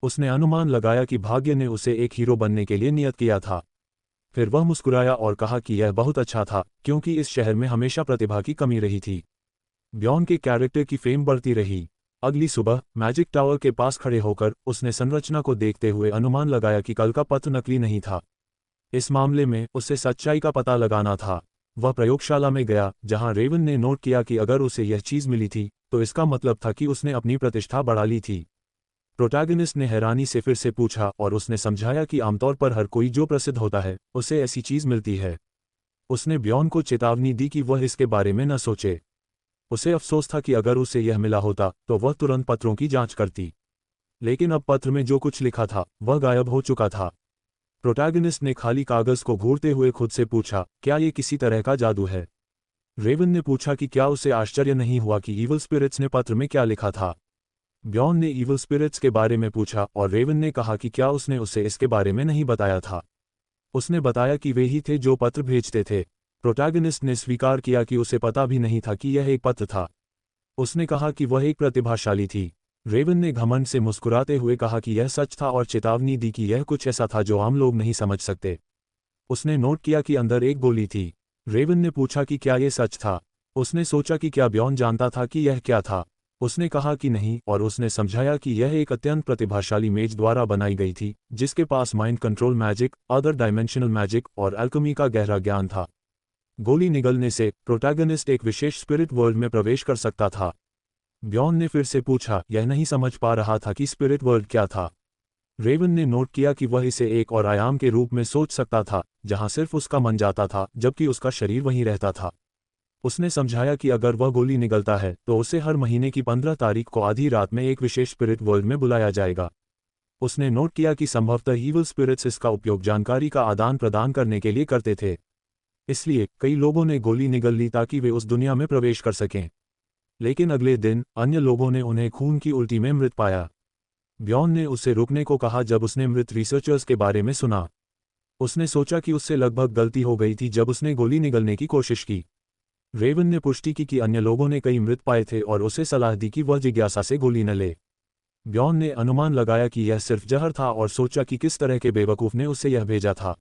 उसने अनुमान लगाया कि भाग्य ने उसे एक हीरो बनने के लिए नियत किया था। फिर वह मुस्कुराया और कहा कि यह बहुत अच्छा था, क्योंकि इस शहर में हमेशा प्रतिभा की कमी रही थी। ब्यॉन के कैरेक्टर की फेम बढ़ती रही। अगली सुबह मैजिक टावर के पास खड़े होकर उसने संरचना को देखते हुए अनुमान लगाया कि कल का पत्र नकली नहीं था। इस मामले में उसे सच्चाई का पता लगाना था। वह प्रयोगशाला में गया, जहां रेवन ने नोट किया कि अगर उसे यह चीज मिली थी तो इसका मतलब था कि उसने अपनी प्रतिष्ठा बढ़ा ली थी। प्रोटैगनिस्ट ने हैरानी से फिर से पूछा और उसने समझाया कि आमतौर पर हर कोई जो प्रसिद्ध होता है उसे ऐसी चीज मिलती है। उसने ब्यॉन को चेतावनी दी कि वह इसके बारे में न सोचे। उसे अफसोस था कि अगर उसे यह मिला होता तो वह तुरंत पत्रों की जांच करती, लेकिन अब पत्र में जो कुछ लिखा था वह गायब हो चुका था। प्रोटैगनिस्ट ने खाली कागज को घूरते हुए खुद से पूछा, क्या ये किसी तरह का जादू है? रेवन ने पूछा कि क्या उसे आश्चर्य नहीं हुआ कि ईविल स्पिरिट्स ने पत्र में क्या लिखा था। ब्यॉन ने ईविल स्पिरिट्स के बारे में पूछा और रेवन ने कहा कि क्या उसने उसे इसके बारे में नहीं बताया था। उसने बताया कि वे ही थे जो पत्र भेजते थे। प्रोटैगनिस्ट ने स्वीकार किया कि उसे पता भी नहीं था कि यह एक पत्र था। उसने कहा कि वह एक प्रतिभाशाली थी। रेवन ने घमंड से मुस्कुराते हुए कहा कि यह सच था और चेतावनी दी कि यह कुछ ऐसा था जो आम लोग नहीं समझ सकते। उसने नोट किया कि अंदर एक गोली थी। रेवन ने पूछा कि क्या यह सच था। उसने सोचा कि क्या ब्यॉन जानता था कि यह क्या था। उसने कहा कि नहीं और उसने समझाया कि यह एक अत्यंत प्रतिभाशाली मेज द्वारा बनाई गई थी, जिसके पास mind control magic, other dimensional magic और अल्केमी का गहरा ज्ञान था। गोली निगलने से प्रोटैगनिस्ट एक विशेष स्पिरिट वर्ल्ड में प्रवेश कर सकता था। ब्यॉन ने फिर से पूछा, यह नहीं समझ पा रहा था कि स्पिरिट वर्ल्ड क्या था। रेवन ने नोट किया कि वह इसे एक और आयाम के रूप में सोच सकता था, जहां सिर्फ उसका मन जाता था जबकि उसका शरीर वहीं रहता था। उसने समझाया कि अगर वह गोली निगलता है तो उसे हर महीने की 15 तारीख को आधी रात में एक विशेष स्पिरिट वर्ल्ड में बुलाया जाएगा। उसने नोट किया कि संभवतः ईविल स्पिरिट्स इसका उपयोग जानकारी का आदान प्रदान करने के लिए करते थे। इसलिए कई लोगों ने गोली निगल ली ताकि वे उस दुनिया में प्रवेश कर सकें। लेकिन अगले दिन अन्य लोगों ने उन्हें खून की उल्टी में मृत पाया। ब्यॉन ने उसे रुकने को कहा जब उसने मृत रिसर्चर्स के बारे में सुना। उसने सोचा कि उससे लगभग गलती हो गई थी जब उसने गोली निगलने की कोशिश की। रेवन ने पुष्टि की कि अन्य लोगों ने कई मृत पाए थे और उसे सलाह दी कि वह जिज्ञासा से गोली न ले। ब्यॉन ने अनुमान लगाया कि यह सिर्फ जहर था और सोचा कि किस तरह के बेवकूफ ने उसे यह भेजा था।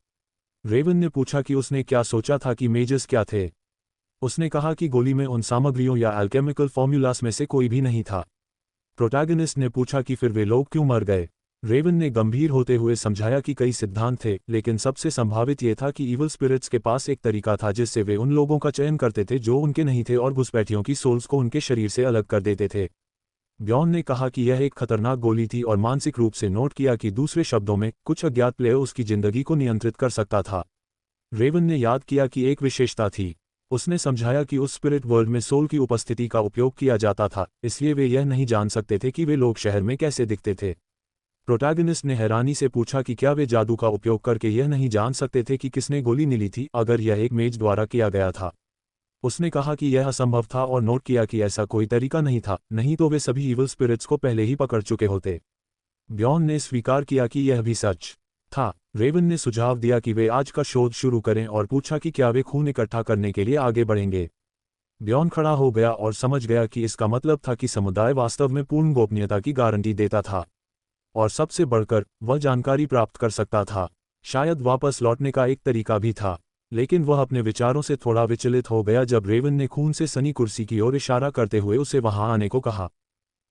रेवन ने पूछा कि उसने क्या सोचा था कि मेजर्स क्या थे। उसने कहा कि गोली में उन सामग्रियों या अल्केमिकल फॉर्मूलास में से कोई भी नहीं था। प्रोटैगनिस्ट ने पूछा कि फिर वे लोग क्यों मर गए। रेवन ने गंभीर होते हुए समझाया कि कई सिद्धांत थे, लेकिन सबसे संभावित ये था कि ईविल स्पिरिट्स के पास एक तरीका था जिससे वे उन लोगों का चयन करते थे जो उनके नहीं थे और घुसपैठियों की सोल्स को उनके शरीर से अलग कर देते थे। ब्यॉन ने कहा कि यह एक खतरनाक गोली थी और मानसिक रूप से नोट किया कि दूसरे शब्दों में कुछ अज्ञात प्लेयर उसकी जिंदगी को नियंत्रित कर सकता था। रेवन ने याद किया कि एक विशेषता थी। उसने समझाया कि उस स्पिरिट वर्ल्ड में सोल की उपस्थिति का उपयोग किया जाता था, इसलिए वे यह नहीं जान सकते थे कि वे लोग शहर में कैसे दिखते थे। प्रोटैगनिस्ट ने हैरानी से पूछा कि क्या वे जादू का उपयोग करके यह नहीं जान सकते थे कि किसने गोली निली थी अगर यह एक मेज द्वारा किया गया था। उसने कहा कि यह असंभव था और नोट किया कि ऐसा कोई तरीका नहीं था, नहीं तो वे सभी ईविल स्पिरिट्स को पहले ही पकड़ चुके होते। ब्यॉन ने स्वीकार किया कि यह भी सच था। रेवन ने सुझाव दिया कि वे आज का शोध शुरू करें और पूछा कि क्या वे खून इकट्ठा करने के लिए आगे बढ़ेंगे। ब्यॉन खड़ा हो गया और समझ गया कि इसका मतलब था कि समुदाय वास्तव में पूर्ण गोपनीयता की गारंटी देता था, और सबसे बढ़कर वह जानकारी प्राप्त कर सकता था। शायद वापस लौटने का एक तरीका भी था, लेकिन वह अपने विचारों से थोड़ा विचलित हो गया जब रेवन ने खून से सनी कुर्सी की ओर इशारा करते हुए उसे वहां आने को कहा।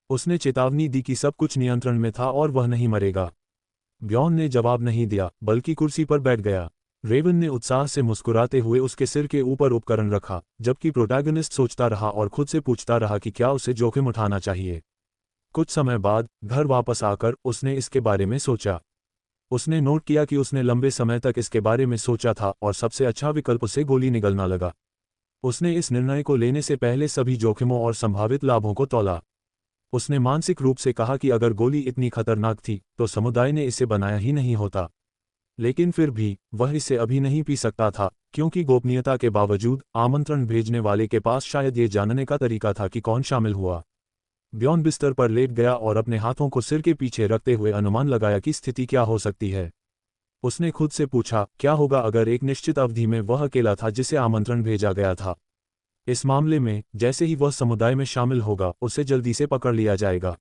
उसने चेतावनी दी कि सब कुछ नियंत्रण में था और वह नहीं मरेगा। ब्यॉन ने जवाब नहीं दिया, बल्कि कुर्सी पर बैठ गया। रेवन ने उत्साह से मुस्कुराते हुए उसके सिर के ऊपर उपकरण रखा, जबकि प्रोटैगनिस्ट सोचता रहा और खुद से पूछता रहा कि क्या उसे जोखिम उठाना चाहिए। कुछ समय बाद घर वापस आकर उसने इसके बारे में सोचा। उसने नोट किया कि उसने लंबे समय तक इसके बारे में सोचा था और सबसे अच्छा विकल्प उसे गोली निगलना लगा। उसने इस निर्णय को लेने से पहले सभी जोखिमों और संभावित लाभों को तौला। उसने मानसिक रूप से कहा कि अगर गोली इतनी खतरनाक थी तो समुदाय ने इसे बनाया ही नहीं होता। लेकिन फिर भी वह इसे अभी नहीं पी सकता था, क्योंकि गोपनीयता के बावजूद आमंत्रण भेजने वाले के पास शायद ये जानने का तरीका था कि कौन शामिल हुआ। ब्यॉन बिस्तर पर लेट गया और अपने हाथों को सिर के पीछे रखते हुए अनुमान लगाया कि स्थिति क्या हो सकती है। उसने खुद से पूछा, क्या होगा अगर एक निश्चित अवधि में वह अकेला था जिसे आमंत्रण भेजा गया था। इस मामले में जैसे ही वह समुदाय में शामिल होगा उसे जल्दी से पकड़ लिया जाएगा।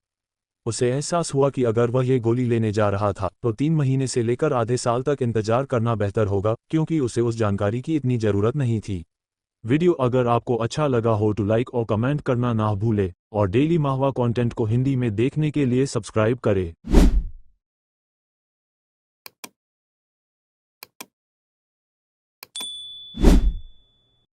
उसे एहसास हुआ कि अगर वह ये गोली लेने जा रहा था तो 3 महीने से लेकर आधे साल तक इंतजार करना बेहतर होगा, क्योंकि उसे उस जानकारी की इतनी जरूरत नहीं थी। वीडियो अगर आपको अच्छा लगा हो तो लाइक और कमेंट करना ना भूले, और डेली माहवा कंटेंट को हिंदी में देखने के लिए सब्सक्राइब करें।